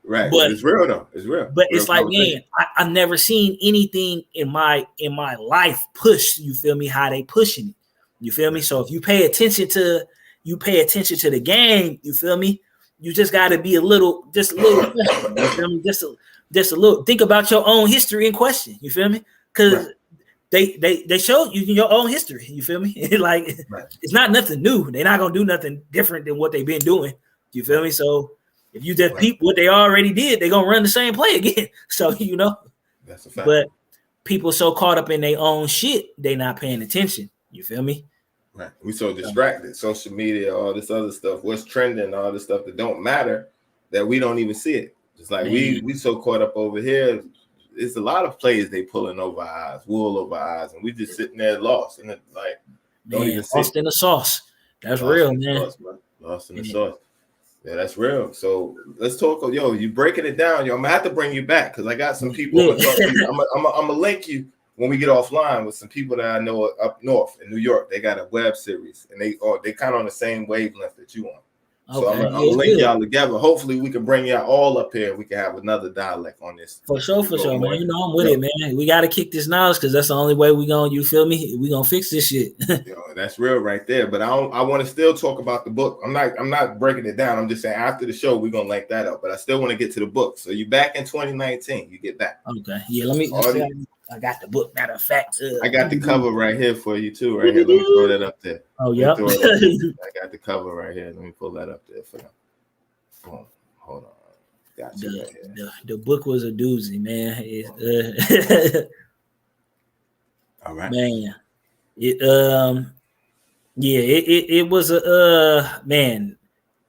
Right. But it's real though. It's real. But it's like, man, I've never seen anything in my life push, you feel me, how they pushing it. You feel me? So if you pay attention to the game, you feel me, you just gotta be just a little, you feel me? Just a little, think about your own history in question, you feel me? Because they show you your own history, you feel me? Like, it's not nothing new. They're not gonna do nothing different than what they've been doing, you feel me? So if you just peep what they already did, they're gonna run the same play again. So, you know, that's a fact. But people so caught up in their own shit, they not paying attention, you feel me? Right. We so distracted, social media, all this other stuff, what's trending, all this stuff that don't matter, that we don't even see it. It's like we so caught up over here. It's a lot of plays they pulling over our eyes, wool over our eyes, and we just sitting there lost, and it's like, don't even see lost in the sauce. That's real, man. Lost in the sauce. Yeah, that's real. So let's talk. Yo, you breaking it down. Yo, I'm gonna have to bring you back because I got some people. I'm gonna link you when we get offline with some people that I know up north in New York. They got a web series, and they kind of on the same wavelength that you on. So I'm gonna link y'all together. Hopefully, we can bring y'all all up here. We can have another dialect on this. For sure, man. You know, I'm with it, man. We gotta kick this knowledge because that's the only way we gonna, you feel me? We gonna fix this shit. Yo, that's real right there. But I want to still talk about the book. I'm not breaking it down. I'm just saying after the show we're gonna link that up. But I still want to get to the book. So you back in 2019. You get back. Okay. Yeah. Let me. I got the book. Matter of fact, I got the cover right here for you too. Right here. Let me throw that up there. Oh yeah. I got the cover right here. Let me pull that up there for them. Boom. Hold on. Got you right here. The book was a doozy, man. All right, man. It was a man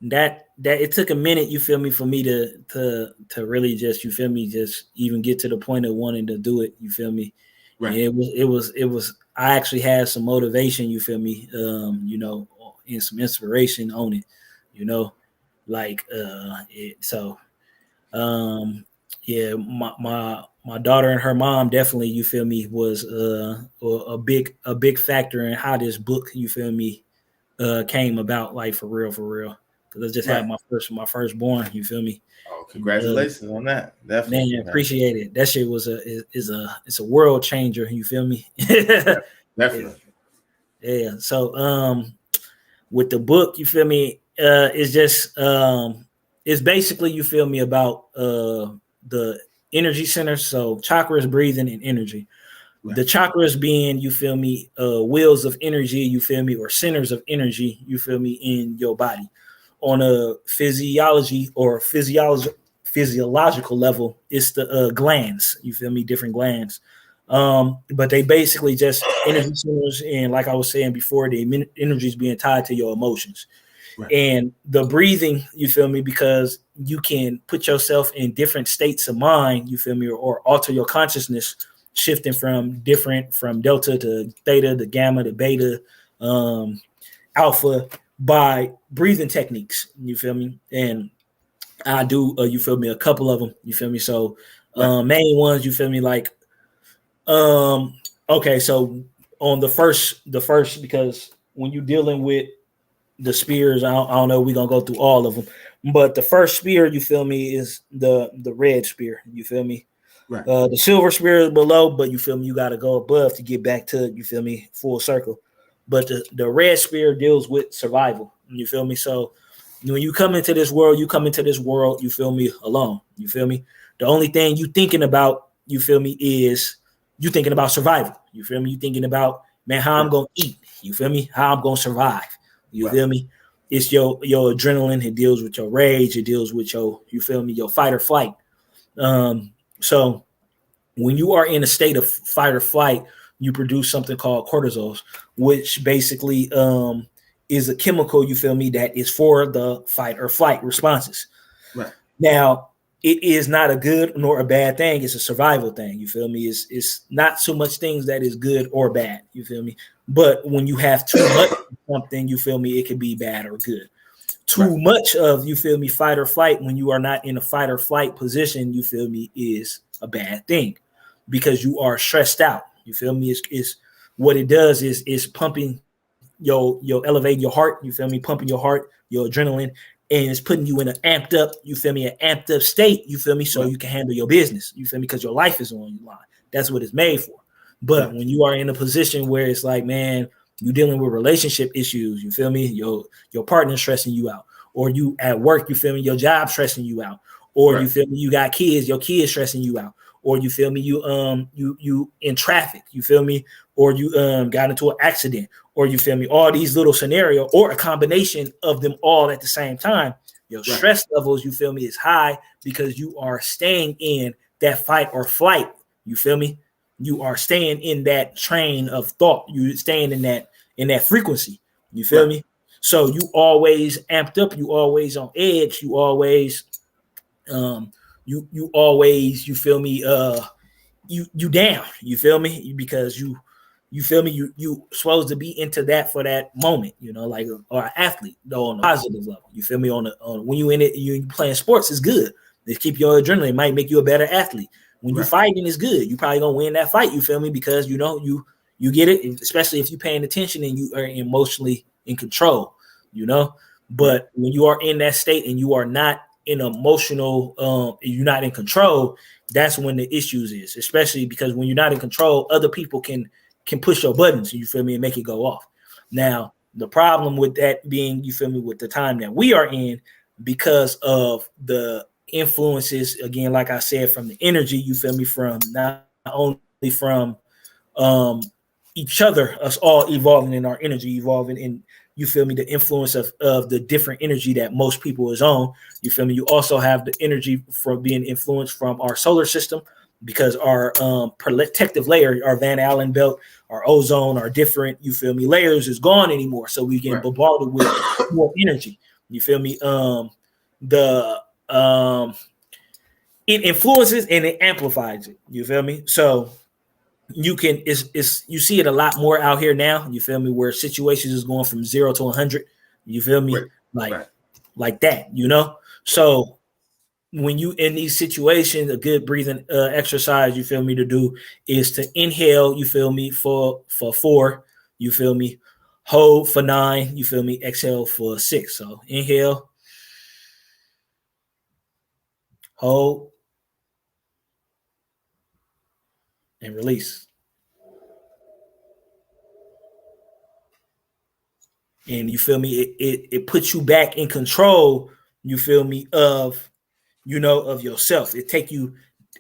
that it took a minute, you feel me, for me to really just, you feel me, just even get to the point of wanting to do it, you feel me. Right. And it was I actually had some motivation, you feel me, you know, and some inspiration on it, you know, like Yeah, my daughter and her mom definitely, you feel me, was a big factor in how this book, you feel me, came about, like for real, for real. Because I just had Right. my firstborn, you feel me. Oh, And, congratulations on that. man, Definitely. Man. appreciate it. That shit was it's a world changer, you feel me? Yeah, Definitely. yeah. So with the book, you feel me, it's just it's basically, you feel me, about the energy centers. So chakras, breathing, and energy. Right. The chakras being, you feel me, wheels of energy, you feel me, or centers of energy, you feel me, in your body. On a physiological level, it's the glands, you feel me, different glands. But they basically just energy centers, and like I was saying before, the energy is being tied to your emotions. Right. And the breathing, you feel me, because you can put yourself in different states of mind, you feel me, or alter your consciousness, shifting from delta to theta to gamma to beta, alpha, by breathing techniques, you feel me. And I do, you feel me, a couple of them, you feel me. So Right. main ones, you feel me, like okay, so on the first, because when you're dealing with the spears, I don't know, we're gonna go through all of them, but the first spear, you feel me, is the red spear, you feel me. Right. The silver spear is below, but you feel me, you got to go above to get back to, you feel me, full circle. But the red spear deals with survival, you feel me. So when you come into this world, you feel me, alone, you feel me. The only thing you thinking about, you feel me, is you thinking about survival, you feel me. You thinking about, man, how I'm Right. gonna eat, you feel me, how I'm gonna survive, you Right. feel me. It's your adrenaline. It deals with your rage. It deals with your, you feel me, your fight or flight. So when you are in a state of fight or flight, you produce something called cortisol, which basically is a chemical, you feel me, that is for the fight or flight responses. Right. Now, it is not a good nor a bad thing. It's a survival thing. You feel me? It's not so much things that is good or bad. You feel me? But when you have too much of something, you feel me, it can be bad or good. Too Right. much of, you feel me, fight or flight, when you are not in a fight or flight position, you feel me, is a bad thing, because you are stressed out. You feel me? Is what it does is pumping your elevating your heart, you feel me, pumping your heart, your adrenaline, and it's putting you in an amped up, you feel me, an amped up state, you feel me, so Right. you can handle your business, you feel me, because your life is on your line. That's what it's made for. But Right. when you are in a position where it's like, man, you dealing with relationship issues, you feel me, your partner stressing you out, or you at work, you feel me, your job stressing you out, or Right. you feel me, you got kids, your kids stressing you out, or you feel me, you in traffic, you feel me, or you got into an accident, or you feel me, all these little scenarios, or a combination of them all at the same time, your Right. stress levels, you feel me, is high, because you are staying in that fight or flight, you feel me. You are staying in that train of thought. You staying in that frequency. You feel Right. me? So you always amped up. You always on edge. You always you always, you feel me, you down, you feel me, because you feel me, you supposed to be into that for that moment, like, or an athlete, though, on a positive level, you feel me, on when you in it, you playing sports is good. They keep your adrenaline, it might make you a better athlete. When you Right. fighting is good, you probably gonna win that fight, you feel me, because you get it, especially if you're paying attention and you are emotionally in control, you know. Right. But when you are in that state and you are not in emotional, you're not in control, that's when the issues is, especially because when you're not in control, other people can push your buttons, you feel me, and make it go off. Now, the problem with that being, you feel me, with the time that we are in, because of the influences, again, like I said, from the energy, you feel me, from not only from um each other, us all evolving in our energy, evolving in, you feel me, the influence of the different energy that most people is on, you feel me. You also have the energy from being influenced from our solar system, because our protective layer, our Van Allen belt, our ozone, our different, you feel me, layers is gone anymore, so we get Right. bombarded with more energy, you feel me. The It influences and it amplifies it, you feel me. So you can, it's you see it a lot more out here now, you feel me, where situations is going from 0 to 100, you feel me, Right. like Right. like that, you know. So when you in these situations, a good breathing exercise, you feel me, to do is to inhale, you feel me, for 4, you feel me, hold for 9, you feel me, exhale for 6. So inhale, hold, and release. And you feel me, it puts you back in control, you feel me, of of yourself. It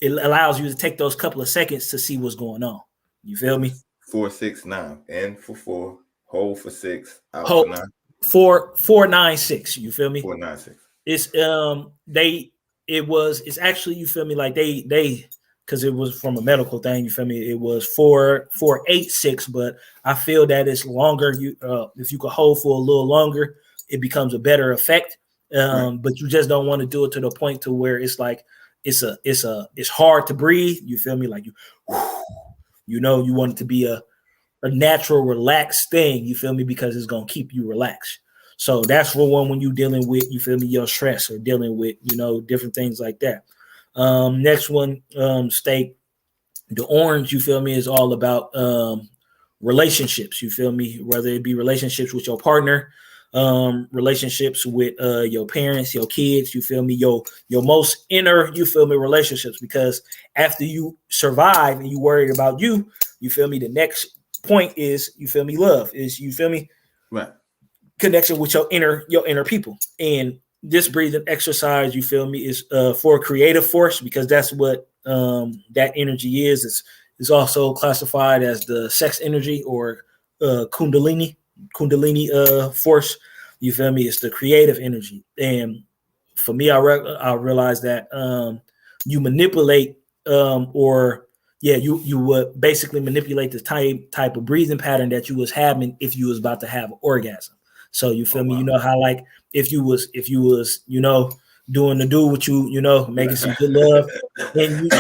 allows you to take those couple of seconds to see what's going on. You feel me? 4, 6, 9. In for 4, hold for 6, out for Hold 9. 4, 9, 6. You feel me? 4, 9, 6. It's it's actually, you feel me, like they because it was from a medical thing, you feel me, it was 4, 8, 6, but I feel that it's longer. You if you could hold for a little longer, it becomes a better effect. Right. But you just don't want to do it to the point to where it's like it's hard to breathe. You feel me? Like you want it to be a natural, relaxed thing. You feel me? Because it's gonna keep you relaxed. So that's for one when you're dealing with, you feel me, your stress or dealing with, different things like that. Next one, state the orange, you feel me, is all about relationships. You feel me? Whether it be relationships with your partner, relationships with your parents, your kids, you feel me, your most inner, you feel me, relationships. Because after you survive and you worried about you feel me, the next point is, you feel me, love is, you feel me, Right. connection with your inner people. And this breathing exercise, you feel me, is for creative force, because that's what that energy is. It's also classified as the sex energy, or kundalini force. You feel me? It's the creative energy. And for me, I realized that you manipulate or yeah, you would basically manipulate the type of breathing pattern that you was having if you was about to have an orgasm. So you feel me? Wow. You know how, like, if you was doing the do what making some good love, and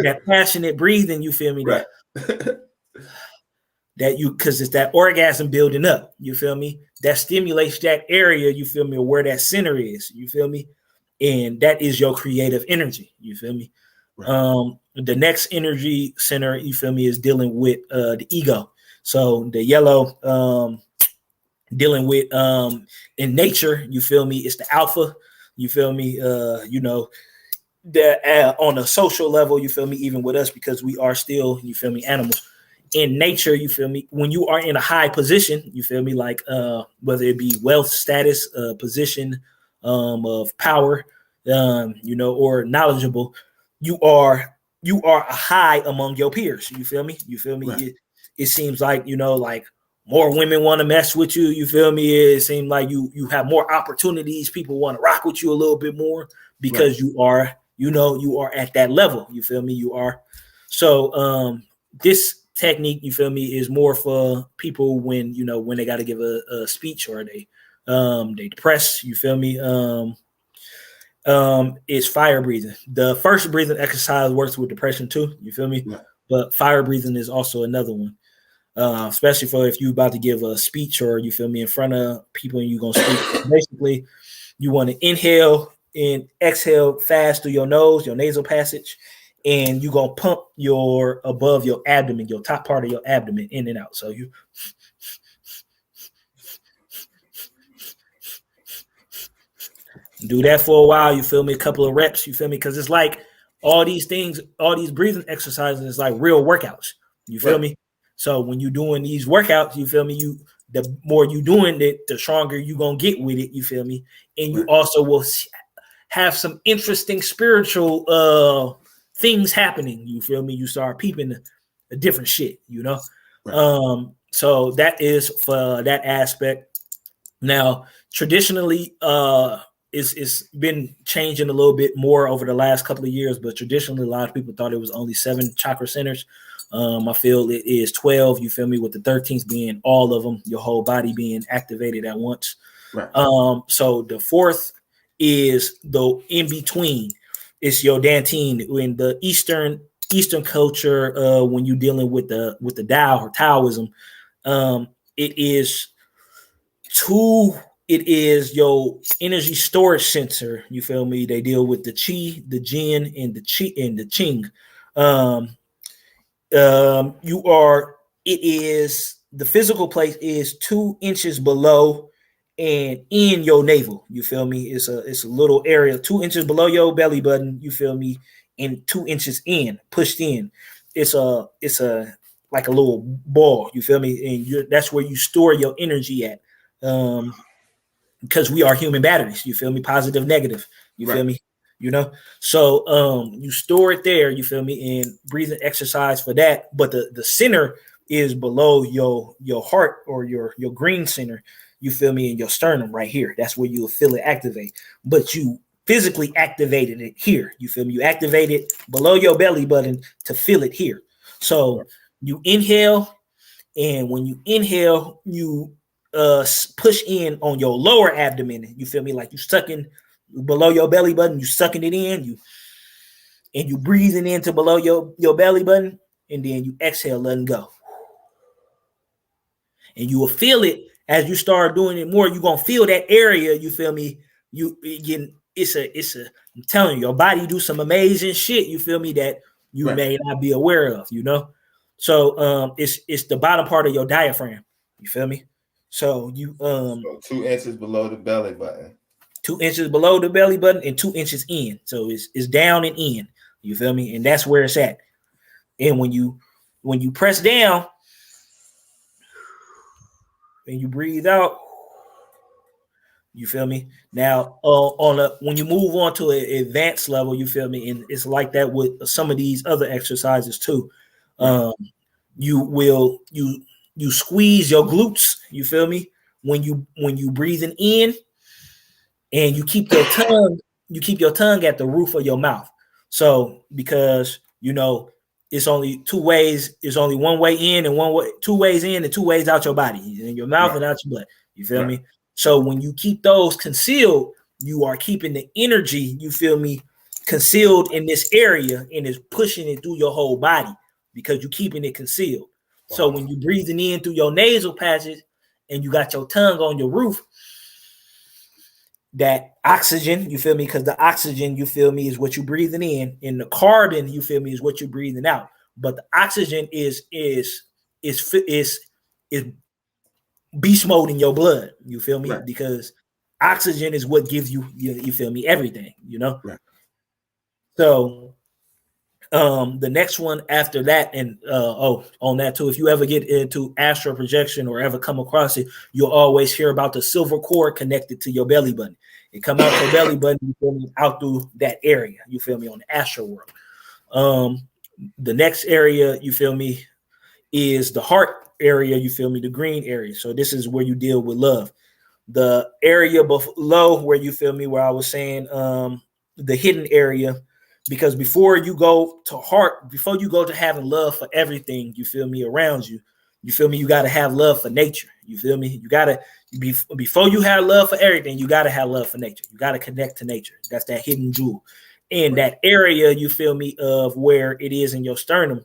that passionate breathing, you feel me, Right. that you, because it's that orgasm building up, you feel me, that stimulates that area, you feel me, or where that center is, you feel me, and that is your creative energy, you feel me. Right. The next energy center, you feel me, is dealing with the ego. So the yellow, dealing with in nature, you feel me, it's the alpha, you feel me, that on a social level, you feel me, even with us, because we are still, you feel me, animals. In nature, you feel me, when you are in a high position, you feel me, like whether it be wealth, status, position of power, or knowledgeable, you are high among your peers. You feel me? Right. It seems like, like more women want to mess with you. You feel me? It seems like you have more opportunities. People want to rock with you a little bit more because you are, you are at that level. You feel me? You are. So this technique, you feel me, is more for people when, when they got to give a speech, or they depressed, you feel me. Is fire breathing. The first breathing exercise works with depression too, you feel me? Yeah. But fire breathing is also another one. Especially for if you about to give a speech, or you feel me, in front of people and you're gonna speak. Basically, you want to inhale and exhale fast through your nose, your nasal passage, and you're gonna pump your above your abdomen, your top part of your abdomen, in and out. So you do that for a while, you feel me, a couple of reps, you feel me, because it's like all these things, all these breathing exercises is like real workouts, you feel me. So when you're doing these workouts, you feel me, the more you doing it, the stronger you gonna get with it, you feel me. And you also will have some interesting spiritual things happening, you feel me. You start peeping a different shit, so that is for that aspect. Now traditionally, it's been changing a little bit more over the last couple of years, but traditionally a lot of people thought it was only 7 chakra centers. I feel it is 12, you feel me, with the 13th being all of them, your whole body being activated at once. Right. So the 4th is the in between. It's your Dantine. In the Eastern culture, when you're dealing with the Tao or Taoism, it is 2 it is your energy storage sensor. You feel me? They deal with the chi, the jin, and the chi and the ching. You are. It is the physical place is 2 inches below and in your navel. You feel me? It's a little area 2 inches below your belly button. You feel me? And 2 inches in, pushed in. It's a like a little ball. You feel me? And that's where you store your energy at. Because we are human batteries, you feel me? Positive, negative, you feel me? You know, so you store it there, you feel me? And breathing exercise for that. But the center is below your heart or your green center, you feel me? In your sternum right here. That's where you'll feel it activate. But you physically activated it here, you feel me? You activate it below your belly button to feel it here. So you inhale, and when you inhale, you push in on your lower abdomen. You feel me? Like you sucking below your belly button, you sucking it in, you breathing into below your belly button, and then you exhale, letting go. And you will feel it as you start doing it more. You're gonna feel that area, you feel me? I'm telling you, your body do some amazing shit, you feel me, that you may not be aware of, you know. So it's the bottom part of your diaphragm, you feel me? So you so 2 inches below the belly button. 2 inches below the belly button and 2 inches in. So it's down and in. You feel me? And that's where it's at. And when you press down and you breathe out, you feel me? Now when you move on to an advanced level, you feel me? And it's like that with some of these other exercises too. You squeeze your glutes, you feel me? When you breathing in, and you keep your tongue at the roof of your mouth. So because you know it's only 2 ways, it's only one way in and 2 ways in and 2 ways out your body, in your mouth and out your butt. You feel me? So when you keep those concealed, you are keeping the energy, you feel me, concealed in this area, and is pushing it through your whole body because you're keeping it concealed. So when you're breathing in through your nasal passage and you got your tongue on your roof, that oxygen, you feel me? Because the oxygen, you feel me, is what you're breathing in, and the carbon, you feel me, is what you're breathing out. But the oxygen is beast mode in your blood, you feel me? Because oxygen is what gives you feel me, everything, you know. So the next one after that, and on that too, if you ever get into astral projection or ever come across it, you'll always hear about the silver cord connected to your belly button. It come out your belly button, you feel me, out through that area, you feel me, on the astral world. The next area, you feel me, is the heart area, you feel me, the green area. So this is where you deal with love. The area below where you feel me, where I was saying the hidden area, because before you go to heart, before you go to having love for everything, you feel me, around you, you feel me, you got to have love for nature. You feel me? You got to before you have love for everything, you got to have love for nature. You got to connect to nature. That's that hidden jewel. And that area, you feel me, of where it is in your sternum,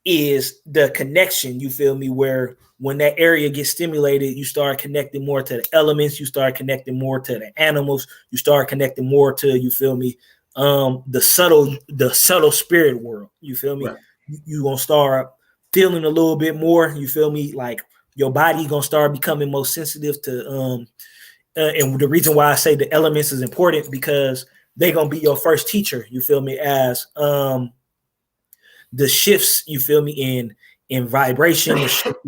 is the connection, you feel me, where when that area gets stimulated, you start connecting more to the elements, you start connecting more to the animals, you start connecting more to, you feel me, the subtle spirit world, you feel me? You gonna start feeling a little bit more, you feel me, like your body gonna start becoming more sensitive to and the reason why I say the elements is important, because they're gonna be your first teacher, you feel me, as the shifts, you feel me, in vibration, the shift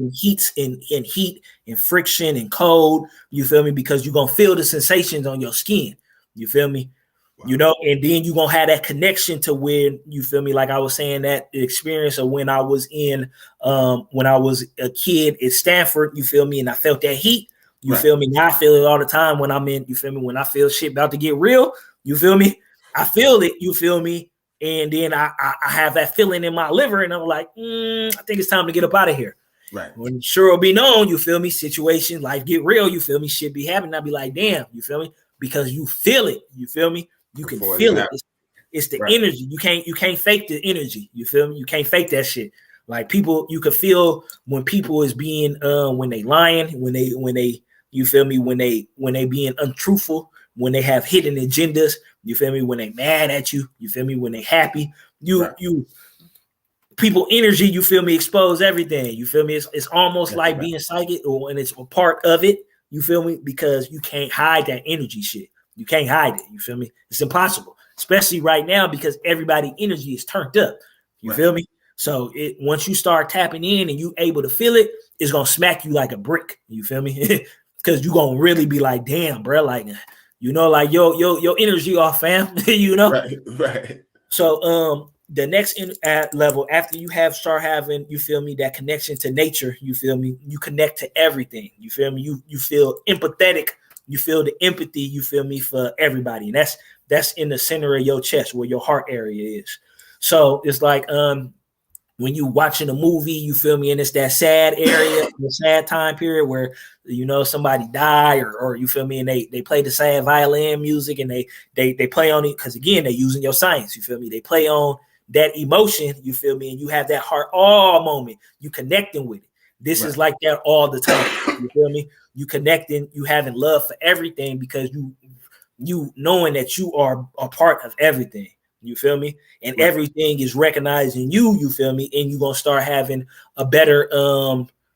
in heat and friction and cold, you feel me, because you're gonna feel the sensations on your skin, you feel me. You know, and then you're gonna have that connection to when, you feel me, like I was saying, that experience of when I was a kid at Stanford, you feel me, and I felt that heat, you feel me. Now I feel it all the time when I'm in, you feel me, when I feel shit about to get real, you feel me, I feel it, you feel me, and then I have that feeling in my liver, and I'm like, I think it's time to get up out of here. When sure will be known, you feel me, situation, life get real, you feel me, shit be happening, I'll be like, damn, you feel me, because you feel it, you feel me. You can feel it. It's the energy. You can't fake the energy. You feel me? You can't fake that shit. Like people, you can feel when people is being when they lying, when they you feel me, when they being untruthful, when they have hidden agendas, you feel me, when they mad at you, you feel me, when they happy, you people energy, you feel me, expose everything. You feel me? It's almost like being psychic, and it's a part of it, you feel me, because you can't hide that energy shit. You can't hide it, you feel me? It's impossible, especially right now because everybody energy is turned up. You feel me? So once you start tapping in and you able to feel it, it's gonna smack you like a brick. You feel me? Because you gonna really be like, damn, bro, like, you know, like your energy off, fam. You know, right. So the next level after you start having, you feel me, that connection to nature, you feel me, you connect to everything. You feel me? You feel empathetic. You feel the empathy. You feel me, for everybody, and that's in the center of your chest where your heart area is. So it's like when you watching a movie, you feel me, and it's that sad area, the sad time period where, you know, somebody died, or you feel me, and they play the sad violin music, and they play on it because, again, they using your science, you feel me, they play on that emotion, you feel me, and you have that heart all moment, you connecting with it. This is like that all the time, you feel me, you connecting, you having love for everything because you knowing that you are a part of everything. You feel me? And everything is recognizing you, you feel me? And you're gonna start having a better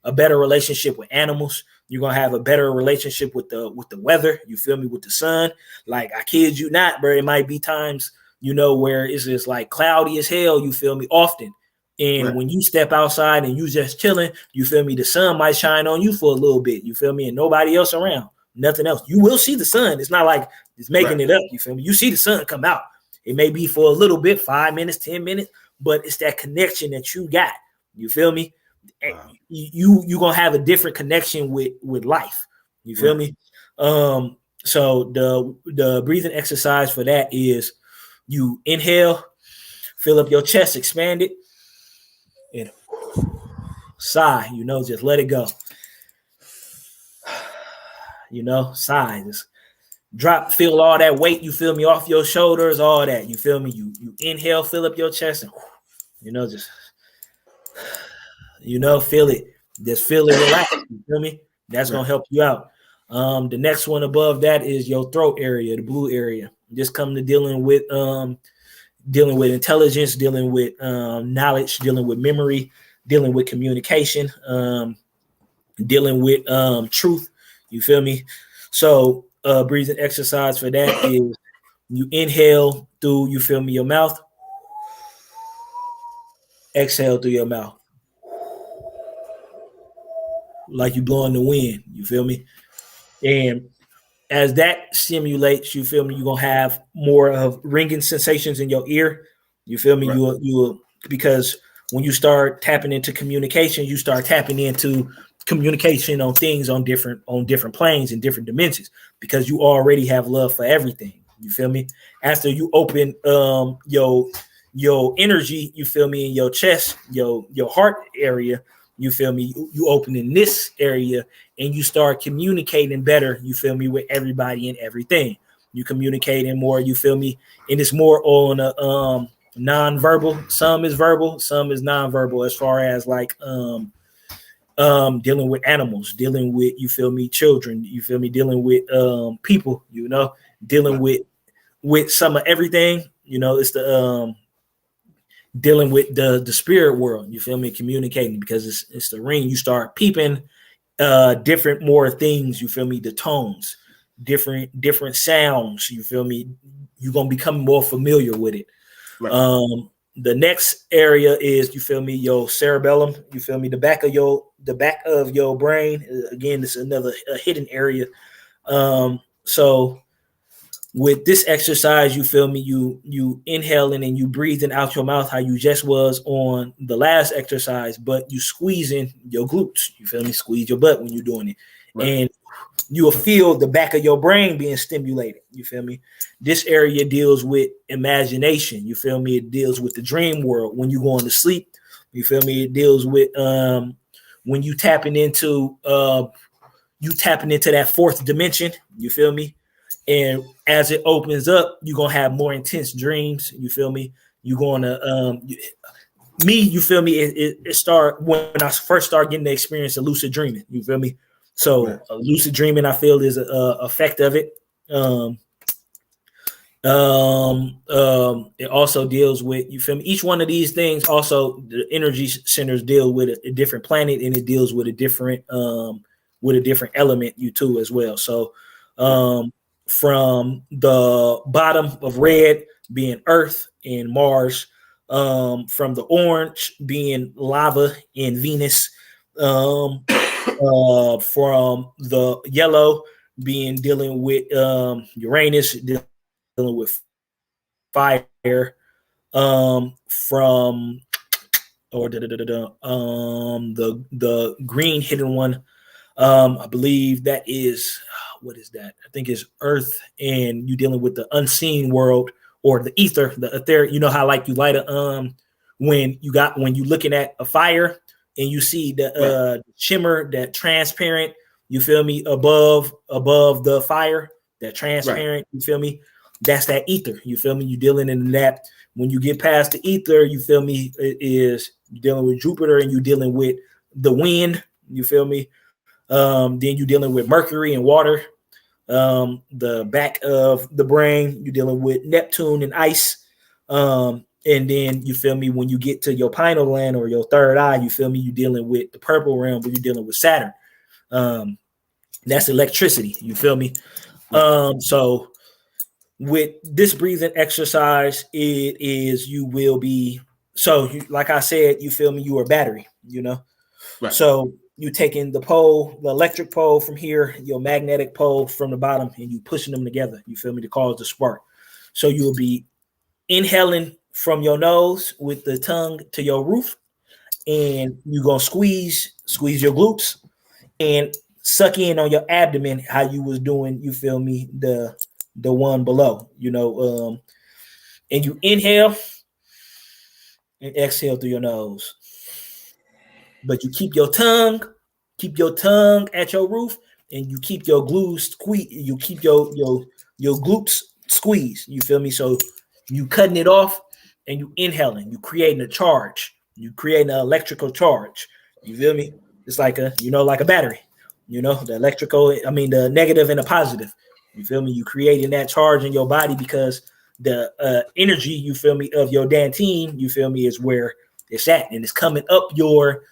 relationship with animals. You're gonna have a better relationship with the weather, you feel me, with the sun. Like, I kid you not, bro. It might be times, you know, where it's just like cloudy as hell, you feel me, often. And when you step outside and you just chilling, you feel me, the sun might shine on you for a little bit, you feel me, and nobody else around, nothing else. You will see the sun. It's not like it's making it up, you feel me? You see the sun come out. It may be for a little bit, 5 minutes, 10 minutes, but it's that connection that you got. You feel me? Wow. You gonna have a different connection with life. You feel me? So the breathing exercise for that is you inhale, fill up your chest, expand it, and sigh. You know, just let it go. You know, sigh. Just feel all that weight, you feel me, off your shoulders, all that, you feel me, you inhale, fill up your chest, and, you know, just, you know, feel it, just feel it, relax, you feel me, that's gonna help you out. The next one above that is your throat area, the blue area. Just come to dealing with intelligence, dealing with knowledge, dealing with memory, dealing with communication, dealing with truth, you feel me. So breathing exercise for that is you inhale through, you feel me, your mouth, exhale through your mouth, like you blowing the wind, you feel me. And as that stimulates, you feel me, you're gonna have more of ringing sensations in your ear, you feel me. You because when you start tapping into communication, you start tapping into communication on things on different planes and different dimensions, because you already have love for everything, you feel me. After you open your energy, you feel me, in your chest, your heart area, you feel me, you open in this area and you start communicating better, you feel me, with everybody and everything. You communicating more, you feel me, and it's more on a non-verbal. Some is verbal, some is non-verbal, as far as like dealing with animals, dealing with, you feel me, children, you feel me, dealing with people, you know, dealing with some of everything, you know. It's the dealing with the spirit world, you feel me, communicating, because it's the ring. You start peeping different more things, you feel me, the tones, different sounds, you feel me. You're gonna become more familiar with it. The next area is, you feel me, your cerebellum, you feel me, the back of your brain. Again, this is another hidden area. So with this exercise, you feel me, you inhaling and you breathing out your mouth how you just was on the last exercise, but you squeezing your glutes, you feel me, squeeze your butt when you're doing it. And you will feel the back of your brain being stimulated, you feel me. This area deals with imagination, you feel me. It deals with the dream world when you're going to sleep, you feel me. It deals with when you tapping into that fourth dimension, you feel me. And as it opens up, you're gonna have more intense dreams, you feel me. You're gonna you feel me, it start when I first started getting the experience of lucid dreaming, you feel me. So lucid dreaming, I feel, is a effect of it. It also deals with, you feel me? Each one of these things, also the energy centers deal with a different planet, and it deals with a different element, you too, as well. So from the bottom of red being Earth and Mars, from the orange being lava and Venus, from the yellow being dealing with Uranus, dealing with fire, from the green hidden one, I believe that is, what is that? I think it's Earth, and you dealing with the unseen world, or the ether, the ether. You know how like you light a when you looking at a fire and you see the shimmer, that transparent, you feel me, above the fire, that transparent, you feel me? That's that ether, you feel me? You dealing in that. When you get past the ether, you feel me, it is dealing with Jupiter, and you dealing with the wind, you feel me? Then you're dealing with Mercury and water. The back of the brain, you're dealing with Neptune and ice. And then you feel me, when you get to your pineal gland or your third eye, you feel me, you're dealing with the purple realm, where you're dealing with Saturn. That's electricity, you feel me? So with this breathing exercise, it is, you will be, so you, like I said, you feel me, you are a battery, you know? Right. So you taking the pole, the electric pole from here, your magnetic pole from the bottom, and you pushing them together, you feel me, to cause the spark. So you will be inhaling from your nose with the tongue to your roof, and you're going to squeeze your glutes and suck in on your abdomen, how you was doing, you feel me, the one below, you know, and you inhale and exhale through your nose. But you keep your tongue at your roof, and you keep your glutes squeeze. You keep your glutes squeezed. You feel me? So you cutting it off, and you inhaling. You creating a charge. You creating an electrical charge. You feel me? It's like like a battery. You know, the the negative and the positive. You feel me? You creating that charge in your body, because the energy, you feel me, of your dantine, you feel me, is where it's at, and it's coming up your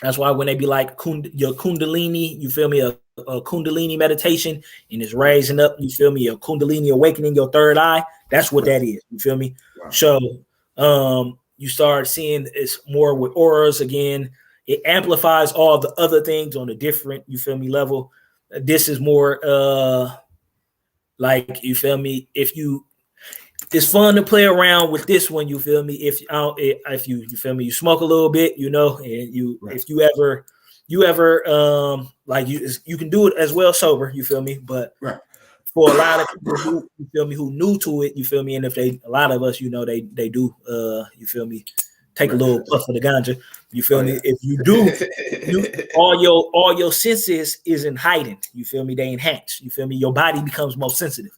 that's why when they be like your kundalini, you feel me, a kundalini meditation, and it's raising up, you feel me, a kundalini awakening your third eye. That's what that is, you feel me? Wow. So you start seeing it's more with auras again. It amplifies all the other things on a different, you feel me, level. This is more like, you feel me, it's fun to play around with this one, you feel me. If you feel me, you smoke a little bit, you know, and if you ever like you can do it as well sober, you feel me. But for a lot of people who, you feel me, who new to it, you feel me, and if a lot of us, you know, they do you feel me, take a little puff of the ganja, you feel me. If you do, all your senses is in hiding, you feel me, they enhance, you feel me, your body becomes more sensitive.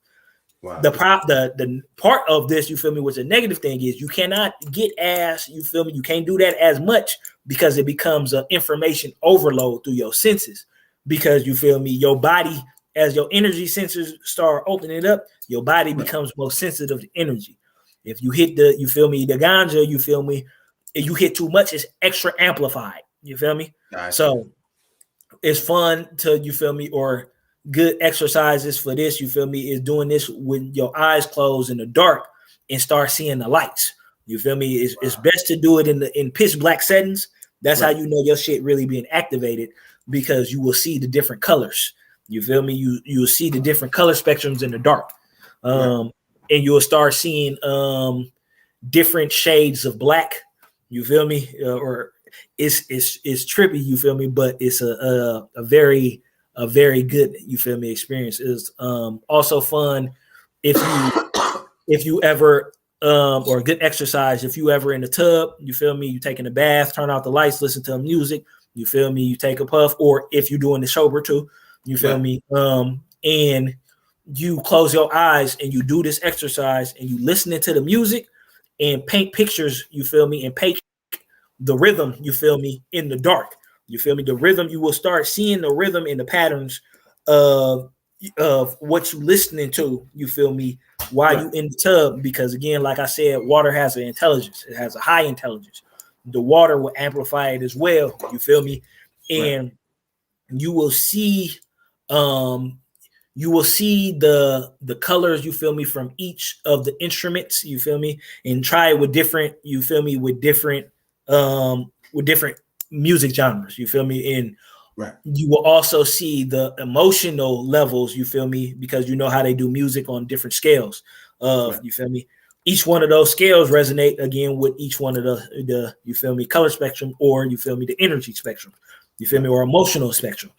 Wow. The part of this, you feel me, which the negative thing is, you cannot get as, you feel me, you can't do that as much, because it becomes an information overload through your senses, because you feel me, your body, as your energy sensors start opening up, your body becomes more sensitive to energy. If you hit you feel me, the ganja, you feel me, if you hit too much, it's extra amplified, you feel me? Nice. So it's fun to, you feel me, or good exercises for this, you feel me, is doing this with your eyes closed in the dark and start seeing the lights. You feel me? It's best to do it in pitch black settings. That's how you know your shit really being activated, because you will see the different colors. You feel me? You will see the different color spectrums in the dark. And you'll start seeing different shades of black. You feel me? Or it's trippy, you feel me? But it's a very good, you feel me, experience. Is also fun if you ever or a good exercise if you ever in the tub, you feel me, you taking a bath, turn out the lights, listen to music, you feel me, you take a puff, or if you're doing the sober too, you feel me, and you close your eyes and you do this exercise and you listening to the music and paint pictures, you feel me, and paint the rhythm, you feel me, in the dark. You feel me? The rhythm, you will start seeing the rhythm and the patterns of what you listening to, you feel me, while you in the tub. Because again, like I said, water has an intelligence. It has a high intelligence. The water will amplify it as well. You feel me? And you will see the colors, you feel me, from each of the instruments, you feel me, and try it with different, you feel me, with different music genres, you feel me. And you will also see the emotional levels, you feel me, because you know how they do music on different scales of you feel me. Each one of those scales resonate again with each one of the you feel me, color spectrum, or you feel me, the energy spectrum, you feel me, or emotional spectrums.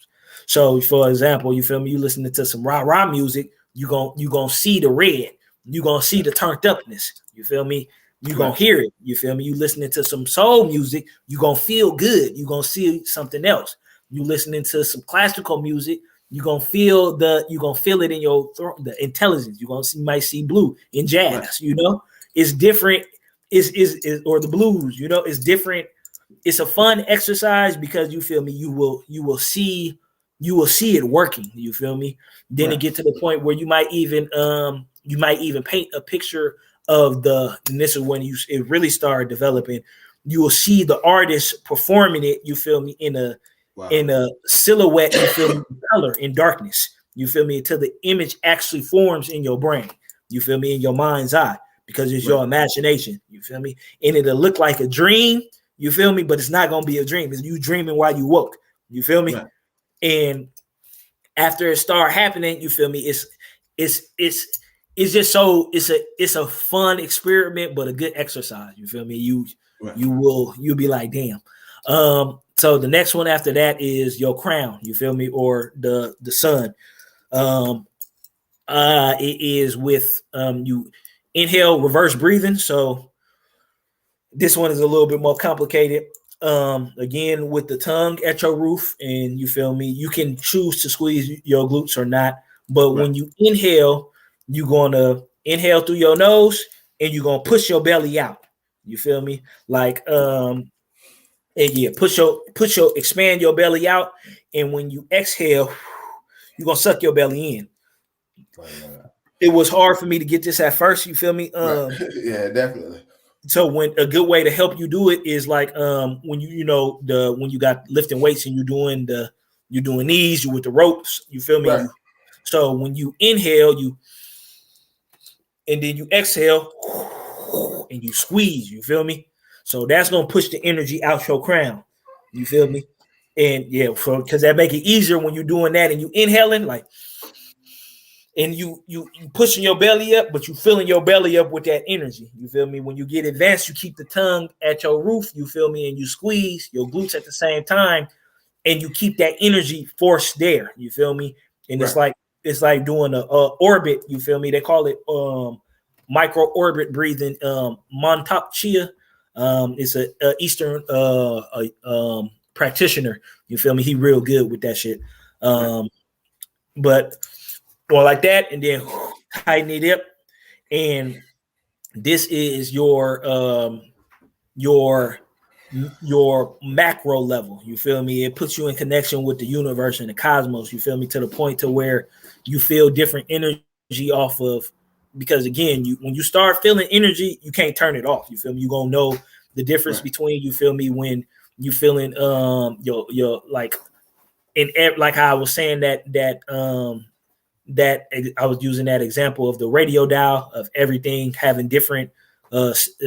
So, for example, you feel me, you listening to some rah music, you gonna see the red, you gonna see the turned upness, you feel me, you gonna hear it, you feel me. You listening to some soul music, you gonna feel good, you gonna see something else. You listening to some classical music, you gonna feel it in your throat, the intelligence. You might see blue in jazz, you know. It's different, is or the blues, you know, it's different. It's a fun exercise because you feel me, you will see it working, you feel me. Then it get to the point where you might even paint a picture of and this is when it really started developing. You will see the artist performing it, you feel me, in a silhouette, you feel me, color in darkness, you feel me, until the image actually forms in your brain, you feel me, in your mind's eye, because it's your imagination, you feel me. And it'll look like a dream, you feel me, but it's not gonna be a dream. It's you dreaming while you woke, you feel me. And after it start happening, you feel me, it's just so it's a fun experiment, but a good exercise, you feel me. You'll be like, damn. So the next one after that is your crown, you feel me, or the sun. It is with you inhale, reverse breathing. So this one is a little bit more complicated. Again, with the tongue at your roof, and you feel me, you can choose to squeeze your glutes or not. But when you inhale, you're gonna inhale through your nose and you're gonna push your belly out. You feel me? Like expand your belly out, and when you exhale, you're gonna suck your belly in. It was hard for me to get this at first, you feel me? Yeah, definitely. So when a good way to help you do it is like when when you got lifting weights and you're doing these, you with the ropes, you feel me? So when you inhale, and then you exhale and you squeeze, you feel me? So that's gonna push the energy out your crown, you feel me? And because that make it easier when you're doing that and you inhaling, like, and you pushing your belly up, but you filling your belly up with that energy, you feel me? When you get advanced, you keep the tongue at your roof, you feel me, and you squeeze your glutes at the same time, and you keep that energy force there, you feel me? And it's like doing a orbit, you feel me? They call it micro orbit breathing, Montauk Chia. It's a Eastern practitioner, you feel me? He real good with that shit. But like that, and then tighten it up. And this is your macro level, you feel me? It puts you in connection with the universe and the cosmos, you feel me, to the point to where you feel different energy off of, because again, when you start feeling energy, you can't turn it off, you feel me? You're gonna know the difference between, you feel me, when you feeling your like, in like how I was saying that I was using that example of the radio dial, of everything having different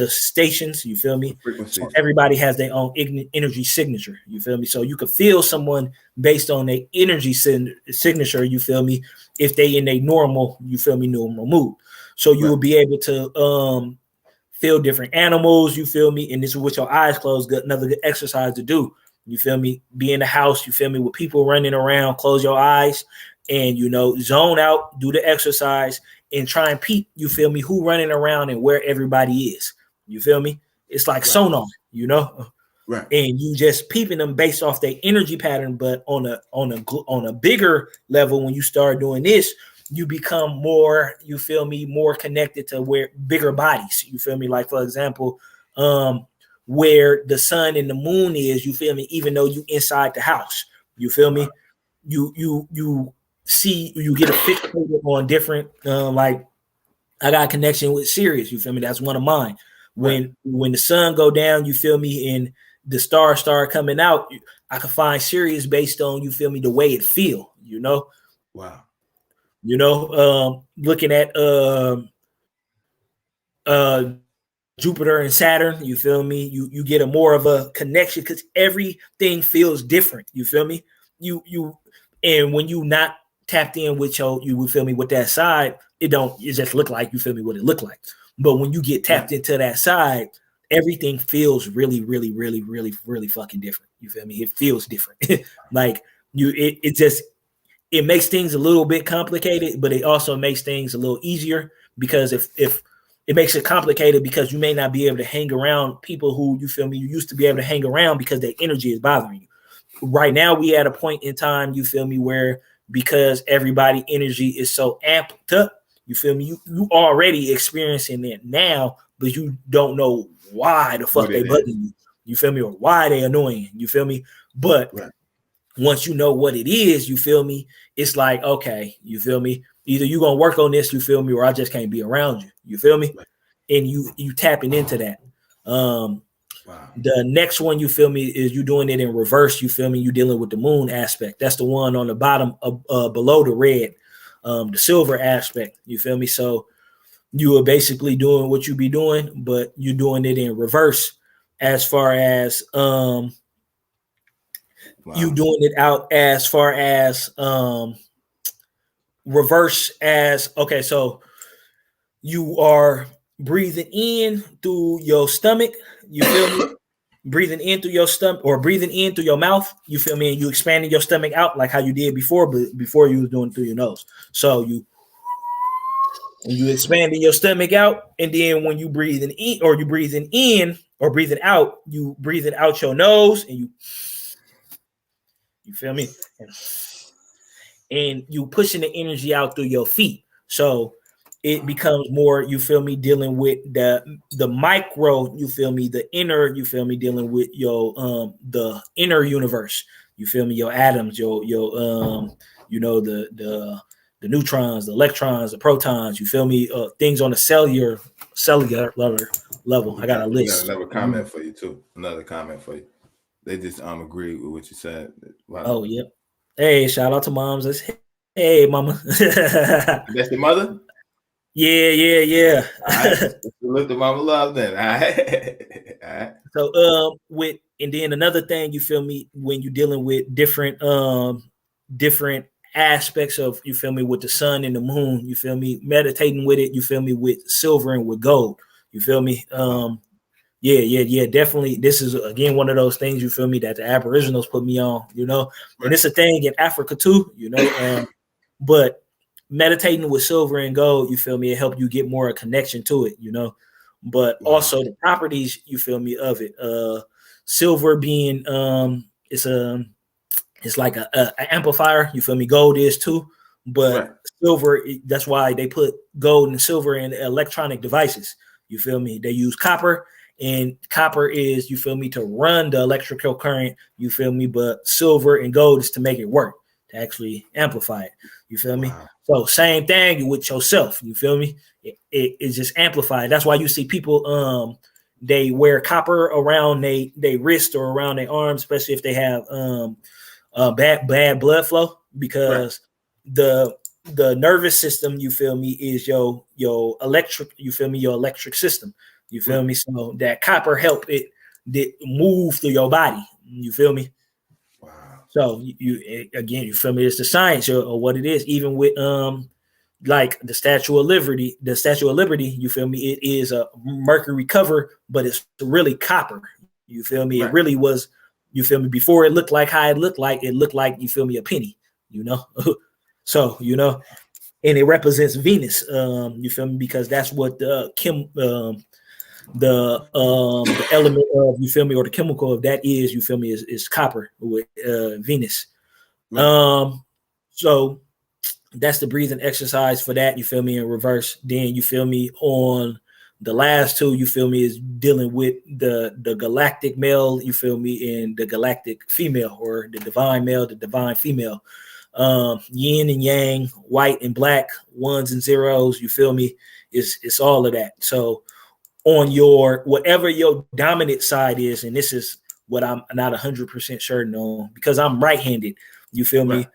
stations, you feel me? So everybody has their own energy signature, you feel me? So you could feel someone based on their energy signature, you feel me, if they in a normal, you feel me, normal mood. So you will be able to feel different animals, you feel me? And this is with your eyes closed, another good exercise to do, you feel me? Be in the house, you feel me, with people running around, close your eyes and, zone out, do the exercise, and try and peep, you feel me, who running around and where everybody is, you feel me? It's like sonar, and you just peeping them based off their energy pattern. But on a bigger level, when you start doing this, you become more, you feel me, more connected to where bigger bodies, you feel me? Like, for example, where the sun and the moon is, you feel me, even though you inside the house. You feel me? You see, you get a fixated on different like I got a connection with Sirius, you feel me? That's one of mine. When the sun go down, you feel me, and the stars start coming out, I can find Sirius based on, you feel me, the way it feel, you know. Wow. You know, looking at Jupiter and Saturn, you feel me? You get a more of a connection because everything feels different. You feel me? And when you not tapped in with you feel me, with that side, it just look like, you feel me, what it look like. But when you get tapped into that side, everything feels really, really, really, really, really fucking different. You feel me? It feels different. Like it makes things a little bit complicated, but it also makes things a little easier, because if it makes it complicated because you may not be able to hang around people who, you feel me, you used to be able to hang around because their energy is bothering you. Right now, we at a point in time, you feel me, where because everybody energy is so amped up, you feel me, you already experiencing it now, but you don't know why the fuck they bugging you. You feel me? Or why they annoying. You feel me? But once you know what it is, you feel me, it's like, okay, you feel me, either you gonna work on this, you feel me, or I just can't be around you. You feel me? And you tapping into that. The next one, you feel me, is you doing it in reverse. You feel me? You dealing with the moon aspect. That's the one on the bottom below the red, the silver aspect. You feel me? So you are basically doing what you be doing, but you're doing it in reverse, as far as you doing it out as far as reverse as, okay, so you are breathing in through your stomach, you feel me? Breathing in through your stomach, or breathing in through your mouth, you feel me? And you expanding your stomach out like how you did before, but before you was doing it through your nose. So you expanding your stomach out, and then when you breathing in, or you breathing in or breathing out, you breathing out your nose, and you feel me? And you pushing the energy out through your feet. So it becomes more, you feel me, dealing with the micro, you feel me, the inner, you feel me, dealing with your the inner universe, you feel me, your atoms, your you know, the neutrons, the electrons, the protons, you feel me, things on the cellular level. I got a list. We got another comment for you too. Another comment for you. They just agree with what you said. Wow. Oh, yep. Hey, shout out to moms. Hey, mama. That's the mother? Yeah. All right. Look, the mama love then. All right. So and then another thing, you feel me, when you're dealing with different aspects of, you feel me, with the sun and the moon, you feel me, meditating with it, you feel me, with silver and with gold, you feel me. Yeah, definitely. This is again one of those things, you feel me, that the Aboriginals put me on, you know, and it's a thing in Africa too, you know. But meditating with silver and gold, you feel me, it help you get more a connection to it, you know. But also the properties, you feel me, of it. Silver being it's like a amplifier, you feel me. Gold is too, but silver, that's why they put gold and silver in electronic devices. You feel me? They use copper. And copper is, you feel me, to run the electrical current, you feel me, but silver and gold is to make it work, to actually amplify it, you feel me? So same thing with yourself, you feel me? It's just amplified. That's why you see people, they wear copper around they wrist or around their arms, especially if they have bad blood flow, because the nervous system, you feel me, is your electric, you feel me, your electric system. You feel me? So that copper help it move through your body. You feel me? Wow. So you again, you feel me? It's the science or what it is. Even with like the Statue of Liberty, you feel me? It is a mercury cover, but it's really copper. You feel me? It really was, you feel me? Before it looked like how it looked like, you feel me, a penny, you know? So, you know, and it represents Venus, you feel me? Because that's what the element of, you feel me, or the chemical of that is, you feel me, is copper with Venus. So that's the breathing exercise for that, you feel me, in reverse. Then you feel me, on The last two, you feel me, is dealing with the galactic male, you feel me, and the galactic female, or the divine male, the divine female. Yin and yang, white and black, ones and zeros, you feel me? It's all of that. So on your whatever your dominant side is, and this is what I'm not 100% certain on, because I'm right-handed, you feel me?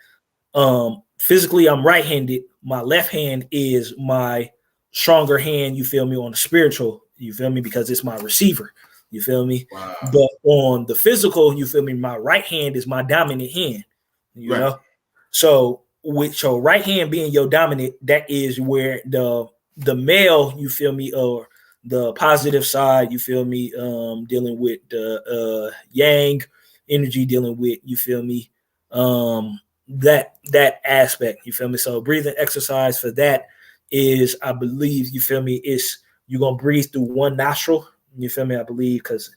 Physically, I'm right-handed. My left hand is my stronger hand, you feel me, on the spiritual, you feel me, because it's my receiver, you feel me? Wow. But on the physical, you feel me, my right hand is my dominant hand, you know? So with your right hand being your dominant, that is where the male, you feel me, or the positive side, you feel me, dealing with the yang energy, dealing with, you feel me, that aspect, you feel me? So breathing exercise for that is, I believe, you feel me, it's you're gonna breathe through one nostril, you feel me, I believe, because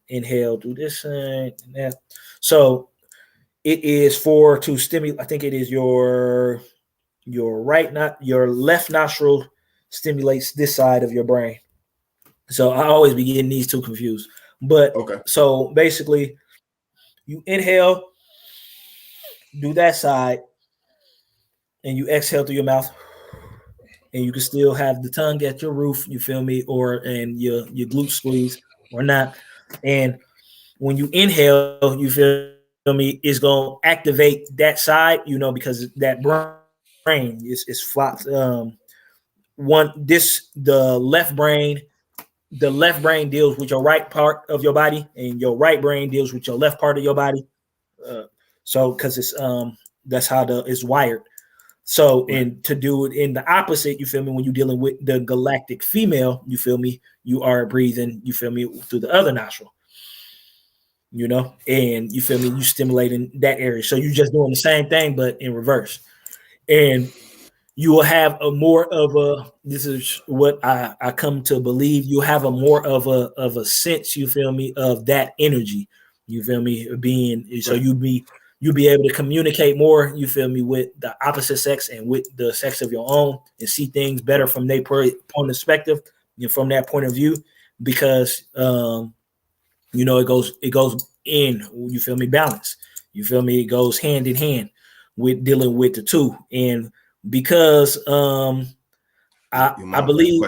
inhale, do this and that. So it is for to stimulate, I think it is your right, not your left nostril stimulates this side of your brain. So I always be getting these two confused. But so basically you inhale, do that side, and you exhale through your mouth, and you can still have the tongue at your roof, you feel me, or and your glute squeeze or not. And when you inhale, you feel me, it's gonna activate that side, you know, because that brain is flopped. The left brain deals with your right part of your body, and your right brain deals with your left part of your body. So because it's that's how it's wired. So and to do it in the opposite, you feel me, when you're dealing with the galactic female, you feel me, you are breathing, you feel me, through the other nostril, you know, and you feel me, you stimulating that area. So you're just doing the same thing, but in reverse. And you will have a more of a, this is what I come to believe, you have a more of a sense, you feel me, of that energy, you feel me, being, so you'll be able to communicate more, you feel me, with the opposite sex and with the sex of your own, and see things better from their point of perspective, you know, from that point of view, because you know, it goes in, you feel me, balance, you feel me, it goes hand in hand with dealing with the two. And because I believe,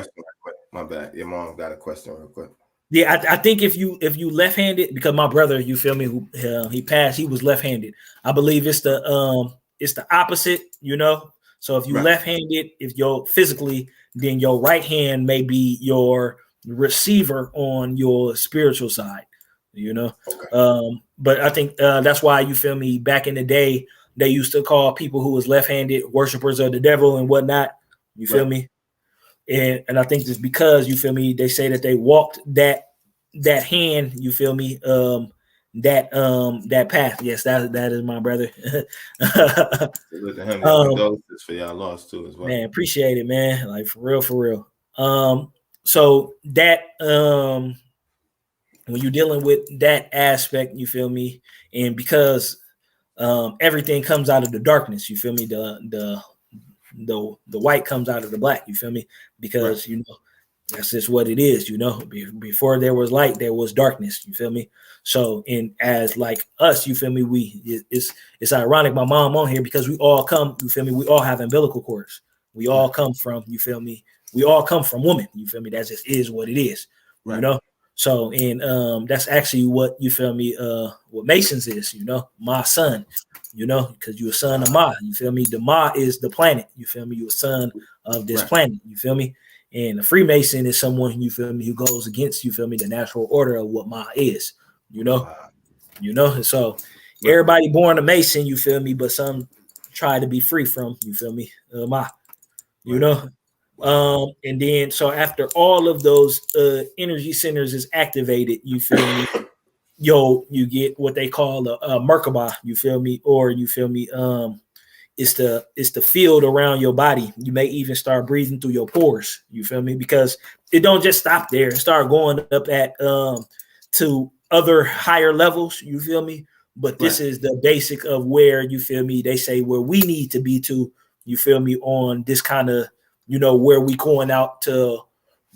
my bad, your mom got a question real quick. Yeah, I think if you left-handed, because my brother, you feel me, who he passed, he was left-handed. I believe it's the opposite, you know. So if you left-handed, if you're physically, then your right hand may be your receiver on your spiritual side, you know. But I think that's why, you feel me, back in the day, they used to call people who was left-handed worshipers of the devil and whatnot. You feel me? And I think it's because, you feel me, they say that they walked that hand, you feel me, that path. Yes, that is my brother. Look at him. Condolences for y'all lost too as well. Man, appreciate it, man. Like for real. So that when you're dealing with that aspect, you feel me, and because everything comes out of the darkness, you feel me, the white comes out of the black, you feel me, because you know, that's just what it is, you know. Before there was light, there was darkness, you feel me. So, and as like us, you feel me, it's ironic my mom on here, because we all come, you feel me, we all have umbilical cords, we all come from, you feel me, we all come from women, you feel me, that just is what it is, you know. So, and that's actually what, you feel me, what Masons is, you know, my son, you know, because you're a son of Ma, you feel me? The Ma is the planet, you feel me? You're a son of this planet, you feel me? And a Freemason is someone, you feel me, who goes against, you feel me, the natural order of what Ma is, you know? You know, so everybody born a Mason, you feel me, but some try to be free from, you feel me, Ma, you know? And then, so after all of those energy centers is activated, you feel me, you get what they call a Merkaba, you feel me, or you feel me, it's the field around your body. You may even start breathing through your pores, you feel me, because it don't just stop there and start going up at to other higher levels, you feel me, but this is the basic of where, you feel me, they say where we need to be to, you feel me, on this kind of, you know, where we going out to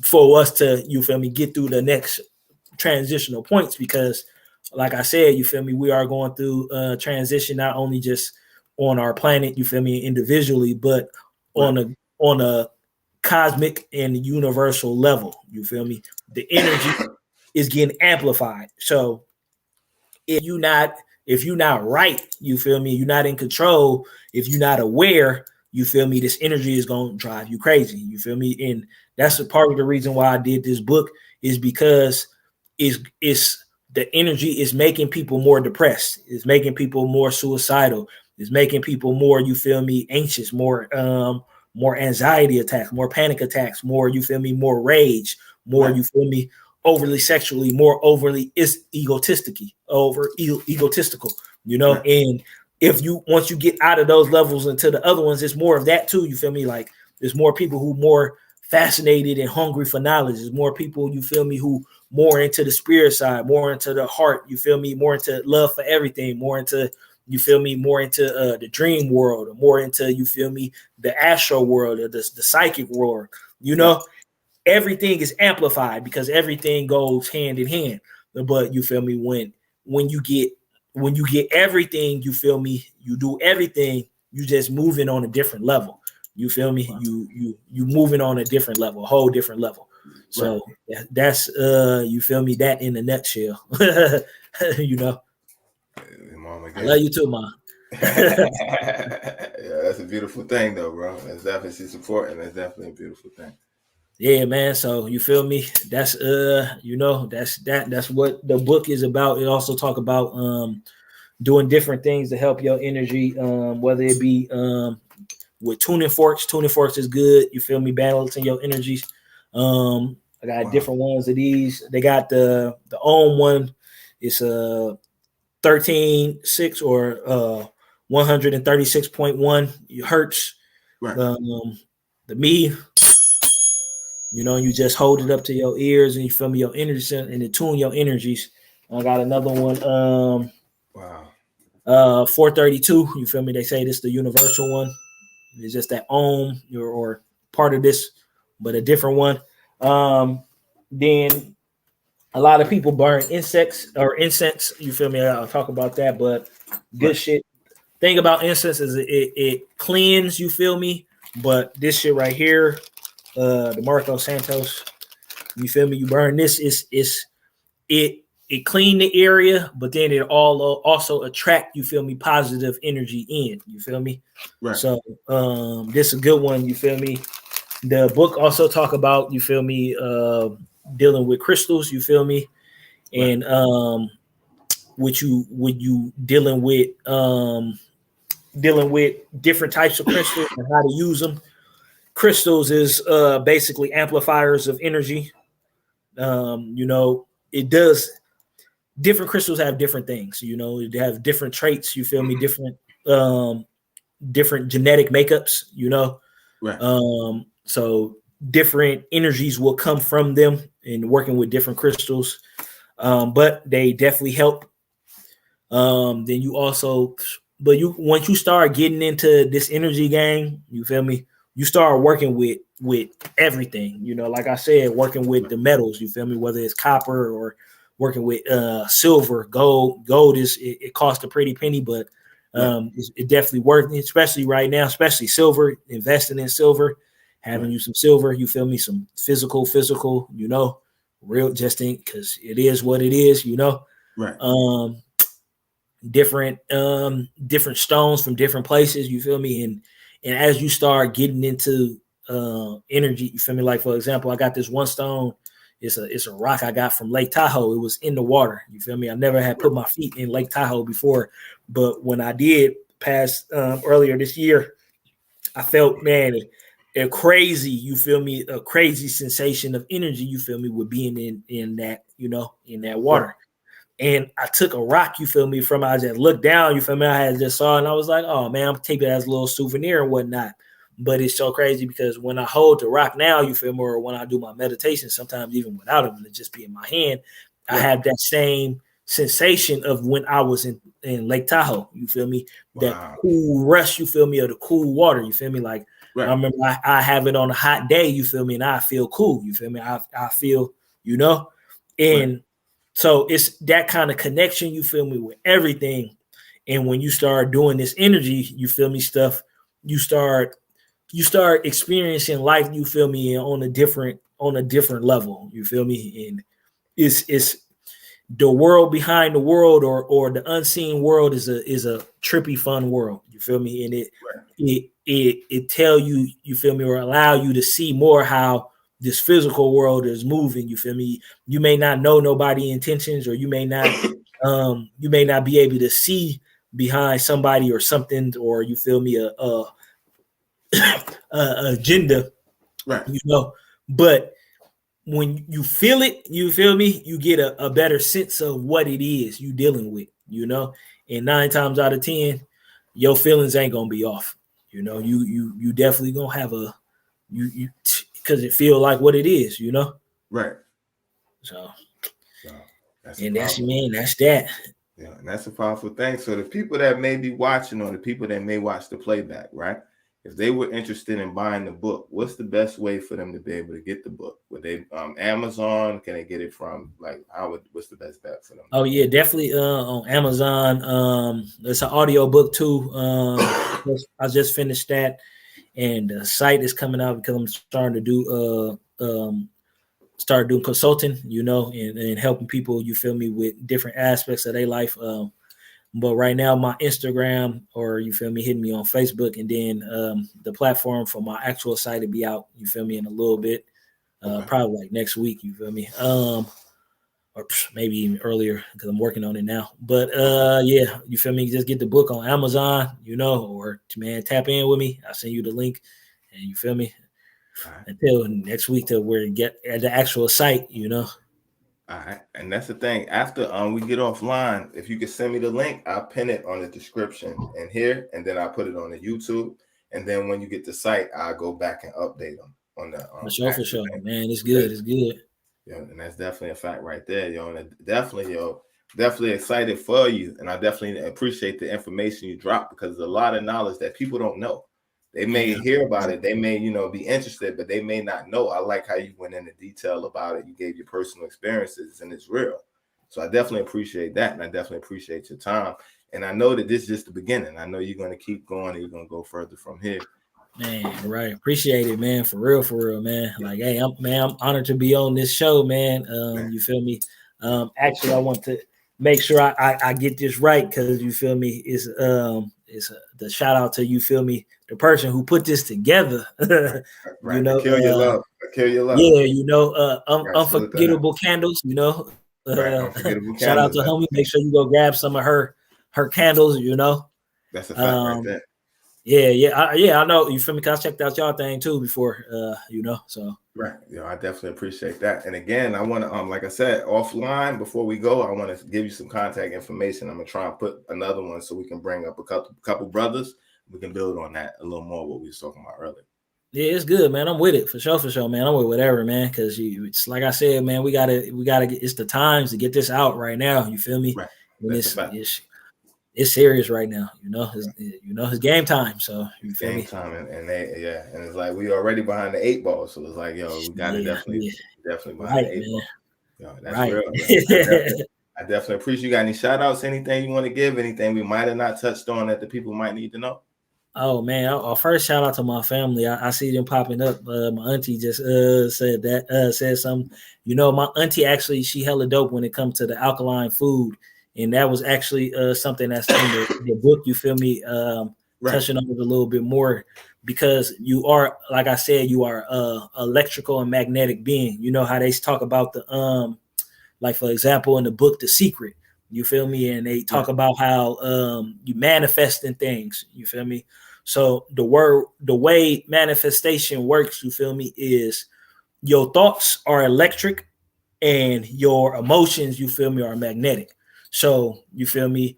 for us to, you feel me, get through the next transitional points, because like I said, you feel me, we are going through transition, not only just on our planet, you feel me, individually, but on a cosmic and universal level. You feel me? The energy is getting amplified. So if you're not right, you feel me, you're not in control, if you're not aware, you feel me, this energy is going to drive you crazy. You feel me? And that's a part of the reason why I did this book, is because it's the energy is making people more depressed. It's making people more suicidal. It's making people more, you feel me, anxious, more anxiety attacks, more panic attacks, more, you feel me, more rage, more, you feel me, overly sexually, more overly egotistical, you know. And if you, once you get out of those levels into the other ones, it's more of that too. You feel me? Like there's more people who more fascinated and hungry for knowledge. There's more people, you feel me, who more into the spirit side, more into the heart, you feel me, more into love for everything, more into, you feel me, more into the dream world, or more into, you feel me, the astral world, or the psychic world, you know. Everything is amplified because everything goes hand in hand. But you feel me, when you get everything, you feel me, you do everything, you just moving on a different level. You feel me? You moving on a different level, a whole different level. So that's you feel me, that in a nutshell. You know. Mama, I love you too, Ma. Yeah, that's a beautiful thing though, bro. That's definitely supporting. That's definitely a beautiful thing. Yeah, man. So you feel me? That's you know, that's what the book is about. It also talk about doing different things to help your energy, whether it be with tuning forks. Tuning forks is good. You feel me? Balancing your energies. I got different ones of these. They got the ohm one. It's 13.6 or 136.1 hertz. The me, you know, you just hold it up to your ears and you feel me, your energy, and it tune your energies. I got another one. 432. You feel me? They say this is the universal one. It's just that ohm or part of this, but a different one. Then a lot of people burn incense. You feel me? I'll talk about that, but good shit. Thing about incense is it cleans, you feel me? But this shit right here, the Marco Santos, you feel me? You burn this, it clean the area, but then it also attract, you feel me, positive energy in. You feel me? So this is a good one, you feel me? The book also talk about, you feel me, dealing with crystals, you feel me? And with you dealing with different types of crystals and how to use them. Crystals is basically amplifiers of energy. You know, it does, different crystals have different things, you know, they have different traits, you feel me, different genetic makeups, you know. So different energies will come from them in working with different crystals. But they definitely help. Then you also, but once you start getting into this energy game, you feel me, you start working with everything, you know, like I said, working with the metals, you feel me, whether it's copper or working with silver, gold is, it costs a pretty penny, but it definitely worth it, especially right now, especially silver, investing in silver, having you some silver, you feel me, some physical, you know, real, just think, because it is what it is, you know. Different stones from different places, you feel me, and as you start getting into energy, you feel me, like for example, I got this one stone, it's a rock I got from Lake Tahoe. It was in the water, you feel me. I never had put my feet in Lake Tahoe before, but when I did pass earlier this year, I felt, man, a crazy, you feel me, a crazy sensation of energy, you feel me, with being in that, you know, in that water. And I took a rock, you feel me, from, I just looked down, you feel me, I had just saw it, and I was like, oh man, I'm taking it as a little souvenir and whatnot. But it's so crazy because when I hold the rock now, you feel me, or when I do my meditation, sometimes even without it, it just be in my hand, I have that same sensation of when I was in Lake Tahoe, you feel me, that cool rush, you feel me, or the cool water, you feel me, like I remember I have it on a hot day, you feel me, and I feel cool, you feel me. I feel, you know, and so it's that kind of connection, you feel me, with everything. And when you start doing this energy, you feel me, stuff, you start experiencing life, you feel me, on a different level, you feel me. And it's the world behind the world, or the unseen world is a trippy fun world, you feel me. And it tell you, you feel me, or allow you to see more how this physical world is moving, you feel me. You may not know nobody intentions, or you may not be able to see behind somebody or something, or you feel me, a agenda, Right. you know. But when you feel it, you feel me, you get a better sense of what it is you dealing with, you know. And 9 times out of 10, your feelings ain't gonna be off, you know. You definitely gonna have a you because it feel like what it is, you know. Right. So that's and that's, man, that's that. Yeah, and that's a powerful thing. So the people that may be watching, or the people that may watch the playback, right? If they were interested in buying the book, what's the best way for them to be able to get the book? Would they Amazon? Can they get it from, like, what's the best bet for them? Oh yeah, definitely on Amazon. It's an audio book too. I just finished that, and the site is coming out because I'm starting to do start doing consulting, you know, and helping people, you feel me, with different aspects of their life. But right now, my Instagram, or you feel me, hitting me on Facebook, and then the platform for my actual site will be out, you feel me, in a little bit, probably like next week, you feel me, or maybe even earlier because I'm working on it now. But yeah, you feel me, just get the book on Amazon, you know, or man, tap in with me. I'll send you the link, and you feel me. Right. Until next week to where you get at the actual site, you know. All right, and that's the thing. After we get offline, if you can send me the link, I'll pin it on the description in here, and then I'll put it on the YouTube. And then when you get the site, I'll go back and update them on the for sure, man. It's good. It's good. Yeah, and that's definitely a fact right there, yo. And definitely excited for you, and I definitely appreciate the information you dropped, because there's a lot of knowledge that people don't know. They may hear about it, they may, be interested, but they may not know. I like how you went into detail about it. You gave your personal experiences, and it's real. So I definitely appreciate that, and I definitely appreciate your time. And I know that this is just the beginning. I know you're going to keep going, and you're going to go further from here. Man, right. Appreciate it, man. For real, man. Like, hey, I'm honored to be on this show, man. You feel me? Actually, I want to make sure I get this right, because you feel me, it's the shout out to, you feel me, the person who put this together. Right. You know, kill your love. Yeah, you know, unforgettable candles, you know. Unforgettable shout out to homie. Make sure you go grab some of her candles, you know. That's a fact right there. Yeah, I know, you feel me, because I checked out y'all thing too before, you know, so. Right. Yeah, I definitely appreciate that. And again, I want to, like I said, offline, before we go, I want to give you some contact information. I'm going to try and put another one so we can bring up a couple brothers. We can build on that a little more, what we were talking about earlier. Yeah, it's good, man. I'm with it for sure, man. I'm with whatever, man, because it's like I said, man, we gotta get, it's the times to get this out right now. You feel me? Right. It's serious right now, you know. It's game time, so you feel me? Game time, and and it's like we already behind the 8 ball, so it's like, yo, we got to definitely behind the 8 ball. Yo, that's real. I definitely appreciate you. Got any shout outs, anything you want to give, anything we might have not touched on that the people might need to know? Oh man, I'll first shout out to my family. I see them popping up. My auntie just said something. You know, my auntie actually, she hella dope when it comes to the alkaline food. And that was actually something that's in the book, you feel me, touching on it a little bit more, because you are, like I said, you are electrical and magnetic being. You know how they talk about the, like, for example, in the book, The Secret, you feel me? And they talk about how you manifesting things, you feel me? So the way manifestation works, you feel me, is your thoughts are electric and your emotions, you feel me, are magnetic. So you feel me,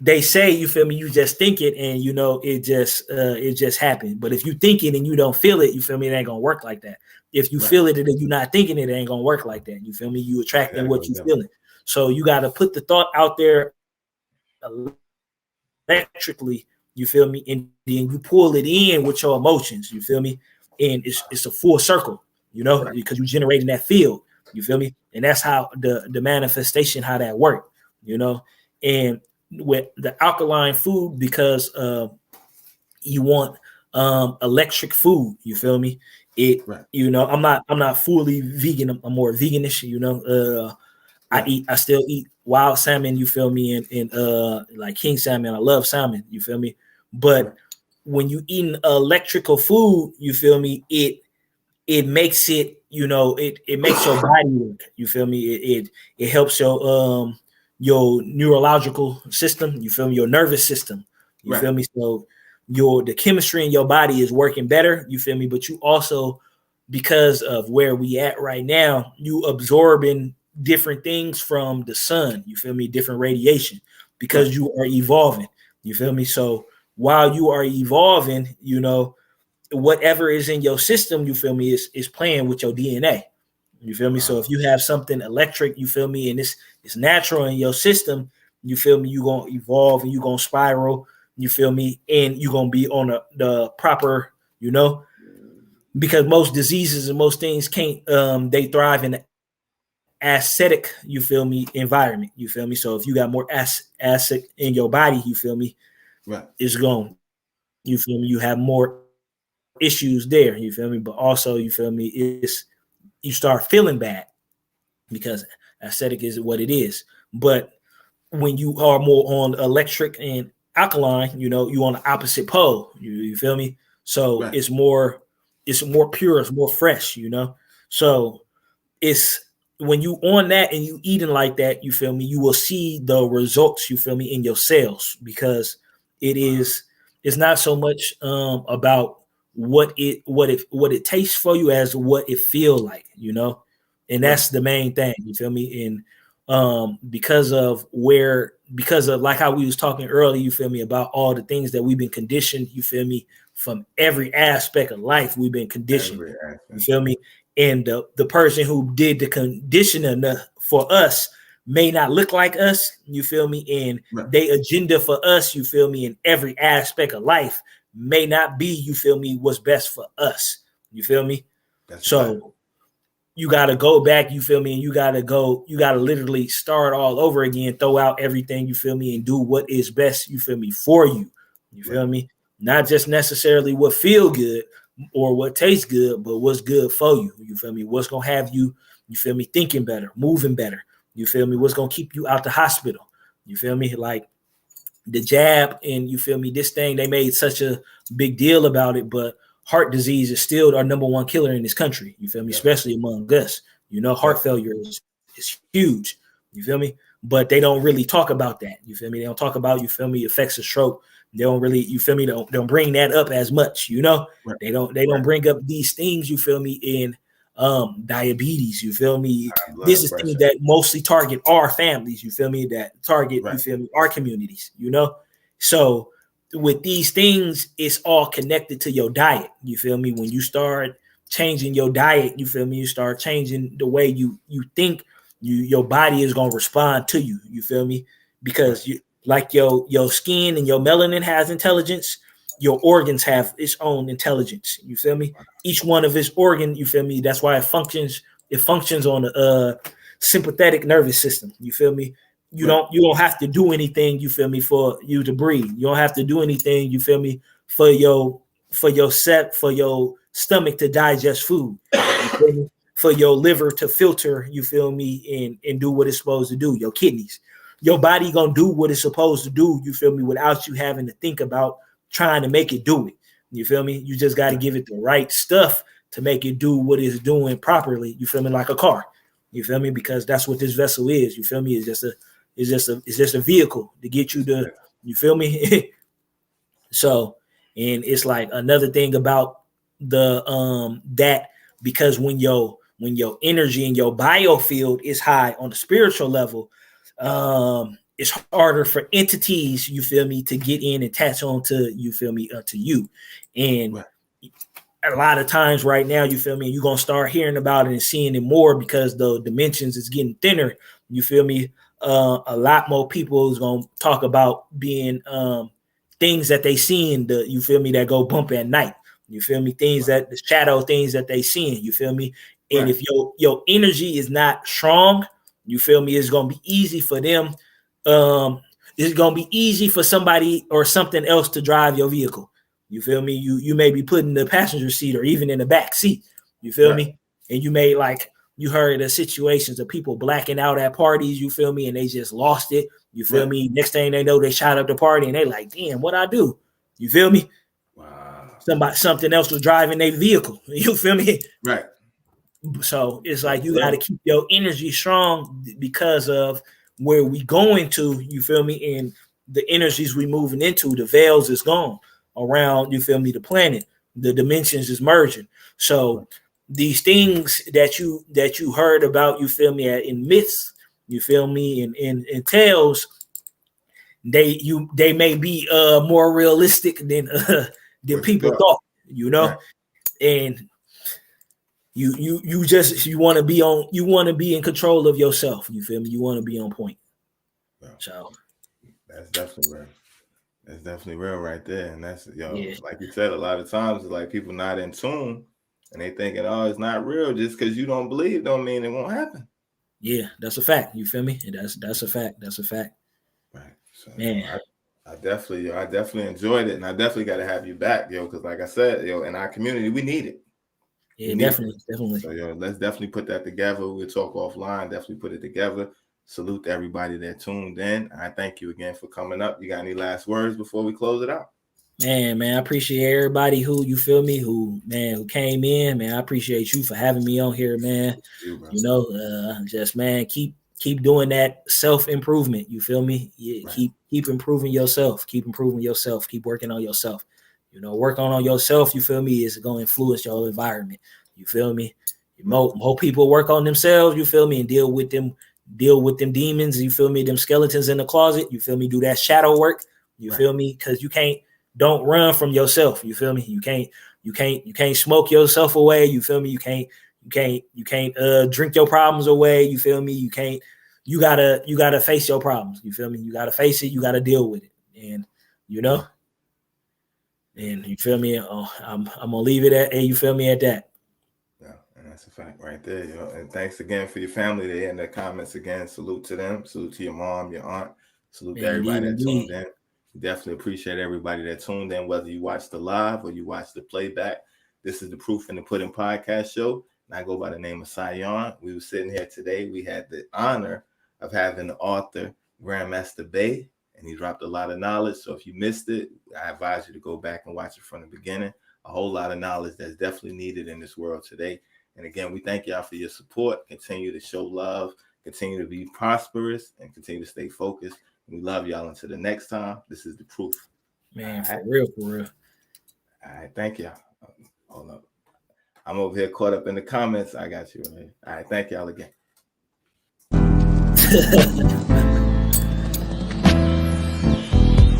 they say, you feel me, you just think it, and you know it just happened. But if you think it and you don't feel it, you feel me, it ain't gonna work like that. If you feel it and you're not thinking it, it ain't gonna work like that. You feel me? You attracting what you feeling. So you got to put the thought out there electrically, you feel me, and then you pull it in with your emotions, you feel me, and it's a full circle, you know, because you're generating that field, you feel me, and that's how the manifestation, how that work, you know. And with the alkaline food, because you want electric food, you feel me, it you know, I'm not fully vegan, I'm more veganish, you know. I still eat wild salmon, you feel me, and like king salmon. I love salmon, you feel me. But when you eating electrical food, you feel me, it makes it, you know, it makes your body work, you feel me. It helps your neurological system, you feel me, your nervous system, you feel me. So the chemistry in your body is working better, you feel me. But you also, because of where we at right now, you absorbing different things from the sun, you feel me, different radiation, because you are evolving, you feel me. So while you are evolving, you know, whatever is in your system, you feel me, is playing with your DNA, you feel me. So if you have something electric, you feel me, and it's natural in your system, you feel me, you're gonna evolve and you're gonna spiral, you feel me, and you're gonna be on the proper, you know, because most diseases and most things can't they thrive in the acidic, you feel me, environment, you feel me. So if you got more acid in your body, you feel me, it's gone, you feel me, you have more issues there, you feel me. But also, you feel me, it's you start feeling bad because acidic is what it is. But when you are more on electric and alkaline, you know, you on the opposite pole, you feel me. So it's more pure, it's more fresh, you know. So it's when you on that and you eating like that, you feel me, you will see the results, you feel me, in your cells, because it's not so much about what it tastes for you as what it feel like, you know. And that's the main thing, you feel me. And because of like how we was talking earlier, you feel me, about all the things that we've been conditioned, you feel me, from every aspect of life we've been conditioned, you feel me. And the person who did the conditioning for us may not look like us, you feel me, and they agenda for us, you feel me, in every aspect of life may not be, you feel me, what's best for us, you feel me. So you got to go back, you feel me, and you got to literally start all over again, throw out everything, you feel me, and do what is best, you feel me, for you, you feel me. Not just necessarily what feel good or what tastes good, but what's good for you, you feel me, what's going to have you, you feel me, thinking better, moving better, you feel me, what's going to keep you out the hospital, you feel me. Like the jab, and you feel me, this thing, they made such a big deal about it, but heart disease is still our number one killer in this country, you feel me, especially among us, you know. Heart failure is huge, you feel me. But they don't really talk about that, you feel me. They don't talk about, you feel me, effects of stroke. They don't really, you feel me, don't bring that up as much, you know. They don't bring up these things, you feel me, in diabetes, you feel me. This is things that mostly target our families, you feel me, that target, you feel me, our communities, you know. So with these things, it's all connected to your diet, you feel me. When you start changing your diet, you feel me, you start changing the way you think, your body is going to respond to you, you feel me. Because you, like your skin and your melanin has intelligence, your organs have its own intelligence, you feel me. Each one of its organ, you feel me, that's why it functions on the sympathetic nervous system, you feel me. You don't have to do anything, you feel me, for you to breathe. You don't have to do anything, you feel me, for your stomach to digest food, you feel me? For your liver to filter, you feel me, and do what it's supposed to do. Your kidneys, your body gonna do what it's supposed to do, you feel me, without you having to think about trying to make it do it, you feel me. You just got to give it the right stuff to make it do what it's doing properly, you feel me, like a car, you feel me, because that's what this vessel is, you feel me. It's just a vehicle to get you to, you feel me. So, and it's like another thing about the that, because when your energy and your biofield is high on the spiritual level, it's harder for entities, you feel me, to get in and attach on to, you feel me, to you. And a lot of times right now, you feel me, you're gonna start hearing about it and seeing it more because the dimensions is getting thinner, you feel me. A lot more people is gonna talk about being things that they seeing, you feel me, that go bump at night. You feel me? Things that the shadow things that they seeing, you feel me? And if your energy is not strong, you feel me, it's gonna be easy for them. It's gonna be easy for somebody or something else to drive your vehicle. You feel me? You may be put in the passenger seat or even in the back seat. You feel me? And you may you heard of situations of people blacking out at parties, you feel me, and they just lost it. You feel me? Next thing they know, they shot up the party and they like, damn, what I do? You feel me? Wow. Something else was driving their vehicle. You feel me? Right. So it's like you got to keep your energy strong because of where we going to, you feel me? And the energies we moving into, the veils is gone around, you feel me, the planet. The dimensions is merging. So these things that you heard about, you feel me, in myths, you feel me, in tales, they may be more realistic than people thought, you know. Right. And you want to be in control of yourself, you feel me, you want to be on point. Yeah. So that's definitely real. That's definitely real right there. And that's like you said, a lot of times it's like people not in tune and they thinking, oh, it's not real. Just because you don't believe don't mean it won't happen. Yeah, that's a fact. You feel me? That's a fact. That's a fact. Right. So man, I definitely enjoyed it, and I definitely got to have you back, because like I said, in our community, we need it. Yeah, definitely. So let's definitely put that together. We'll talk offline. Definitely put it together. Salute to everybody that tuned in. I thank you again for coming up. You got any last words before we close it out? Man, I appreciate everybody who, you feel me, who came in, man. I appreciate you for having me on here, man. Just, man, keep doing that self-improvement. You feel me? Yeah, right. Keep improving yourself. Keep improving yourself. Keep working on yourself. Working on yourself, you feel me, is going to influence your environment. You feel me? More people work on themselves, you feel me, and deal with them demons, you feel me, them skeletons in the closet, you feel me, do that shadow work, you feel me, because don't run from yourself, you feel me, you can't smoke yourself away, you feel me, you can't drink your problems away, you feel me, you gotta face your problems, you feel me, you gotta face it, you gotta deal with it, and and you feel me, I'm gonna leave it at, you feel me, at that. Yeah, and that's a fact right there, and thanks again for your family there in the comments again. Salute to them, salute to your mom, your aunt, salute to everybody that tuned in. We definitely appreciate everybody that tuned in, whether you watch the live or you watch the playback. This is the Proof in the Pudding podcast show, and I go by the name of Sion. We were sitting here today. We had the honor of having the author, GrandMaster Bay, and he dropped a lot of knowledge. So if you missed it, I advise you to go back and watch it from the beginning. A whole lot of knowledge that's definitely needed in this world today. And again, we thank y'all for your support. Continue to show love, continue to be prosperous, and continue to stay focused. We love y'all. Until the next time, this is the Proof. Man, for real. All right, thank y'all. Hold up. I'm over here caught up in the comments. I got you. All right, thank y'all again.